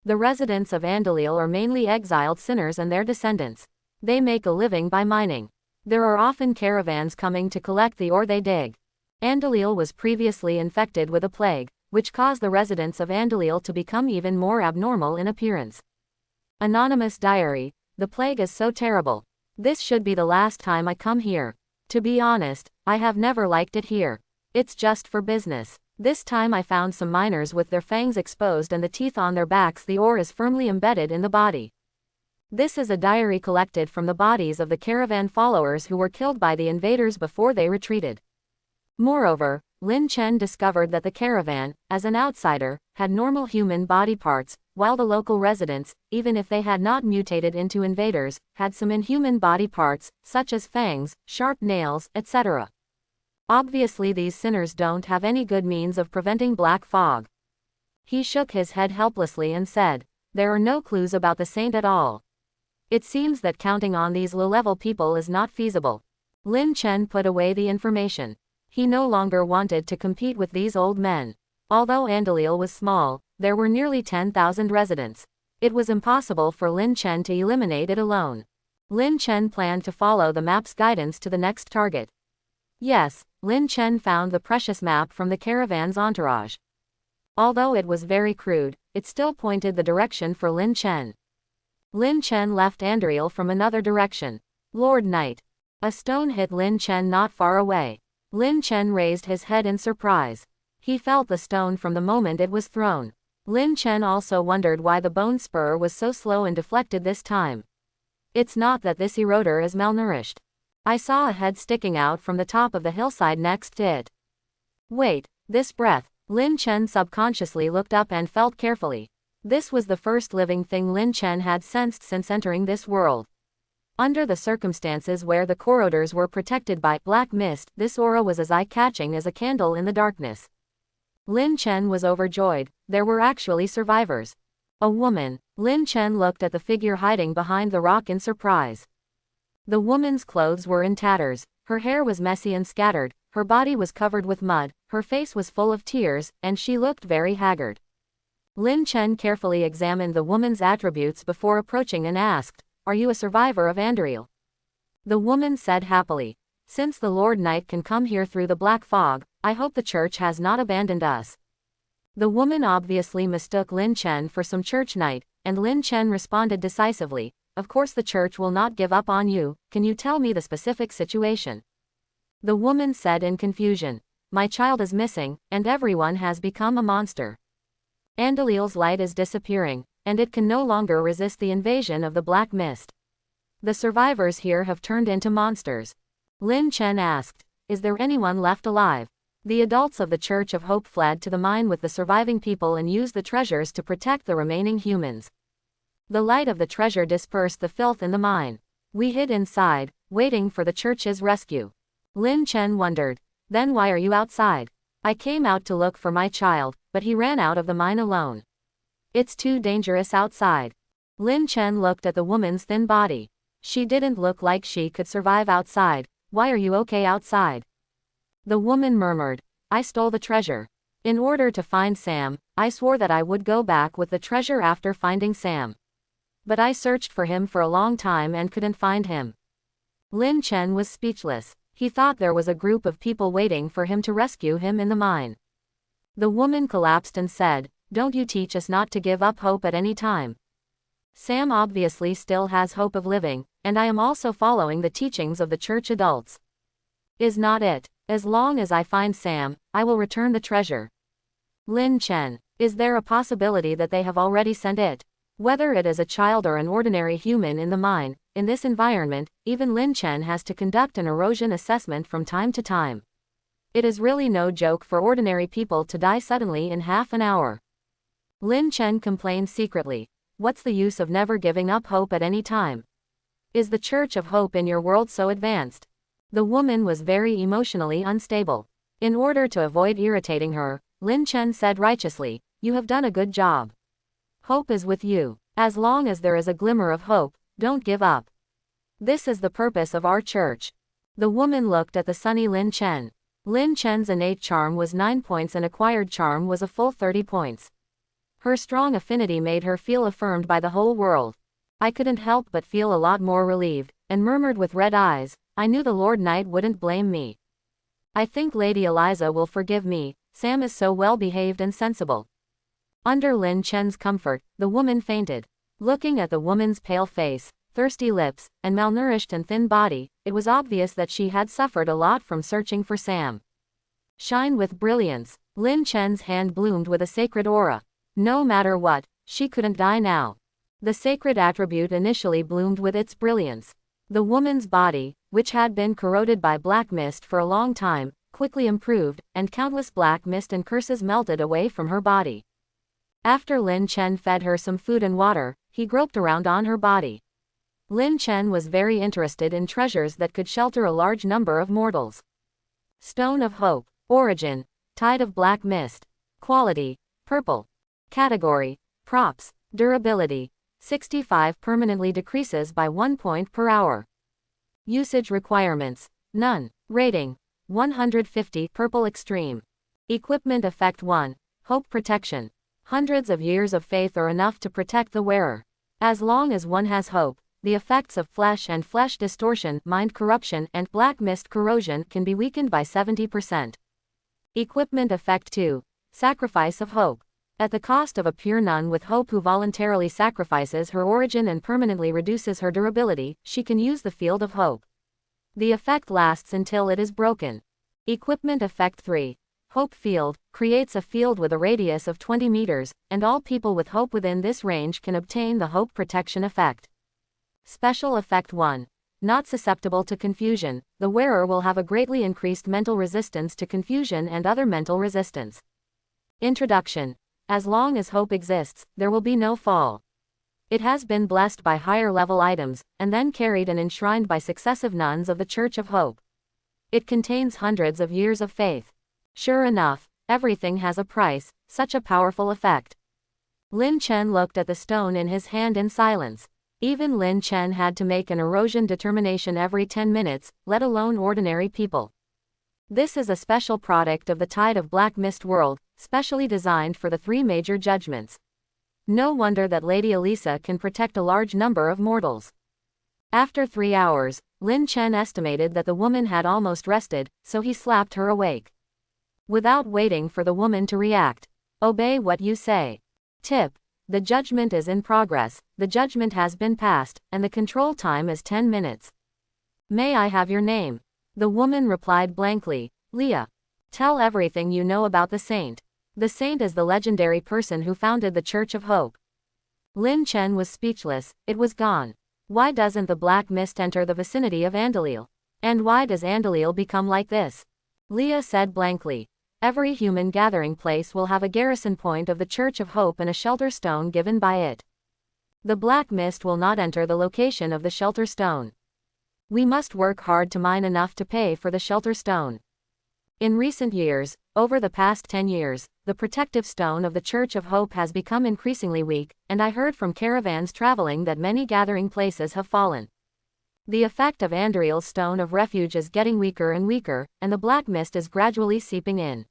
The residents of Andalil are mainly exiled sinners and their descendants. They make a living by mining. There are often caravans coming to collect the ore they dig. Andalil was previously infected with a plague, which caused the residents of Andalil to become even more abnormal in appearance. Anonymous diary. The plague is so terrible. This should be the last time I come here. To be honest, I have never liked it here. It's just for business. This time I found some miners with their fangs exposed and the teeth on their backs. The ore is firmly embedded in the body. This is a diary collected from the bodies of the caravan followers who were killed by the invaders before they retreated. Moreover, Lin Chen discovered that the caravan, as an outsider, had normal human body parts, while the local residents, even if they had not mutated into invaders, had some inhuman body parts, such as fangs, sharp nails, etc. Obviously these sinners don't have any good means of preventing black fog. He shook his head helplessly and said, "There are no clues about the saint at all. It seems that counting on these low-level people is not feasible." Lin Chen put away the information. He no longer wanted to compete with these old men. Although Andalil was small, there were nearly 10,000 residents. It was impossible for Lin Chen to eliminate it alone. Lin Chen planned to follow the map's guidance to the next target. Yes, Lin Chen found the precious map from the caravan's entourage. Although it was very crude, it still pointed the direction for Lin Chen. Lin Chen left Andalil from another direction. Lord Knight. A stone hit Lin Chen not far away. Lin Chen raised his head in surprise. He felt the stone from the moment it was thrown. Lin Chen also wondered why the bone spur was so slow and deflected this time. It's not that this eroder is malnourished. I saw a head sticking out from the top of the hillside next to it. Wait, this breath. Lin Chen subconsciously looked up and felt carefully. This was the first living thing Lin Chen had sensed since entering this world. Under the circumstances where the corridors were protected by black mist, this aura was as eye-catching as a candle in the darkness. Lin Chen was overjoyed. There were actually survivors. A woman. Lin Chen looked at the figure hiding behind the rock in surprise. The woman's clothes were in tatters, her hair was messy and scattered, her body was covered with mud, her face was full of tears, and she looked very haggard. Lin Chen carefully examined the woman's attributes before approaching and asked, "Are you a survivor of Andalil?" The woman said happily. Since the Lord Knight can come here through the black fog, I hope the church has not abandoned us. The woman obviously mistook Lin Chen for some church knight, and Lin Chen responded decisively, of course the church will not give up on you, can you tell me the specific situation? The woman said in confusion. My child is missing, and everyone has become a monster. Andalil's light is disappearing, and it can no longer resist the invasion of the black mist. The survivors here have turned into monsters. Lin Chen asked, is there anyone left alive? The adults of the Church of Hope fled to the mine with the surviving people and used the treasures to protect the remaining humans. The light of the treasure dispersed the filth in the mine. We hid inside, waiting for the church's rescue. Lin Chen wondered. Then why are you outside? I came out to look for my child, but he ran out of the mine alone. It's too dangerous outside. Lin Chen looked at the woman's thin body. She didn't look like she could survive outside. Why are you okay outside? The woman murmured. I stole the treasure. In order to find Sam, I swore that I would go back with the treasure after finding Sam. But I searched for him for a long time and couldn't find him. Lin Chen was speechless. He thought there was a group of people waiting for him to rescue him in the mine. The woman collapsed and said, don't you teach us not to give up hope at any time. Sam obviously still has hope of living, and I am also following the teachings of the church adults. Is not it? As long as I find Sam, I will return the treasure. Lin Chen, is there a possibility that they have already sent it? Whether it is a child or an ordinary human in the mine, in this environment, even Lin Chen has to conduct an erosion assessment from time to time. It is really no joke for ordinary people to die suddenly in half an hour. Lin Chen complained secretly. What's the use of never giving up hope at any time? Is the Church of Hope in your world so advanced? The woman was very emotionally unstable. In order to avoid irritating her, Lin Chen said righteously, you have done a good job. Hope is with you. As long as there is a glimmer of hope, don't give up. This is the purpose of our church. The woman looked at the sunny Lin Chen. Lin Chen's innate charm was 9 points and acquired charm was a full 30 points. Her strong affinity made her feel affirmed by the whole world. I couldn't help but feel a lot more relieved, and murmured with red eyes, I knew the Lord Knight wouldn't blame me. I think Lady Eliza will forgive me, Sam is so well behaved and sensible. Under Lin Chen's comfort, the woman fainted. Looking at the woman's pale face, thirsty lips, and malnourished and thin body, it was obvious that she had suffered a lot from searching for Sam. Shine with brilliance. Lin Chen's hand bloomed with a sacred aura. No matter what, she couldn't die now. The sacred attribute initially bloomed with its brilliance. The woman's body, which had been corroded by black mist for a long time, quickly improved, and countless black mist and curses melted away from her body. After Lin Chen fed her some food and water, he groped around on her body. Lin Chen was very interested in treasures that could shelter a large number of mortals. Stone of Hope. Origin. Tide of black mist. Quality. Purple. Category. Props. Durability. 65 permanently decreases by 1 point per hour. Usage requirements. None. Rating. 150 purple extreme. Equipment effect 1. Hope protection. Hundreds of years of faith are enough to protect the wearer. As long as one has hope, the effects of flesh and flesh distortion, mind corruption, and black mist corrosion can be weakened by 70%. Equipment effect 2. Sacrifice of hope. At the cost of a pure nun with hope who voluntarily sacrifices her origin and permanently reduces her durability, she can use the field of hope. The effect lasts until it is broken. Equipment effect 3. Hope field, creates a field with a radius of 20 meters, and all people with hope within this range can obtain the hope protection effect. Special effect 1. Not susceptible to confusion, the wearer will have a greatly increased mental resistance to confusion and other mental resistance. Introduction. As long as hope exists, there will be no fall. It has been blessed by higher level items, and then carried and enshrined by successive nuns of the Church of Hope. It contains hundreds of years of faith. Sure enough, everything has a price, such a powerful effect. Lin Chen looked at the stone in his hand in silence. Even Lin Chen had to make an erosion determination every 10 minutes, let alone ordinary people. This is a special product of the Tide of Black Mist world, specially designed for the 3 major judgments. No wonder that Lady Elisa can protect a large number of mortals. After 3 hours, Lin Chen estimated that the woman had almost rested, so he slapped her awake. Without waiting for the woman to react. Obey what you say. Tip. The judgment is in progress, the judgment has been passed, and the control time is 10 minutes. May I have your name? The woman replied blankly, Leah. Tell everything you know about the saint. The saint is the legendary person who founded the Church of Hope. Lin Chen was speechless, it was gone. Why doesn't the black mist enter the vicinity of Andalil? And why does Andalil become like this? Leah said blankly. Every human gathering place will have a garrison point of the Church of Hope and a shelter stone given by it. The black mist will not enter the location of the shelter stone. We must work hard to mine enough to pay for the shelter stone. In recent years, over the past 10 years, the protective stone of the Church of Hope has become increasingly weak, and I heard from caravans traveling that many gathering places have fallen. The effect of Andalil's stone of refuge is getting weaker and weaker, and the black mist is gradually seeping in.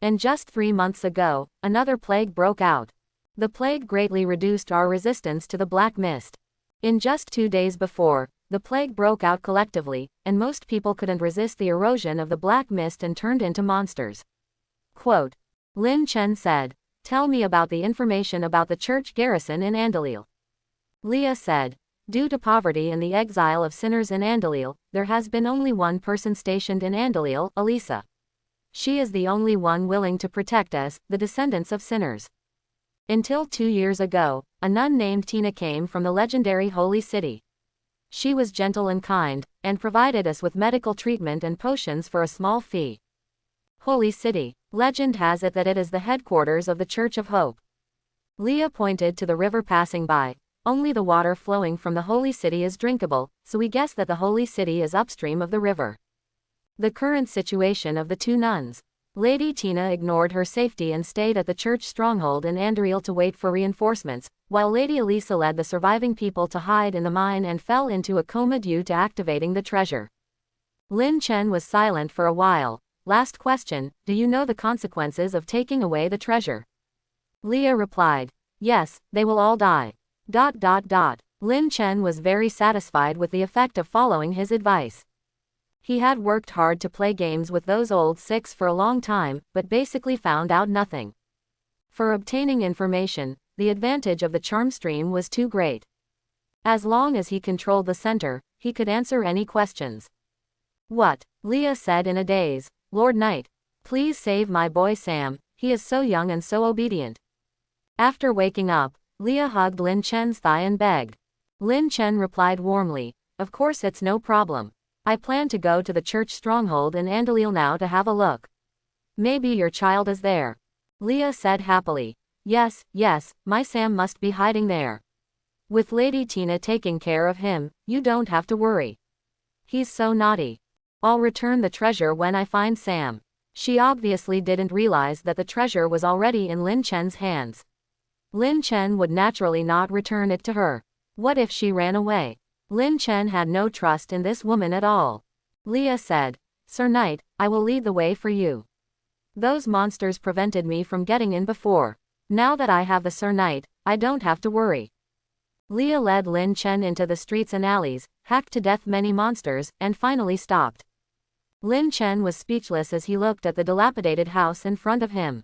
And just 3 months ago, another plague broke out. The plague greatly reduced our resistance to the black mist. In just 2 days before, the plague broke out collectively, and most people couldn't resist the erosion of the black mist and turned into monsters. Quote. Lin Chen said, tell me about the information about the church garrison in Andalil. Leah said, due to poverty and the exile of sinners in Andalil, there has been only one person stationed in Andalil, Elisa. She is the only one willing to protect us, the descendants of sinners. Until 2 years ago, a nun named Tina came from the legendary Holy City. She was gentle and kind, and provided us with medical treatment and potions for a small fee. Holy City. Legend has it that it is the headquarters of the Church of Hope. Leah pointed to the river passing by. Only the water flowing from the Holy City is drinkable, so we guess that the Holy City is upstream of the river. The current situation of the 2 nuns. Lady Tina ignored her safety and stayed at the church stronghold in Andalil to wait for reinforcements, while Lady Elisa led the surviving people to hide in the mine and fell into a coma due to activating the treasure. Lin Chen was silent for a while. Last question, do you know the consequences of taking away the treasure? Leah replied, yes, they will all die. Lin Chen was very satisfied with the effect of following his advice. He had worked hard to play games with those old 6 for a long time, but basically found out nothing. For obtaining information, the advantage of the charm stream was too great. As long as he controlled the center, he could answer any questions. What? Leah said in a daze. Lord Knight, please save my boy Sam, he is so young and so obedient. After waking up, Leah hugged Lin Chen's thigh and begged. Lin Chen replied warmly, of course it's no problem. I plan to go to the church stronghold in Andalil now to have a look. Maybe your child is there. Leah said happily. Yes, my Sam must be hiding there. With Lady Tina taking care of him, you don't have to worry. He's so naughty. I'll return the treasure when I find Sam. She obviously didn't realize that the treasure was already in Lin Chen's hands. Lin Chen would naturally not return it to her. What if she ran away? Lin Chen had no trust in this woman at all. Leah said, Sir Knight, I will lead the way for you. Those monsters prevented me from getting in before. Now that I have the Sir Knight, I don't have to worry. Leah led Lin Chen into the streets and alleys, hacked to death many monsters, and finally stopped. Lin Chen was speechless as he looked at the dilapidated house in front of him.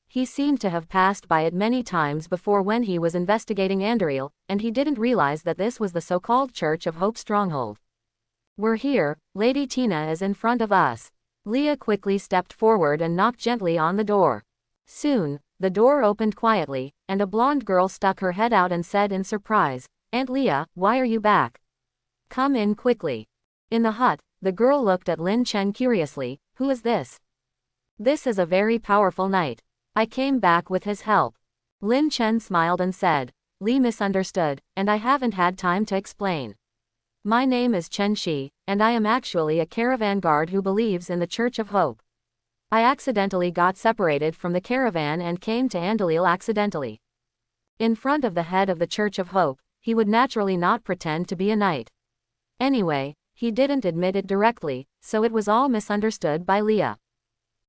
He seemed to have passed by it many times before when he was investigating Andalil, and he didn't realize that this was the so-called Church of Hope stronghold. We're here, Lady Tina is in front of us. Leah quickly stepped forward and knocked gently on the door. Soon, the door opened quietly, and a blonde girl stuck her head out and said in surprise, Aunt Leah, why are you back? Come in quickly. In the hut, the girl looked at Lin Chen curiously, who is this? This is a very powerful knight. I came back with his help. Lin Chen smiled and said, Li misunderstood, and I haven't had time to explain. My name is Chen Shi, and I am actually a caravan guard who believes in the Church of Hope. I accidentally got separated from the caravan and came to Andalil accidentally. In front of the head of the Church of Hope, he would naturally not pretend to be a knight. Anyway, he didn't admit it directly, so it was all misunderstood by Leah.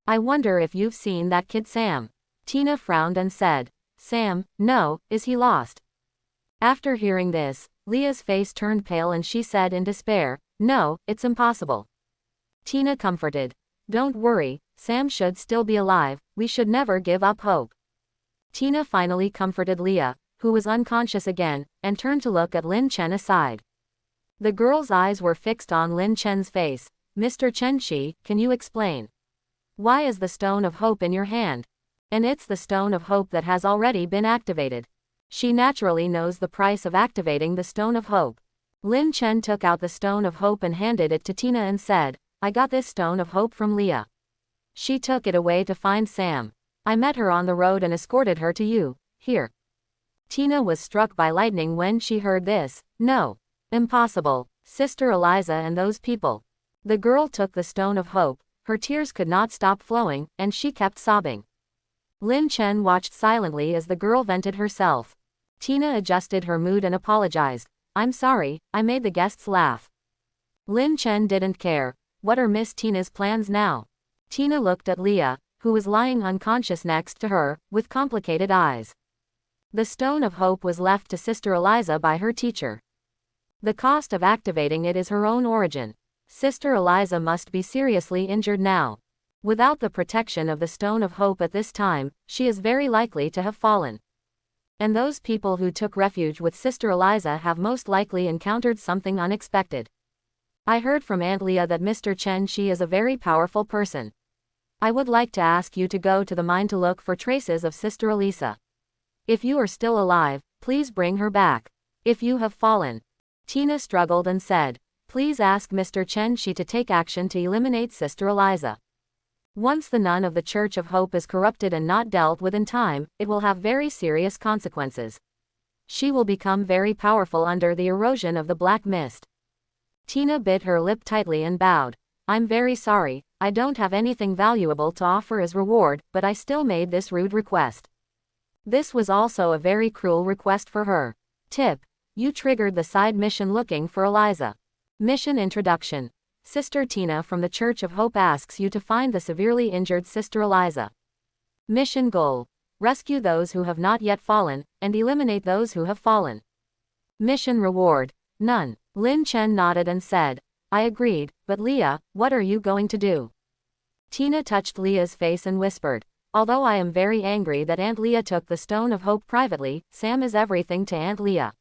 I wonder if you've seen that kid Sam. Tina frowned and said, Sam, no, is he lost? After hearing this, Leah's face turned pale and she said in despair, No, it's impossible. Tina comforted. Don't worry, Sam should still be alive, we should never give up hope. Tina finally comforted Leah, who was unconscious again, and turned to look at Lin Chen aside. The girl's eyes were fixed on Lin Chen's face. Mr. Chen-shi, can you explain? Why is the stone of hope in your hand? And it's the stone of hope that has already been activated. She naturally knows the price of activating the stone of hope. Lin Chen took out the stone of hope and handed it to Tina and said, I got this stone of hope from Leah. She took it away to find Sam. I met her on the road and escorted her to you. Here. Tina was struck by lightning when she heard this. No. Impossible. Sister Eliza and those people. The girl took the stone of hope, her tears could not stop flowing, and she kept sobbing. Lin Chen watched silently as the girl vented herself. Tina adjusted her mood and apologized. I'm sorry, I made the guests laugh. Lin Chen didn't care. What are Miss Tina's plans now? Tina looked at Leah, who was lying unconscious next to her, with complicated eyes. The stone of hope was left to Sister Eliza by her teacher. The cost of activating it is her own origin. Sister Eliza must be seriously injured now. Without the protection of the stone of hope at this time, she is very likely to have fallen. And those people who took refuge with Sister Eliza have most likely encountered something unexpected. I heard from Aunt Leah that Mr. Chen-shi is a very powerful person. I would like to ask you to go to the mine to look for traces of Sister Elisa. If you are still alive, please bring her back. If you have fallen. Tina struggled and said, please ask Mr. Chen-shi to take action to eliminate Sister Eliza. Once the nun of the Church of Hope is corrupted and not dealt with in time, it will have very serious consequences. She will become very powerful under the erosion of the black mist. Tina bit her lip tightly and bowed. I'm very sorry, I don't have anything valuable to offer as reward, but I still made this rude request. This was also a very cruel request for her. Tip. You triggered the side mission looking for Eliza. Mission Introduction. Sister Tina from the Church of Hope asks you to find the severely injured Sister Eliza. Mission Goal. Rescue those who have not yet fallen, and eliminate those who have fallen. Mission Reward. None. Lin Chen nodded and said, I agreed, but Leah, what are you going to do? Tina touched Leah's face and whispered, although I am very angry that Aunt Leah took the stone of hope privately, Sam is everything to Aunt Leah.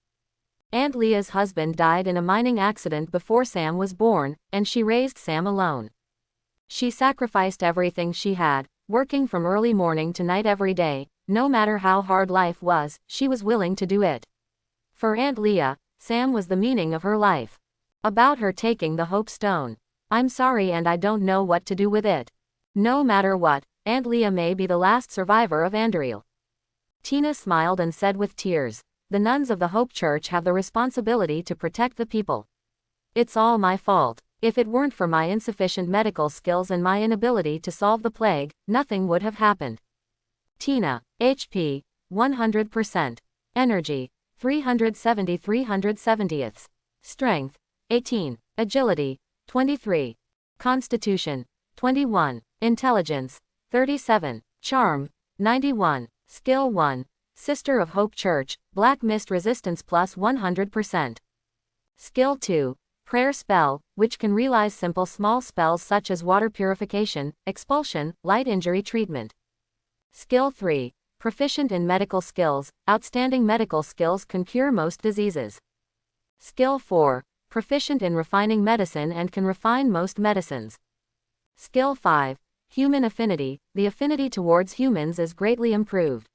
Aunt Leah's husband died in a mining accident before Sam was born, and she raised Sam alone. She sacrificed everything she had, working from early morning to night every day, no matter how hard life was, she was willing to do it. For Aunt Leah, Sam was the meaning of her life. About her taking the Hope Stone. I'm sorry and I don't know what to do with it. No matter what, Aunt Leah may be the last survivor of Andriel. Tina smiled and said with tears, the nuns of the Hope Church have the responsibility to protect the people. It's all my fault. If it weren't for my insufficient medical skills and my inability to solve the plague, nothing would have happened. Tina, HP, 100%. Energy, 370/370. Strength, 18. Agility, 23. Constitution, 21. Intelligence, 37. Charm, 91. Skill 1. Sister of Hope Church, Black Mist Resistance plus 100%. Skill 2. Prayer Spell, which can realize simple small spells such as water purification, expulsion, light injury treatment. Skill 3. Proficient in medical skills, outstanding medical skills can cure most diseases. Skill 4. Proficient in refining medicine and can refine most medicines. Skill 5. Human Affinity, the affinity towards humans is greatly improved.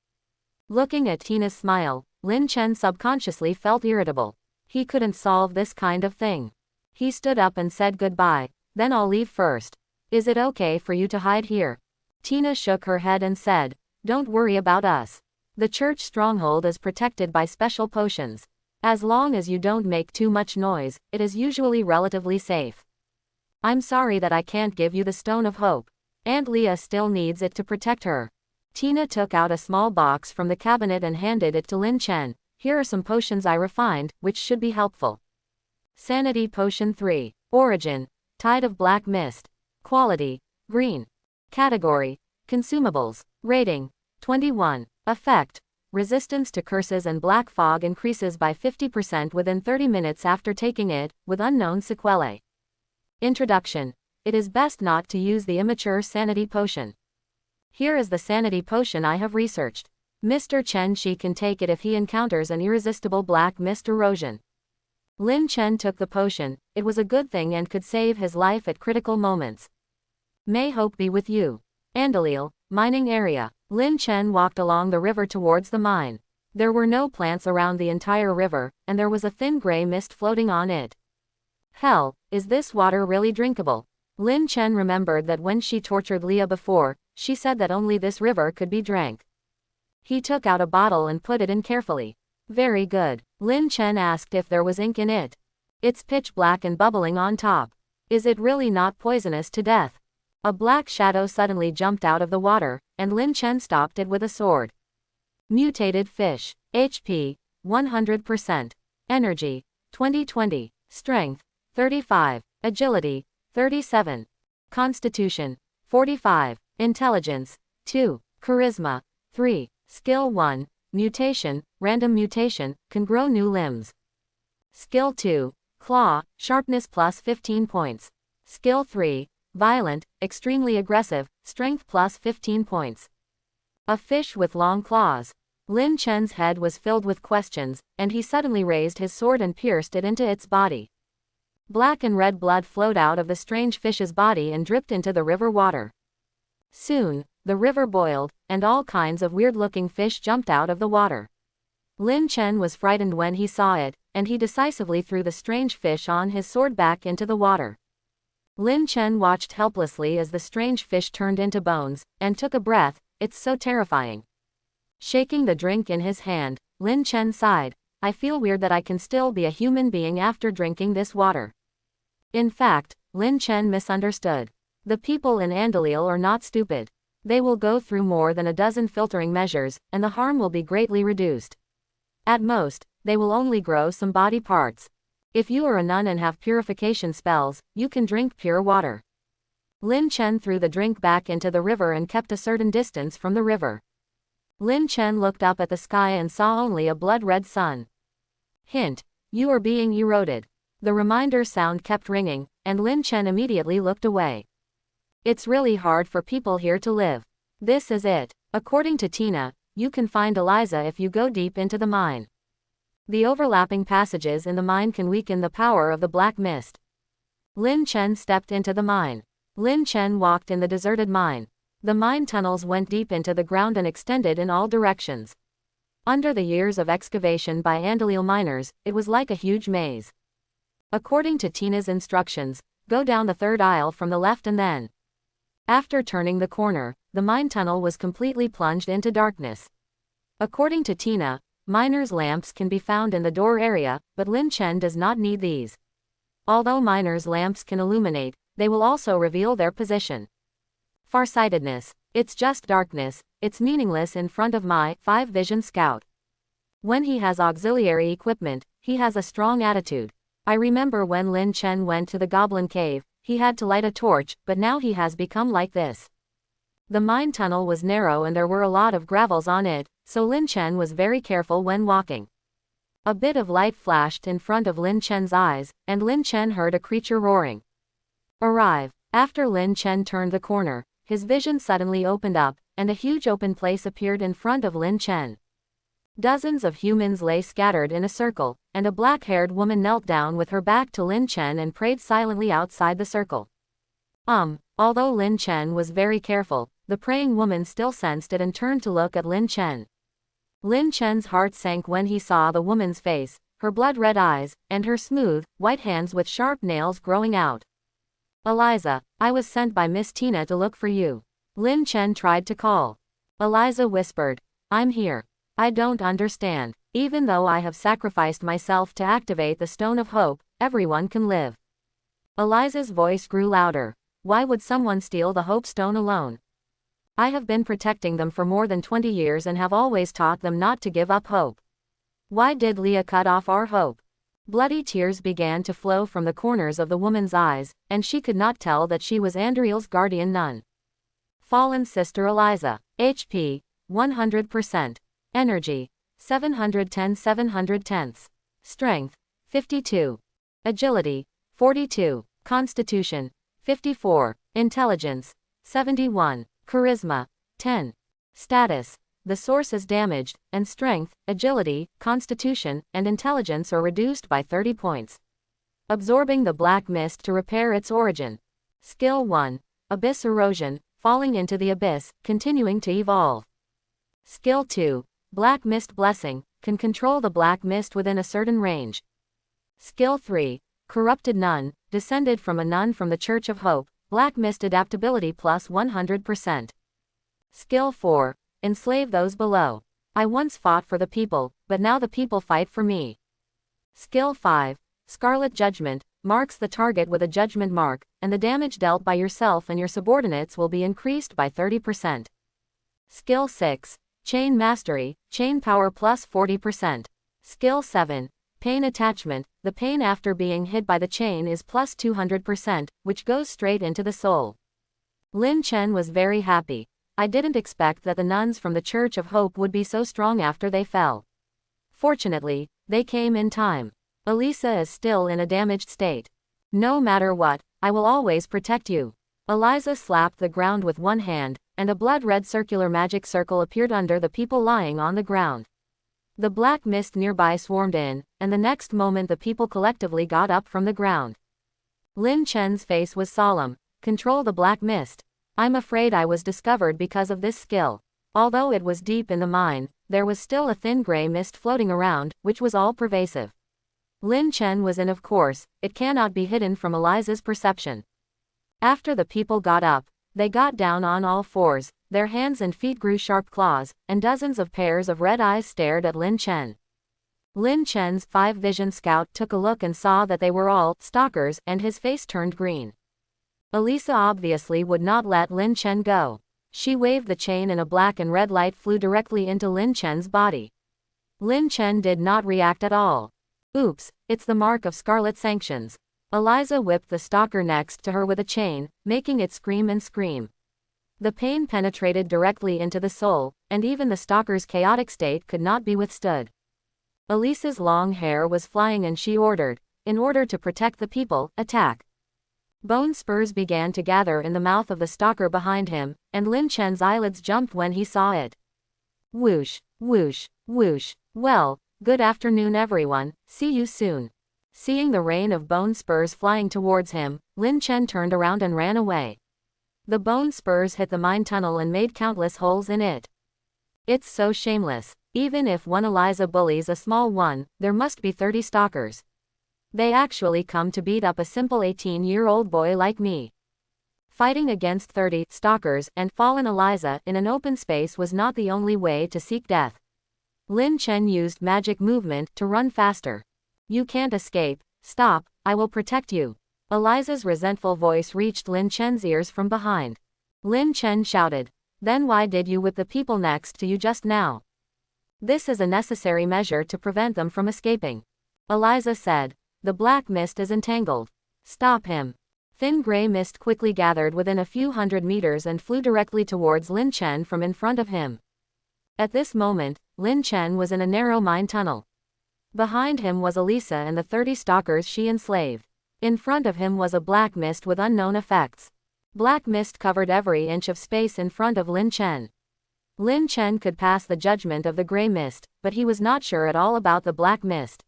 Looking at Tina's smile, Lin Chen subconsciously felt irritable. He couldn't solve this kind of thing. He stood up and said goodbye, then I'll leave first. Is it okay for you to hide here? Tina shook her head and said, don't worry about us. The church stronghold is protected by special potions. As long as you don't make too much noise, it is usually relatively safe. I'm sorry that I can't give you the Stone of Hope. Aunt Leah still needs it to protect her. Tina took out a small box from the cabinet and handed it to Lin Chen. Here are some potions I refined, which should be helpful. Sanity Potion 3. Origin, Tide of Black Mist. Quality, Green. Category, Consumables. Rating, 21. Effect, resistance to curses and black fog increases by 50% within 30 minutes after taking it, with unknown sequelae. Introduction. It is best not to use the immature sanity potion. Here is the sanity potion I have researched. Mr. Chen Shi can take it if he encounters an irresistible black mist erosion. Lin Chen took the potion. It was a good thing and could save his life at critical moments. May hope be with you. Andalil, mining area. Lin Chen walked along the river towards the mine. There were no plants around the entire river, and there was a thin gray mist floating on it. Hell, is this water really drinkable? Lin Chen remembered that when she tortured Leah before, she said that only this river could be drank. He took out a bottle and put it in carefully. Very good. Lin Chen asked if there was ink in it. It's pitch black and bubbling on top. Is it really not poisonous to death? A black shadow suddenly jumped out of the water, and Lin Chen stopped it with a sword. Mutated fish. HP, 100%. Energy, 2020. Strength, 35. Agility, 37. Constitution, 45. Intelligence, 2. Charisma, 3. Skill 1. Mutation, random mutation, can grow new limbs. Skill 2. Claw, sharpness plus 15 points. Skill 3. Violent, extremely aggressive, strength plus 15 points. A fish with long claws. Lin Chen's head was filled with questions, and he suddenly raised his sword and pierced it into its body. Black and red blood flowed out of the strange fish's body and dripped into the river water. Soon, the river boiled, and all kinds of weird-looking fish jumped out of the water. Lin Chen was frightened when he saw it, and he decisively threw the strange fish on his sword back into the water. Lin Chen watched helplessly as the strange fish turned into bones, and took a breath. It's so terrifying. Shaking the drink in his hand, Lin Chen sighed. I feel weird that I can still be a human being after drinking this water. In fact, Lin Chen misunderstood. The people in Andalil are not stupid. They will go through more than a dozen filtering measures, and the harm will be greatly reduced. At most, they will only grow some body parts. If you are a nun and have purification spells, you can drink pure water. Lin Chen threw the drink back into the river and kept a certain distance from the river. Lin Chen looked up at the sky and saw only a blood-red sun. Hint: you are being eroded. The reminder sound kept ringing, and Lin Chen immediately looked away. It's really hard for people here to live. This is it. According to Tina, you can find Eliza if you go deep into the mine. The overlapping passages in the mine can weaken the power of the black mist. Lin Chen stepped into the mine. Lin Chen walked in the deserted mine. The mine tunnels went deep into the ground and extended in all directions. Under the years of excavation by Andalil miners, it was like a huge maze. According to Tina's instructions, go down the third aisle from the left and then. After turning the corner, the mine tunnel was completely plunged into darkness. According to Tina, miners' lamps can be found in the door area, but Lin Chen does not need these. Although miners' lamps can illuminate, they will also reveal their position. Farsightedness. It's just darkness, it's meaningless in front of my 5-vision scout. When he has auxiliary equipment, he has a strong attitude. I remember when Lin Chen went to the Goblin Cave, he had to light a torch, but now he has become like this. The mine tunnel was narrow and there were a lot of gravels on it, so Lin Chen was very careful when walking. A bit of light flashed in front of Lin Chen's eyes, and Lin Chen heard a creature roaring. Arrive. After Lin Chen turned the corner, his vision suddenly opened up, and a huge open place appeared in front of Lin Chen. Dozens of humans lay scattered in a circle, and a black-haired woman knelt down with her back to Lin Chen and prayed silently outside the circle. Although Lin Chen was very careful, the praying woman still sensed it and turned to look at Lin Chen. Lin Chen's heart sank when he saw the woman's face, her blood-red eyes, and her smooth, white hands with sharp nails growing out. Eliza, I was sent by Miss Tina to look for you. Lin Chen tried to call. Eliza whispered, I'm here. I don't understand. Even though I have sacrificed myself to activate the Stone of Hope, everyone can live. Eliza's voice grew louder. Why would someone steal the Hope Stone alone? I have been protecting them for more than 20 years and have always taught them not to give up hope. Why did Leah cut off our hope? Bloody tears began to flow from the corners of the woman's eyes, and she could not tell that she was Andriel's guardian nun. Fallen Sister Eliza. HP, 100%. Energy, 710 7/10. Strength, 52. Agility, 42. Constitution, 54. Intelligence, 71. Charisma, 10. Status. The source is damaged, and strength, agility, constitution, and intelligence are reduced by 30 points. Absorbing the black mist to repair its origin. Skill 1. Abyss erosion, falling into the abyss, continuing to evolve. Skill 2. Black mist blessing, can control the black mist within a certain range. Skill 3. Corrupted nun, descended from a nun from the Church of Hope, black mist adaptability plus 100%. Skill 4. Enslave those below. I once fought for the people, but now the people fight for me. Skill 5. Scarlet Judgment, marks the target with a judgment mark, and the damage dealt by yourself and your subordinates will be increased by 30%. Skill 6. Chain Mastery, chain power plus 40%. Skill 7. Pain Attachment, the pain after being hit by the chain is plus 200%, which goes straight into the soul. Lin Chen was very happy. I didn't expect that the nuns from the Church of Hope would be so strong after they fell. Fortunately, they came in time. Elisa is still in a damaged state. No matter what, I will always protect you. Eliza slapped the ground with one hand, and a blood-red circular magic circle appeared under the people lying on the ground. The black mist nearby swarmed in, and the next moment the people collectively got up from the ground. Lin Chen's face was solemn. Control the black mist. I'm afraid I was discovered because of this skill. Although it was deep in the mine, there was still a thin gray mist floating around, which was all-pervasive. Lin Chen was in, of course, it cannot be hidden from Eliza's perception. After the people got up, they got down on all fours, their hands and feet grew sharp claws, and dozens of pairs of red eyes stared at Lin Chen. Lin Chen's 5-vision scout took a look and saw that they were all stalkers, and his face turned green. Elisa obviously would not let Lin Chen go. She waved the chain and a black and red light flew directly into Lin Chen's body. Lin Chen did not react at all. Oops, it's the mark of Scarlet Sanctions. Eliza whipped the stalker next to her with a chain, making it scream and scream. The pain penetrated directly into the soul, and even the stalker's chaotic state could not be withstood. Elisa's long hair was flying and she ordered, in order to protect the people, attack. Bone spurs began to gather in the mouth of the stalker behind him, and Lin Chen's eyelids jumped when he saw it. Whoosh, whoosh, whoosh. Well, good afternoon everyone, see you soon. Seeing the rain of bone spurs flying towards him, Lin Chen turned around and ran away. The bone spurs hit the mine tunnel and made countless holes in it. It's so shameless. Even if one Eliza bullies a small one, there must be 30 stalkers. They actually come to beat up a simple 18-year-old boy like me. Fighting against 30 stalkers and fallen Eliza in an open space was not the only way to seek death. Lin Chen used magic movement to run faster. You can't escape. Stop, I will protect you. Eliza's resentful voice reached Lin Chen's ears from behind. Lin Chen shouted. Then why did you whip the people next to you just now? This is a necessary measure to prevent them from escaping. Eliza said. The black mist is entangled. Stop him. Thin gray mist quickly gathered within a few hundred meters and flew directly towards Lin Chen from in front of him. At this moment, Lin Chen was in a narrow mine tunnel. Behind him was Elisa and the 30 stalkers she enslaved. In front of him was a black mist with unknown effects. Black mist covered every inch of space in front of Lin Chen. Lin Chen could pass the judgment of the gray mist, but he was not sure at all about the black mist.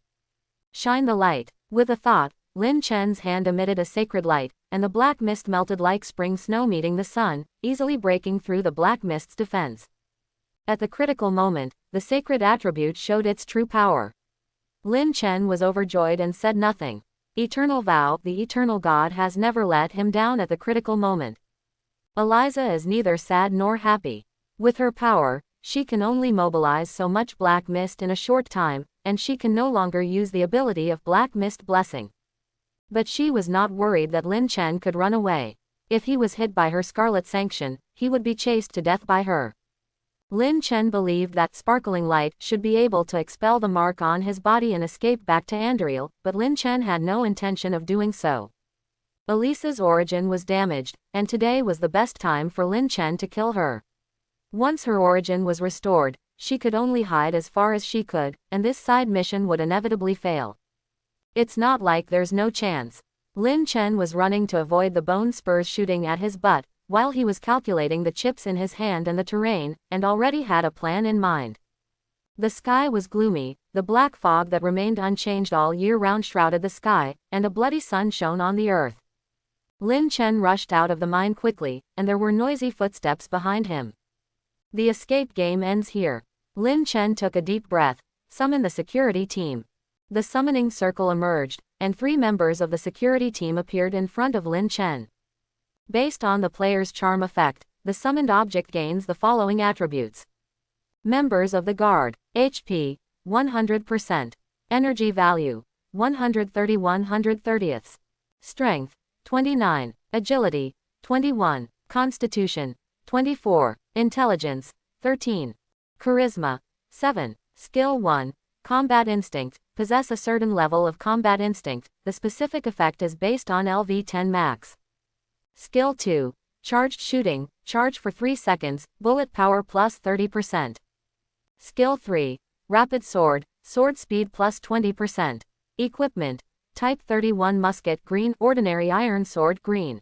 Shine the light. With a thought, Lin Chen's hand emitted a sacred light, and the black mist melted like spring snow meeting the sun, easily breaking through the black mist's defense. At the critical moment, the sacred attribute showed its true power. Lin Chen was overjoyed and said nothing. Eternal vow, the eternal God has never let him down at the critical moment. Eliza is neither sad nor happy. With her power, she can only mobilize so much black mist in a short time, and she can no longer use the ability of black mist blessing. But she was not worried that Lin Chen could run away. If he was hit by her scarlet sanction, he would be chased to death by her. Lin Chen believed that sparkling light should be able to expel the mark on his body and escape back to Andriel, but Lin Chen had no intention of doing so. Elisa's origin was damaged, and today was the best time for Lin Chen to kill her. Once her origin was restored, she could only hide as far as she could, and this side mission would inevitably fail. It's not like there's no chance. Lin Chen was running to avoid the bone spurs shooting at his butt, while he was calculating the chips in his hand and the terrain, and already had a plan in mind. The sky was gloomy, the black fog that remained unchanged all year round shrouded the sky, and a bloody sun shone on the earth. Lin Chen rushed out of the mine quickly, and there were noisy footsteps behind him. The escape game ends here. Lin Chen took a deep breath. Summon the security team. The summoning circle emerged, and 3 members of the security team appeared in front of Lin Chen. Based on the player's charm effect, the summoned object gains the following attributes. Members of the guard. HP, 100%. Energy value, 130/130. Strength, 29. Agility, 21. Constitution, 24. Intelligence, 13. Charisma, 7. Skill 1. Combat Instinct. Possess a certain level of combat instinct. The specific effect is based on LV10 max. Skill 2. Charged Shooting. Charge for 3 seconds. Bullet power plus 30%. Skill 3. Rapid Sword. Sword speed plus 20%. Equipment. Type 31 Musket Green. Ordinary Iron Sword Green.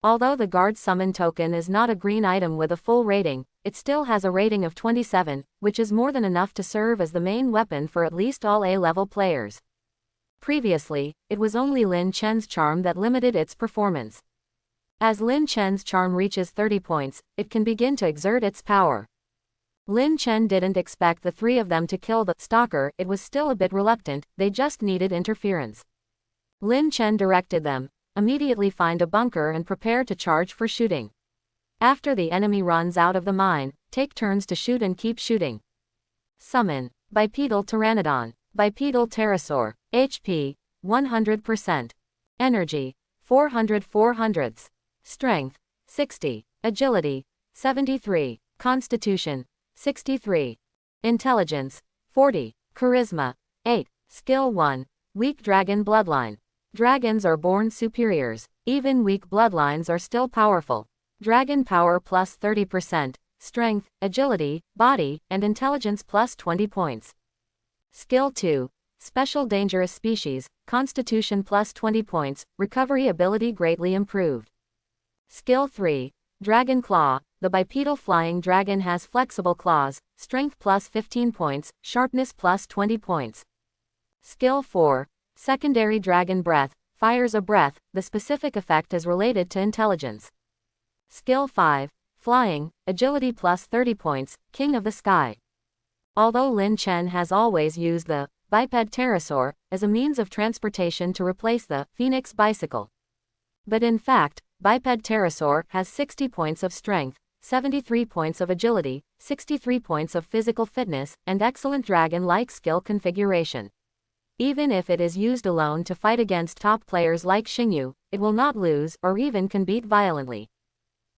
Although the guard summon token is not a green item with a full rating, it still has a rating of 27, which is more than enough to serve as the main weapon for at least all A-level players. Previously, it was only Lin Chen's charm that limited its performance. As Lin Chen's charm reaches 30 points, it can begin to exert its power. Lin Chen didn't expect the 3 of them to kill the stalker. It was still a bit reluctant, they just needed interference. Lin Chen directed them, immediately find a bunker and prepare to charge for shooting. After the enemy runs out of the mine, take turns to shoot and keep shooting. Summon. Bipedal Pteranodon. Bipedal Pterosaur. HP, 100%. Energy, 400/400. Strength, 60. Agility, 73. Constitution, 63. Intelligence, 40. Charisma, 8. Skill 1. Weak Dragon Bloodline. Dragons are born superiors. Even weak bloodlines are still powerful. Dragon power plus 30%, strength, agility, body, and intelligence plus 20 points. Skill 2. Special Dangerous Species, Constitution plus 20 points, recovery ability greatly improved. Skill 3. Dragon Claw. The bipedal flying dragon has flexible claws, strength plus 15 points, sharpness plus 20 points. Skill 4. Secondary Dragon Breath. Fires a breath, the specific effect is related to intelligence. Skill 5. Flying, agility plus 30 points, King of the Sky. Although Lin Chen has always used the biped pterosaur as a means of transportation to replace the phoenix bicycle. But in fact, biped pterosaur has 60 points of strength, 73 points of agility, 63 points of physical fitness, and excellent dragon-like skill configuration. Even if it is used alone to fight against top players like Xingyu, it will not lose or even can beat violently.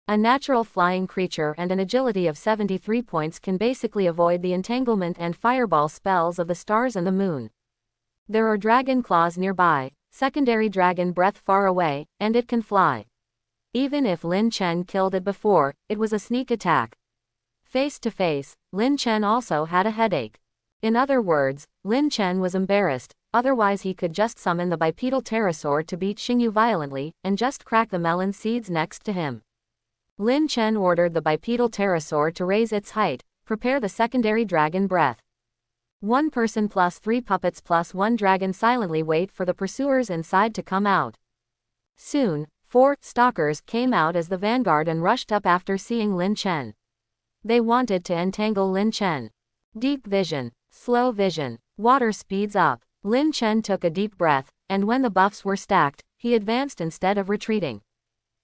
A natural flying creature and an agility of 73 points can basically avoid the entanglement and fireball spells of the stars and the moon. There are dragon claws nearby, secondary dragon breath far away, and it can fly. Even if Lin Chen killed it before, it was a sneak attack. Face to face, Lin Chen also had a headache. In other words, Lin Chen was embarrassed, otherwise he could just summon the bipedal pterosaur to beat Xingyu violently, and just crack the melon seeds next to him. Lin Chen ordered the bipedal pterosaur to raise its height, prepare the secondary dragon breath. 1 person plus 3 puppets plus 1 dragon silently wait for the pursuers inside to come out. Soon, 4 stalkers came out as the vanguard and rushed up after seeing Lin Chen. They wanted to entangle Lin Chen. Deep vision, slow vision, water speeds up. Lin Chen took a deep breath, and when the buffs were stacked, he advanced instead of retreating.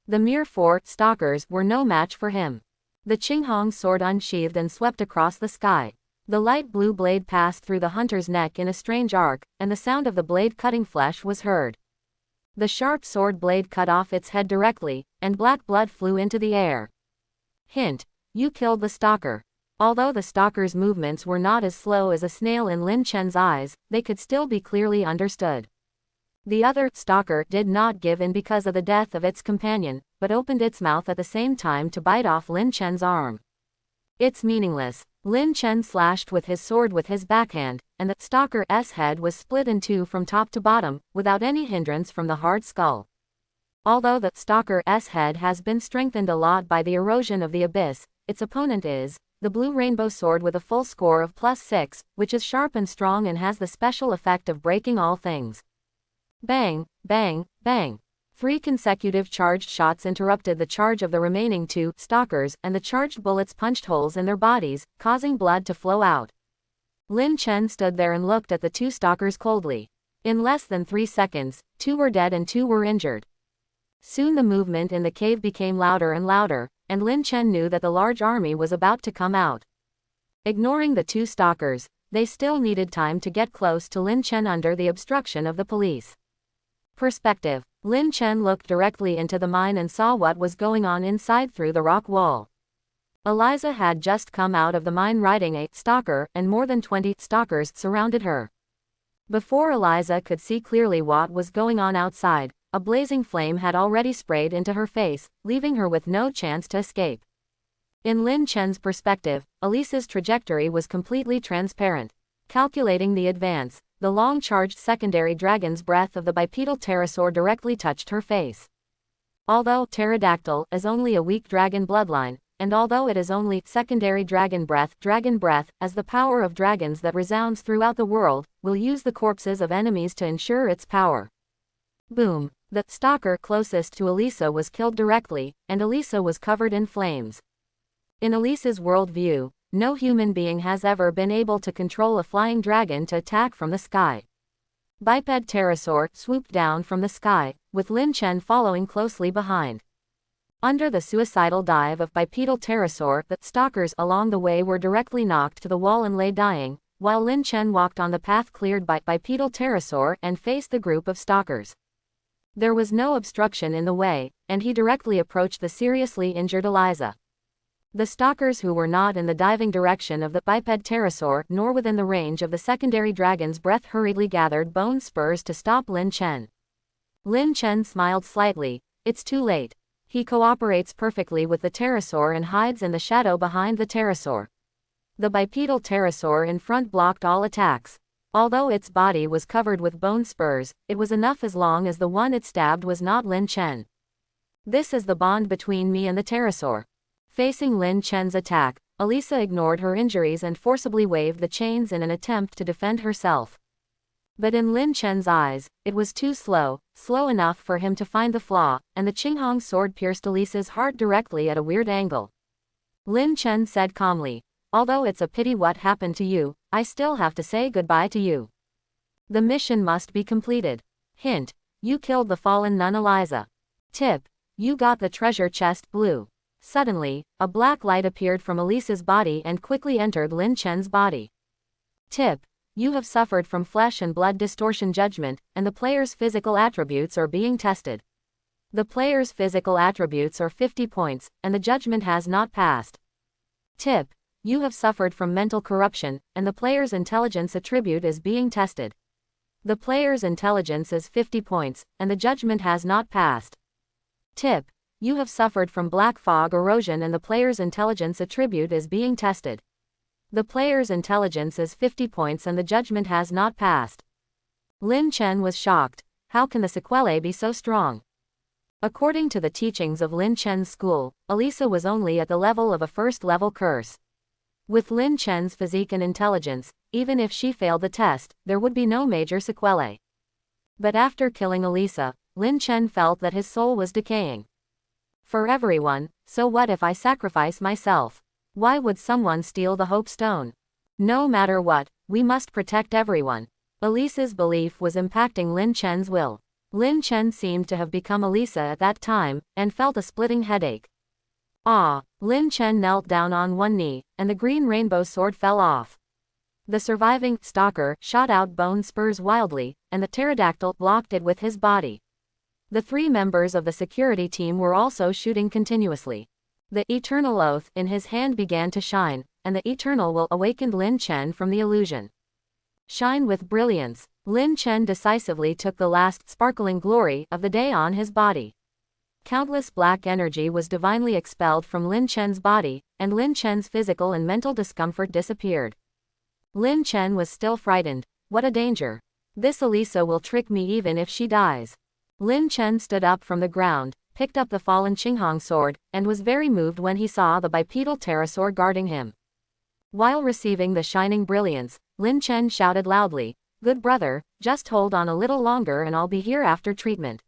The mere 4 stalkers were no match for him. The Qinghong sword unsheathed and swept across the sky. The light blue blade passed through the hunter's neck in a strange arc, and the sound of the blade cutting flesh was heard. The sharp sword blade cut off its head directly, and black blood flew into the air. Hint: you killed the stalker. Although the stalker's movements were not as slow as a snail in Lin Chen's eyes, they could still be clearly understood. The other stalker did not give in because of the death of its companion, but opened its mouth at the same time to bite off Lin Chen's arm. It's meaningless. Lin Chen slashed with his sword with his backhand, and the stalker's head was split in two from top to bottom, without any hindrance from the hard skull. Although the stalker's head has been strengthened a lot by the erosion of the abyss, its opponent is the blue rainbow sword with a full score of +6, which is sharp and strong and has the special effect of breaking all things. Bang, bang, bang. 3 consecutive charged shots interrupted the charge of the remaining 2 stalkers, and the charged bullets punched holes in their bodies, causing blood to flow out. Lin Chen stood there and looked at the 2 stalkers coldly. In less than 3 seconds, 2 were dead and 2 were injured. Soon the movement in the cave became louder and louder, and Lin Chen knew that the large army was about to come out. Ignoring the 2 stalkers, they still needed time to get close to Lin Chen under the obstruction of the police. Perspective. Lin Chen looked directly into the mine and saw what was going on inside through the rock wall. Eliza had just come out of the mine riding a stalker, and more than 20 stalkers surrounded her. Before Eliza could see clearly what was going on outside, a blazing flame had already sprayed into her face, leaving her with no chance to escape. In Lin Chen's perspective, Elisa's trajectory was completely transparent. Calculating the advance, the long-charged secondary dragon's breath of the bipedal pterosaur directly touched her face. Although pterodactyl is only a weak dragon bloodline, and although it is only secondary dragon breath, as the power of dragons that resounds throughout the world, will use the corpses of enemies to ensure its power. Boom! The stalker closest to Elisa was killed directly, and Elisa was covered in flames. In Elisa's worldview, no human being has ever been able to control a flying dragon to attack from the sky. Biped pterosaur swooped down from the sky, with Lin Chen following closely behind. Under the suicidal dive of bipedal pterosaur, the stalkers along the way were directly knocked to the wall and lay dying, while Lin Chen walked on the path cleared by bipedal pterosaur and faced the group of stalkers. There was no obstruction in the way, and he directly approached the seriously injured Eliza. The stalkers who were not in the diving direction of the biped pterosaur nor within the range of the secondary dragon's breath hurriedly gathered bone spurs to stop Lin Chen. Lin Chen smiled slightly. It's too late. He cooperates perfectly with the pterosaur and hides in the shadow behind the pterosaur. The bipedal pterosaur in front blocked all attacks. Although its body was covered with bone spurs, it was enough as long as the one it stabbed was not Lin Chen. This is the bond between me and the pterosaur. Facing Lin Chen's attack, Elisa ignored her injuries and forcibly waved the chains in an attempt to defend herself. But in Lin Chen's eyes, it was too slow enough for him to find the flaw, and the Qinghong sword pierced Elisa's heart directly at a weird angle. Lin Chen said calmly, "Although it's a pity what happened to you, I still have to say goodbye to you. The mission must be completed. Hint, you killed the fallen nun Eliza. Tip, you got the treasure chest blue." Suddenly, a black light appeared from Elisa's body and quickly entered Lin Chen's body. Tip, you have suffered from flesh and blood distortion judgment, and the player's physical attributes are being tested. The player's physical attributes are 50 points, and the judgment has not passed. Tip, you have suffered from mental corruption, and the player's intelligence attribute is being tested. The player's intelligence is 50 points, and the judgment has not passed. Tip, you have suffered from black fog erosion and the player's intelligence attribute is being tested. The player's intelligence is 50 points and the judgment has not passed. Lin Chen was shocked. How can the sequelae be so strong? According to the teachings of Lin Chen's school, Elisa was only at the level of a first-level curse. With Lin Chen's physique and intelligence, even if she failed the test, there would be no major sequelae. But after killing Elisa, Lin Chen felt that his soul was decaying. For everyone, so what if I sacrifice myself? Why would someone steal the Hope Stone? No matter what, we must protect everyone. Elisa's belief was impacting Lin Chen's will. Lin Chen seemed to have become Elisa at that time, and felt a splitting headache. Lin Chen knelt down on one knee, and the green rainbow sword fell off. The surviving stalker shot out bone spurs wildly, and the pterodactyl blocked it with his body. The 3 members of the security team were also shooting continuously. The eternal oath in his hand began to shine, and the eternal will awakened Lin Chen from the illusion. Shine with brilliance. Lin Chen decisively took the last sparkling glory of the day on his body. Countless black energy was divinely expelled from Lin Chen's body, and Lin Chen's physical and mental discomfort disappeared. Lin Chen was still frightened. What a danger. This Elisa will trick me even if she dies. Lin Chen stood up from the ground, picked up the fallen Qinghong sword, and was very moved when he saw the bipedal pterosaur guarding him. While receiving the shining brilliance, Lin Chen shouted loudly, "Good brother, just hold on a little longer and I'll be here after treatment."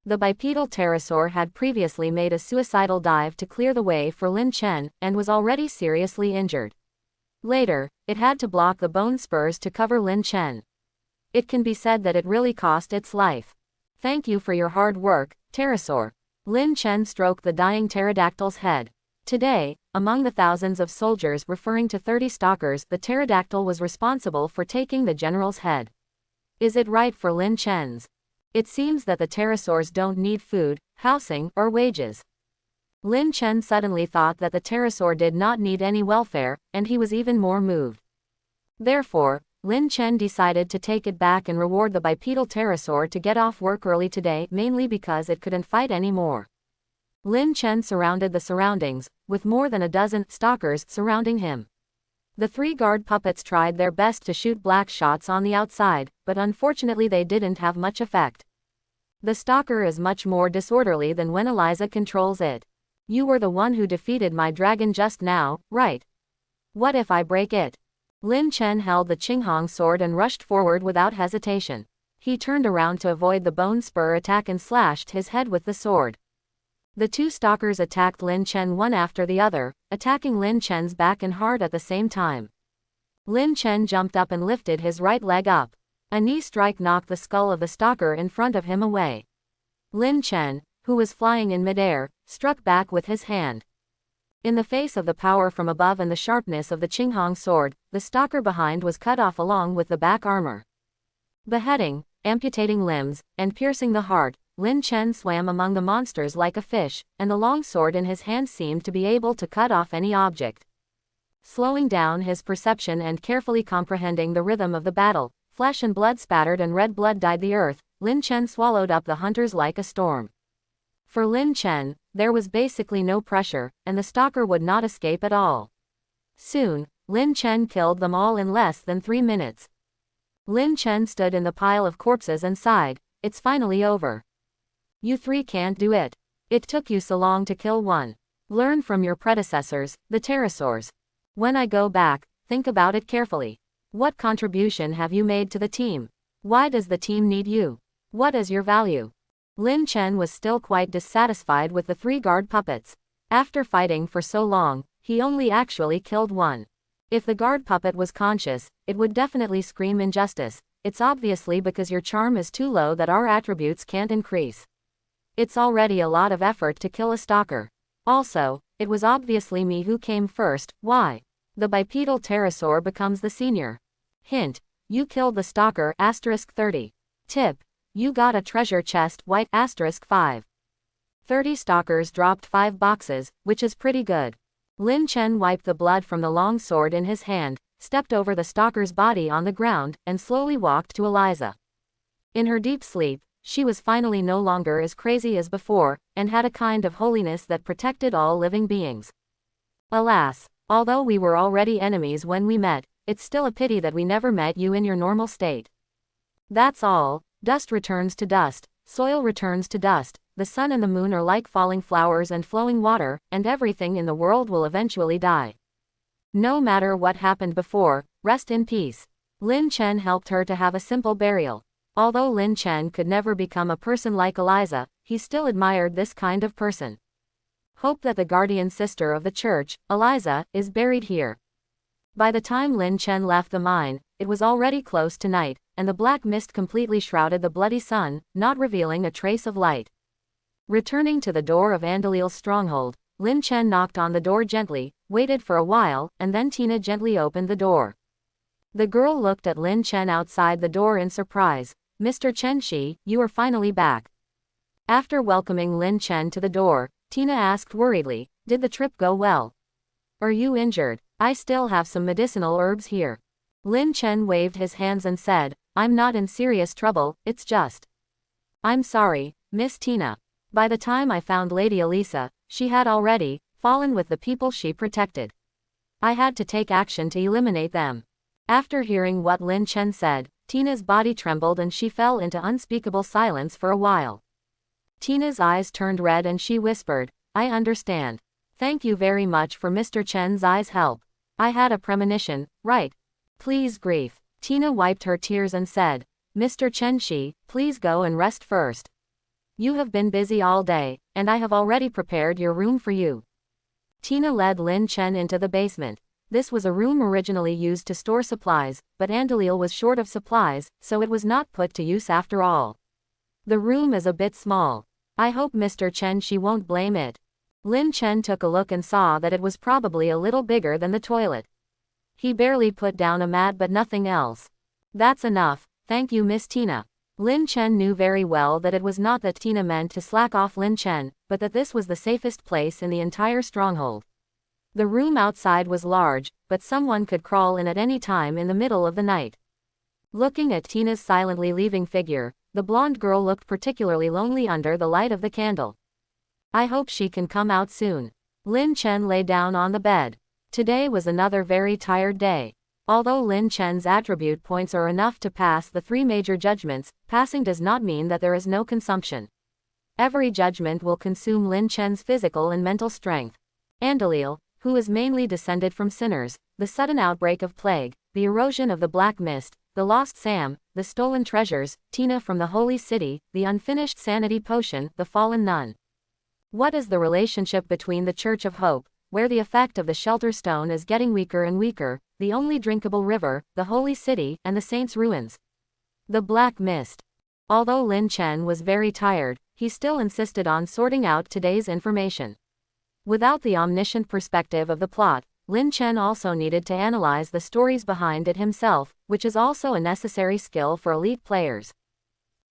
The bipedal pterosaur had previously made a suicidal dive to clear the way for Lin Chen, and was already seriously injured. Later, it had to block the bone spurs to cover Lin Chen. It can be said that it really cost its life. "Thank you for your hard work, pterosaur." Lin Chen stroked the dying pterodactyl's head. Today, among the thousands of soldiers referring to 30 stalkers, the pterodactyl was responsible for taking the general's head. Is it right for Lin Chen's? It seems that the pterosaurs don't need food, housing, or wages. Lin Chen suddenly thought that the pterosaur did not need any welfare, and he was even more moved. Therefore, Lin Chen decided to take it back and reward the bipedal pterosaur to get off work early today, mainly because it couldn't fight anymore. Lin Chen surrounded the surroundings, with more than a dozen stalkers surrounding him. The 3 guard puppets tried their best to shoot black shots on the outside, but unfortunately they didn't have much effect. The stalker is much more disorderly than when Eliza controls it. You were the one who defeated my dragon just now, right? What if I break it? Lin Chen held the Qinghong sword and rushed forward without hesitation. He turned around to avoid the bone spur attack and slashed his head with the sword. The 2 stalkers attacked Lin Chen one after the other, attacking Lin Chen's back and heart at the same time. Lin Chen jumped up and lifted his right leg up. A knee strike knocked the skull of the stalker in front of him away. Lin Chen, who was flying in midair, struck back with his hand. In the face of the power from above and the sharpness of the Qinghong sword, the stalker behind was cut off along with the back armor. Beheading, amputating limbs, and piercing the heart, Lin Chen swam among the monsters like a fish, and the long sword in his hand seemed to be able to cut off any object. Slowing down his perception and carefully comprehending the rhythm of the battle, flesh and blood spattered and red blood dyed the earth, Lin Chen swallowed up the hunters like a storm. For Lin Chen, there was basically no pressure, and the stalker would not escape at all. Soon, Lin Chen killed them all in less than 3 minutes. Lin Chen stood in the pile of corpses and sighed, "It's finally over. You 3 can't do it. It took you so long to kill one. Learn from your predecessors, the pterosaurs. When I go back, think about it carefully. What contribution have you made to the team? Why does the team need you? What is your value?" Lin Chen was still quite dissatisfied with the 3 guard puppets. After fighting for so long, he only actually killed one. If the guard puppet was conscious, it would definitely scream injustice. It's obviously because your charm is too low that our attributes can't increase. It's already a lot of effort to kill a stalker. Also, it was obviously me who came first. Why? The bipedal pterosaur becomes the senior. Hint: you killed the stalker *30. Tip: you got a treasure chest white *5. 30 stalkers dropped 5 boxes, which is pretty good. Lin Chen wiped the blood from the long sword in his hand, stepped over the stalker's body on the ground, and slowly walked to Eliza. In her deep sleep, she was finally no longer as crazy as before, and had a kind of holiness that protected all living beings. Alas, although we were already enemies when we met, it's still a pity that we never met you in your normal state. That's all. Dust returns to dust, soil returns to dust, the sun and the moon are like falling flowers and flowing water, and everything in the world will eventually die. No matter what happened before, rest in peace. Lin Chen helped her to have a simple burial. Although Lin Chen could never become a person like Eliza, he still admired this kind of person. Hope that the guardian sister of the church, Eliza, is buried here. By the time Lin Chen left the mine, it was already close to night, and the black mist completely shrouded the bloody sun, not revealing a trace of light. Returning to the door of Andalil's stronghold, Lin Chen knocked on the door gently, waited for a while, and then Tina gently opened the door. The girl looked at Lin Chen outside the door in surprise. "Mr. Chenxi, you are finally back." After welcoming Lin Chen to the door, Tina asked worriedly, "Did the trip go well? Are you injured? I still have some medicinal herbs here." Lin Chen waved his hands and said, "I'm not in serious trouble, it's just. I'm sorry, Miss Tina. By the time I found Lady Elisa, she had already fallen with the people she protected. I had to take action to eliminate them." After hearing what Lin Chen said, Tina's body trembled and she fell into unspeakable silence for a while. Tina's eyes turned red and she whispered, "I understand. Thank you very much for Mr. Chen's eyes help. I had a premonition, right? Please grief." Tina wiped her tears and said, "Mr. Chen, please go and rest first. You have been busy all day, and I have already prepared your room for you." Tina led Lin Chen into the basement. This was a room originally used to store supplies, but Andalil was short of supplies, so it was not put to use after all. "The room is a bit small. I hope Mr. Chen won't blame it." Lin Chen took a look and saw that it was probably a little bigger than the toilet. He barely put down a mat but nothing else. "That's enough, thank you Miss Tina." Lin Chen knew very well that it was not that Tina meant to slack off Lin Chen, but that this was the safest place in the entire stronghold. The room outside was large, but someone could crawl in at any time in the middle of the night. Looking at Tina's silently leaving figure, the blonde girl looked particularly lonely under the light of the candle. "I hope she can come out soon." Lin Chen lay down on the bed. Today was another very tired day. Although Lin Chen's attribute points are enough to pass the 3 major judgments, passing does not mean that there is no consumption. Every judgment will consume Lin Chen's physical and mental strength. Andalil, who is mainly descended from sinners, the sudden outbreak of plague, the erosion of the black mist, the lost Sam, the stolen treasures, Tina from the holy city, the unfinished sanity potion, the fallen nun. What is the relationship between the Church of Hope, where the effect of the shelter stone is getting weaker and weaker, the only drinkable river, the holy city, and the saints' ruins? The black mist. Although Lin Chen was very tired, he still insisted on sorting out today's information. Without the omniscient perspective of the plot, Lin Chen also needed to analyze the stories behind it himself, which is also a necessary skill for elite players.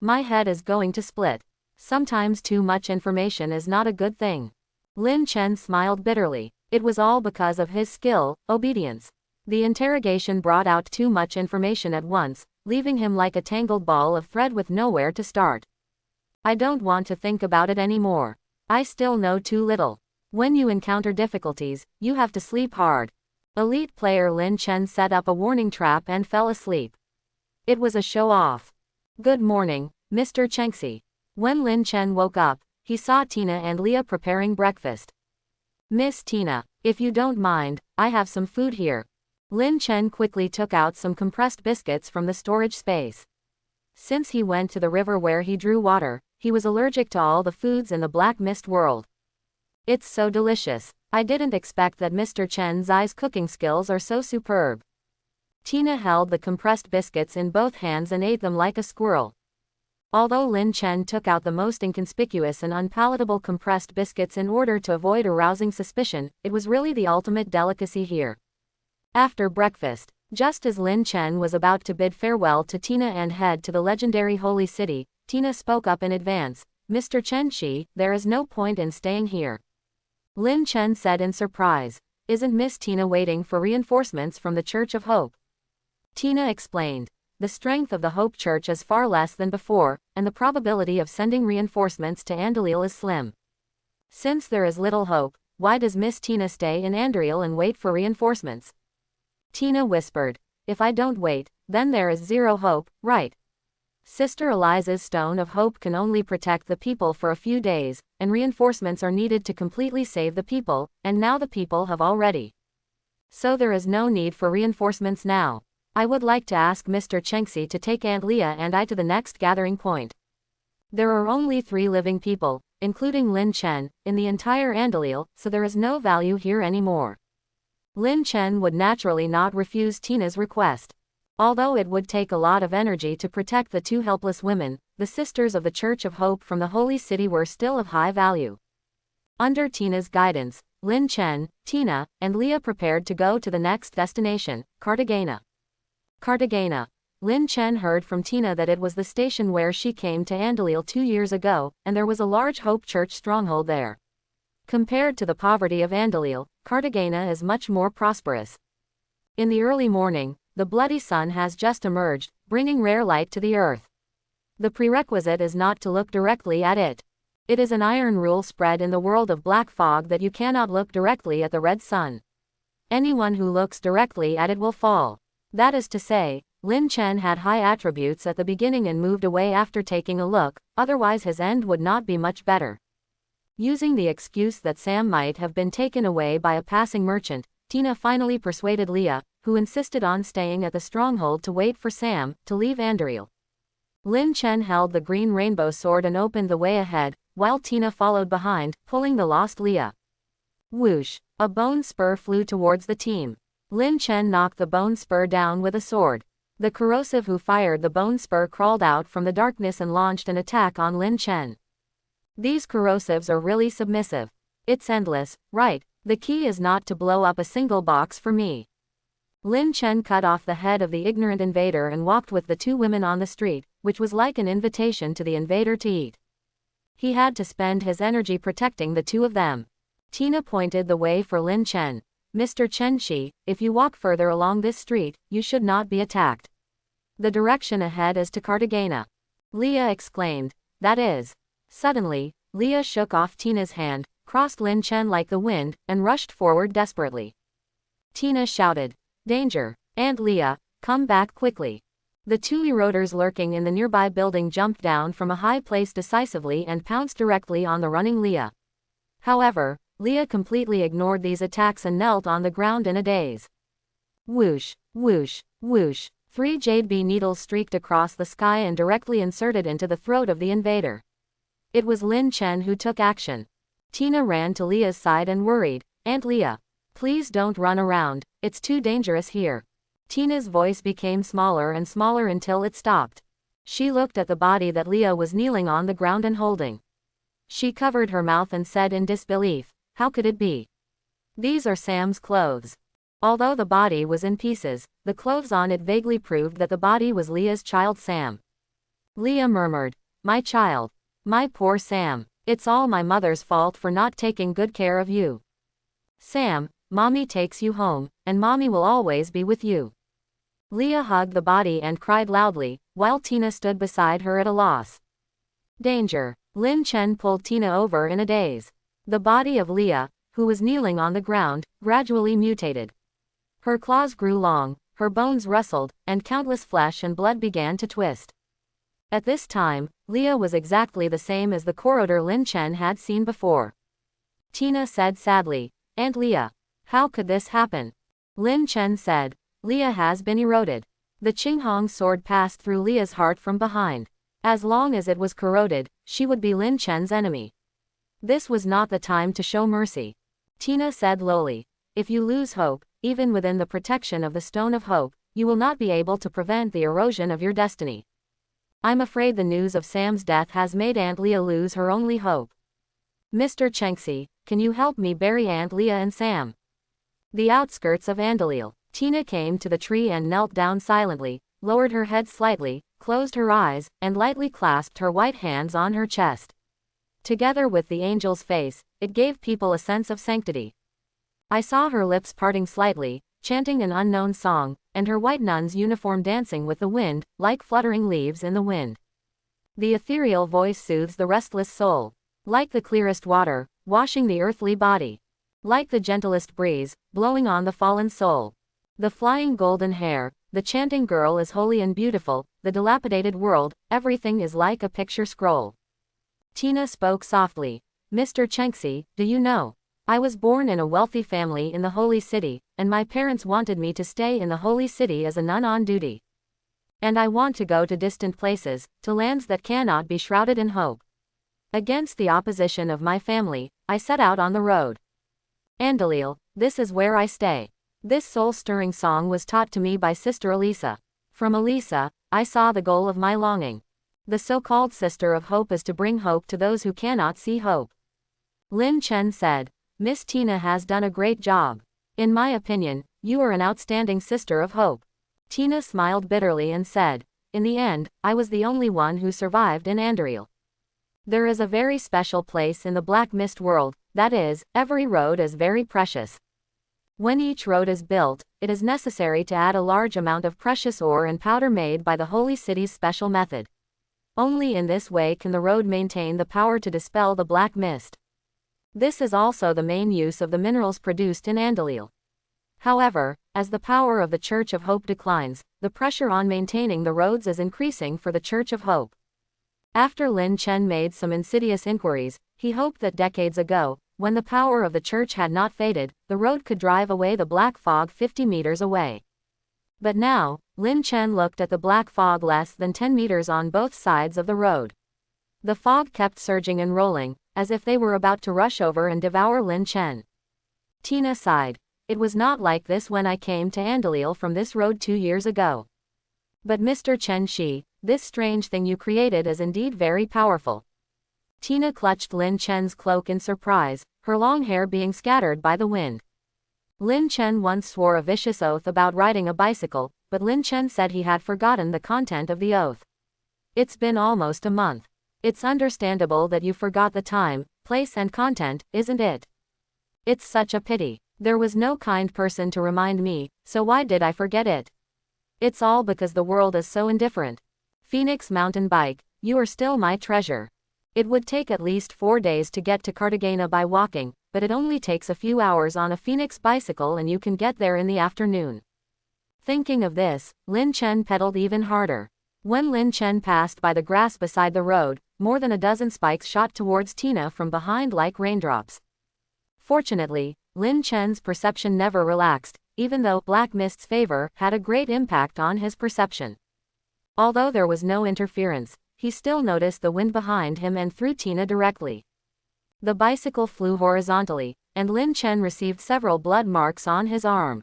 "My head is going to split. Sometimes too much information is not a good thing." Lin Chen smiled bitterly. It was all because of his skill, obedience. The interrogation brought out too much information at once, leaving him like a tangled ball of thread with nowhere to start. "I don't want to think about it anymore. I still know too little." When you encounter difficulties, you have to sleep hard. Elite player Lin Chen set up a warning trap and fell asleep. It was a show-off. "Good morning, Mr. Chengxi." When Lin Chen woke up, he saw Tina and Leah preparing breakfast. "Miss Tina, if you don't mind, I have some food here." Lin Chen quickly took out some compressed biscuits from the storage space. Since he went to the river where he drew water, he was allergic to all the foods in the Black Mist world. "It's so delicious. I didn't expect that Mr. Chen's eyes cooking skills are so superb." Tina held the compressed biscuits in both hands and ate them like a squirrel. Although Lin Chen took out the most inconspicuous and unpalatable compressed biscuits in order to avoid arousing suspicion, it was really the ultimate delicacy here. After breakfast, just as Lin Chen was about to bid farewell to Tina and head to the legendary Holy City, Tina spoke up in advance. "Mr. Chen, there is no point in staying here." Lin Chen said in surprise. "Isn't Miss Tina waiting for reinforcements from the Church of Hope?" Tina explained. "The strength of the Hope Church is far less than before, and the probability of sending reinforcements to Andalil is slim. Since there is little hope, why does Miss Tina stay in Andalil and wait for reinforcements?" Tina whispered. "If I don't wait, then there is zero hope, right? Sister Eliza's Stone of Hope can only protect the people for a few days, and reinforcements are needed to completely save the people, and now the people have already. So there is no need for reinforcements now. I would like to ask Mr. Chengxi to take Aunt Leah and I to the next gathering point. There are only 3 living people, including Lin Chen, in the entire Andalil, so there is no value here anymore." Lin Chen would naturally not refuse Tina's request. Although it would take a lot of energy to protect the 2 helpless women, the Sisters of the Church of Hope from the Holy City were still of high value. Under Tina's guidance, Lin Chen, Tina, and Leah prepared to go to the next destination, Cartagena. Cartagena. Lin Chen heard from Tina that it was the station where she came to Andalil 2 years ago, and there was a large Hope Church stronghold there. Compared to the poverty of Andalil, Cartagena is much more prosperous. In the early morning, the bloody sun has just emerged, bringing rare light to the earth. The prerequisite is not to look directly at it. It is an iron rule spread in the world of black fog that you cannot look directly at the red sun. Anyone who looks directly at it will fall. That is to say, Lin Chen had high attributes at the beginning and moved away after taking a look, otherwise his end would not be much better. Using the excuse that Sam might have been taken away by a passing merchant, Tina finally persuaded Leah, who insisted on staying at the stronghold to wait for Sam to leave Andariel. Lin Chen held the green rainbow sword and opened the way ahead, while Tina followed behind, pulling the lost Leah. Whoosh! A bone spur flew towards the team. Lin Chen knocked the bone spur down with a sword. The corrosive who fired the bone spur crawled out from the darkness and launched an attack on Lin Chen. These corrosives are really submissive. It's endless, right? The key is not to blow up a single box for me. Lin Chen cut off the head of the ignorant invader and walked with the two women on the street, which was like an invitation to the invader to eat. He had to spend his energy protecting the two of them. Tina pointed the way for Lin Chen. Mr. Chen Shi, if you walk further along this street, you should not be attacked. The direction ahead is to Cartagena. Leah exclaimed. That is. Suddenly, Leah shook off Tina's hand, crossed Lin Chen like the wind, and rushed forward desperately. Tina shouted. Danger! Aunt Leah, come back quickly. The two eroders lurking in the nearby building jumped down from a high place decisively and pounced directly on the running Leah. However, Leah completely ignored these attacks and knelt on the ground in a daze. Whoosh, whoosh, whoosh. 3 jade bee needles streaked across the sky and directly inserted into the throat of the invader. It was Lin Chen who took action. Tina ran to Leah's side and worried, Aunt Leah, please don't run around, it's too dangerous here. Tina's voice became smaller and smaller until it stopped. She looked at the body that Leah was kneeling on the ground and holding. She covered her mouth and said in disbelief, how could it be? These are Sam's clothes. Although the body was in pieces, the clothes on it vaguely proved that the body was Leah's child Sam. Leah murmured, my child. My poor Sam. It's all my mother's fault for not taking good care of you. Sam, Mommy takes you home, and Mommy will always be with you. Leah hugged the body and cried loudly, while Tina stood beside her at a loss. Danger. Lin Chen pulled Tina over in a daze. The body of Leah, who was kneeling on the ground, gradually mutated. Her claws grew long, her bones rustled, and countless flesh and blood began to twist. At this time, Leah was exactly the same as the corrodor Lin Chen had seen before. Tina said sadly, Aunt Leah, how could this happen? Lin Chen said, Leah has been eroded. The Qinghong sword passed through Leah's heart from behind. As long as it was corroded, she would be Lin Chen's enemy. This was not the time to show mercy. Tina said lowly, if you lose hope, even within the protection of the Stone of Hope, you will not be able to prevent the erosion of your destiny. I'm afraid the news of Sam's death has made Aunt Leah lose her only hope. Mr. Chengxi, can you help me bury Aunt Leah and Sam? The outskirts of Andalil. Tina came to the tree and knelt down silently, lowered her head slightly, closed her eyes, and lightly clasped her white hands on her chest. Together with the angel's face, it gave people a sense of sanctity. I saw her lips parting slightly, chanting an unknown song, and her white nun's uniform dancing with the wind, like fluttering leaves in the wind. The ethereal voice soothes the restless soul. Like the clearest water, washing the earthly body. Like the gentlest breeze, blowing on the fallen soul. The flying golden hair, the chanting girl is holy and beautiful, the dilapidated world, everything is like a picture scroll. Tina spoke softly. Mr. Chengxi, do you know? I was born in a wealthy family in the holy city, and my parents wanted me to stay in the holy city as a nun on duty. And I want to go to distant places, to lands that cannot be shrouded in hope. Against the opposition of my family, I set out on the road. Andalil, this is where I stay. This soul-stirring song was taught to me by Sister Elisa. From Elisa, I saw the goal of my longing. The so-called Sister of Hope is to bring hope to those who cannot see hope. Lin Chen said, Miss Tina has done a great job. In my opinion, you are an outstanding Sister of Hope. Tina smiled bitterly and said, in the end, I was the only one who survived in Andariel. There is a very special place in the Black Mist world, that is, every road is very precious. When each road is built, it is necessary to add a large amount of precious ore and powder made by the holy city's special method. Only in this way can the road maintain the power to dispel the black mist. This is also the main use of the minerals produced in Andalil. However, As the power of the Church of Hope declines, the pressure on maintaining the roads is increasing for the Church of Hope. After Lin Chen made some insidious inquiries, he hoped that decades ago, when the power of the church had not faded, the road could drive away the black fog 50 meters away. But now, Lin Chen looked at the black fog less than 10 meters on both sides of the road. The fog kept surging and rolling, as if they were about to rush over and devour Lin Chen. Tina sighed. It was not like this when I came to Andalil from this road 2 years ago. But Mr. Chen Shi, this strange thing you created is indeed very powerful. Tina clutched Lin Chen's cloak in surprise, her long hair being scattered by the wind. Lin Chen once swore a vicious oath about riding a bicycle, but Lin Chen said he had forgotten the content of the oath. It's been almost a month. It's understandable that you forgot the time, place and content, isn't it? It's such a pity. There was no kind person to remind me, so why did I forget it? It's all because the world is so indifferent. Phoenix mountain bike, you are still my treasure. It would take at least 4 days to get to Cartagena by walking, but it only takes a few hours on a Phoenix bicycle and you can get there in the afternoon. Thinking of this, Lin Chen pedaled even harder. When Lin Chen passed by the grass beside the road, more than a dozen spikes shot towards Tina from behind like raindrops. Fortunately, Lin Chen's perception never relaxed, even though black mist's favor had a great impact on his perception. Although there was no interference, he still noticed the wind behind him and threw Tina directly. The bicycle flew horizontally, and Lin Chen received several blood marks on his arm.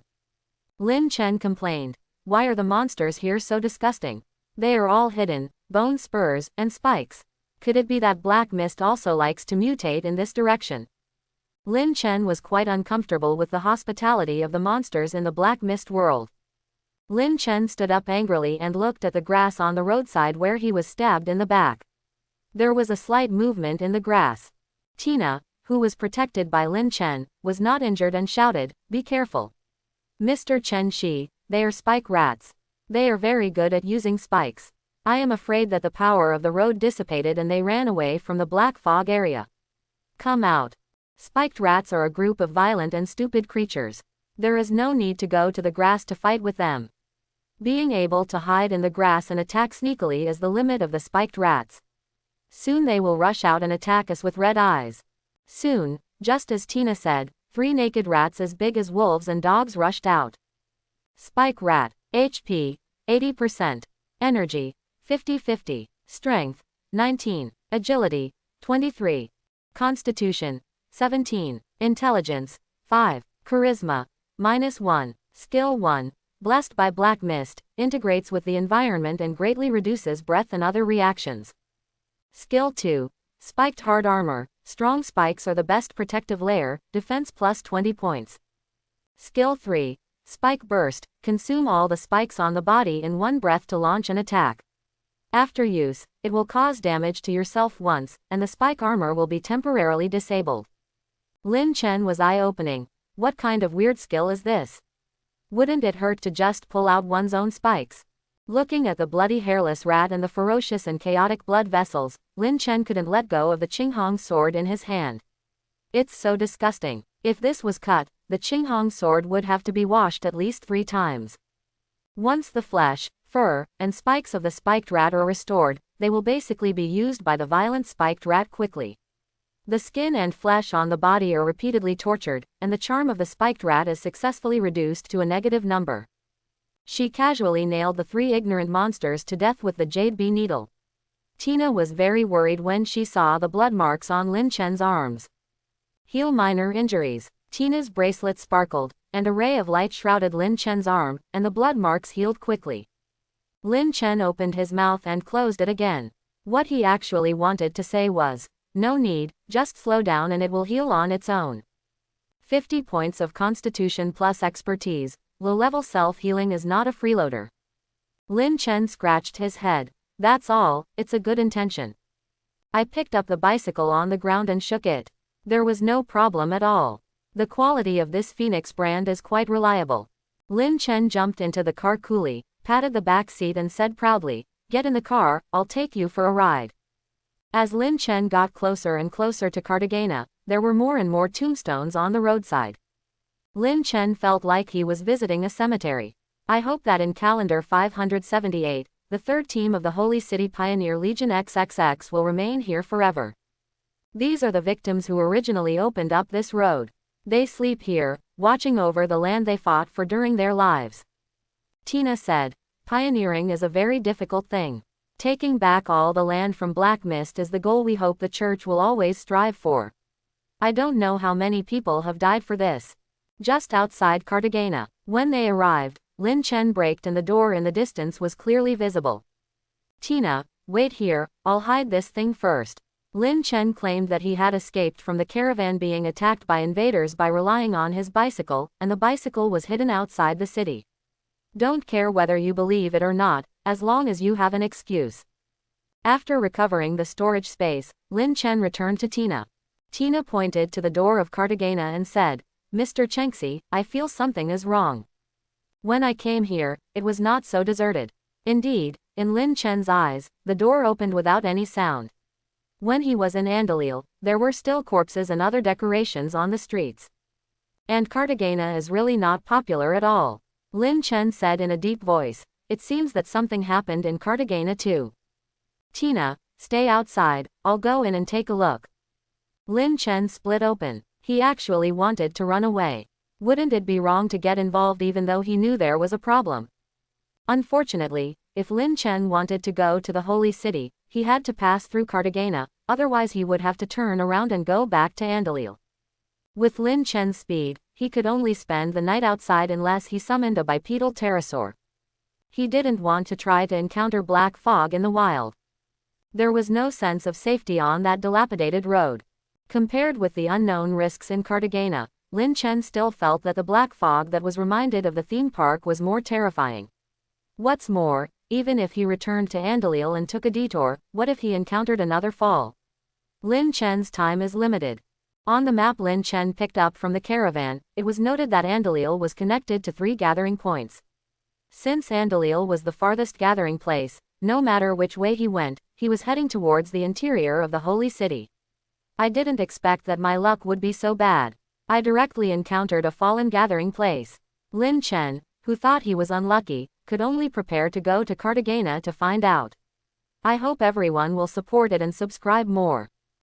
Lin Chen complained, "Why are the monsters here so disgusting? They are all hidden, bone spurs, and spikes. Could it be that black mist also likes to mutate in this direction?" Lin Chen was quite uncomfortable with the hospitality of the monsters in the black mist world. Lin Chen stood up angrily and looked at the grass on the roadside where he was stabbed in the back. There was a slight movement in the grass. Tina, who was protected by Lin Chen, was not injured and shouted, "Be careful. Mr. Chen Shi, they are spike rats. They are very good at using spikes. I am afraid that the power of the road dissipated and they ran away from the black fog area. Come out. Spiked rats are a group of violent and stupid creatures. There is no need to go to the grass to fight with them. Being able to hide in the grass and attack sneakily is the limit of the spiked rats. Soon they will rush out and attack us with red eyes." Soon, just as Tina said, 3 naked rats as big as wolves and dogs rushed out. Spike rat, HP, 80%. Energy, 50-50. Strength, 19. Agility, 23. Constitution, 17. Intelligence, 5. Charisma, -1. Skill 1. Blessed by black mist, integrates with the environment and greatly reduces breath and other reactions. Skill 2. Spiked hard armor, strong spikes are the best protective layer, defense plus 20 points. Skill 3. Spike burst, consume all the spikes on the body in one breath to launch an attack. After use, it will cause damage to yourself once, and the spike armor will be temporarily disabled. Lin Chen was eye-opening. What kind of weird skill is this? Wouldn't it hurt to just pull out one's own spikes? Looking at the bloody hairless rat and the ferocious and chaotic blood vessels, Lin Chen couldn't let go of the Qinghong sword in his hand. It's so disgusting. If this was cut, the Qinghong sword would have to be washed at least 3 times. Once the flesh, fur, and spikes of the spiked rat are restored, they will basically be used by the violent spiked rat quickly. The skin and flesh on the body are repeatedly tortured, and the charm of the spiked rat is successfully reduced to a negative number. She casually nailed the 3 ignorant monsters to death with the jade bee needle. Tina was very worried when she saw the blood marks on Lin Chen's arms. Heal minor injuries. Tina's bracelet sparkled, and a ray of light shrouded Lin Chen's arm, and the blood marks healed quickly. Lin Chen opened his mouth and closed it again. What he actually wanted to say was, "No need, just slow down and it will heal on its own." 50 points of constitution plus expertise. Low-level self-healing is not a freeloader. Lin Chen scratched his head. That's all, it's a good intention. I picked up the bicycle on the ground and shook it. There was no problem at all. The quality of this Phoenix brand is quite reliable. Lin Chen jumped into the car coolly, patted the back seat and said proudly, "Get in the car, I'll take you for a ride." As Lin Chen got closer and closer to Cartagena, there were more and more tombstones on the roadside. Lin Chen felt like he was visiting a cemetery. I hope that in calendar 578, the third team of the Holy City Pioneer Legion XXX will remain here forever. These are the victims who originally opened up this road. They sleep here, watching over the land they fought for during their lives. Tina said, pioneering is a very difficult thing. Taking back all the land from Black Mist is the goal we hope the church will always strive for. I don't know how many people have died for this. Just outside Cartagena, when they arrived, Lin Chen braked and the door in the distance was clearly visible. Tina, wait here, I'll hide this thing first. Lin Chen claimed that he had escaped from the caravan being attacked by invaders by relying on his bicycle, and the bicycle was hidden outside the city. Don't care whether you believe it or not, as long as you have an excuse. After recovering the storage space, Lin Chen returned to Tina. Tina pointed to the door of Cartagena and said, Mr. Chenxi, I feel something is wrong. When I came here, it was not so deserted. Indeed, in Lin Chen's eyes, the door opened without any sound. When he was in Andalil, there were still corpses and other decorations on the streets. And Cartagena is really not popular at all. Lin Chen said in a deep voice, it seems that something happened in Cartagena too. Tina, stay outside, I'll go in and take a look. Lin Chen split open. He actually wanted to run away. Wouldn't it be wrong to get involved even though he knew there was a problem? Unfortunately, if Lin Chen wanted to go to the Holy City, he had to pass through Cartagena, otherwise he would have to turn around and go back to Andalil. With Lin Chen's speed, he could only spend the night outside unless he summoned a bipedal pterosaur. He didn't want to try to encounter black fog in the wild. There was no sense of safety on that dilapidated road. Compared with the unknown risks in Cartagena, Lin Chen still felt that the black fog that was reminded of the theme park was more terrifying. What's more, even if he returned to Andalil and took a detour, what if he encountered another fall? Lin Chen's time is limited. On the map Lin Chen picked up from the caravan, it was noted that Andalil was connected to 3 gathering points. Since Andalil was the farthest gathering place, no matter which way he went, he was heading towards the interior of the Holy City. I didn't expect that my luck would be so bad. I directly encountered a fallen gathering place. Lin Chen, who thought he was unlucky, could only prepare to go to Cartagena to find out. I hope everyone will support it and subscribe more.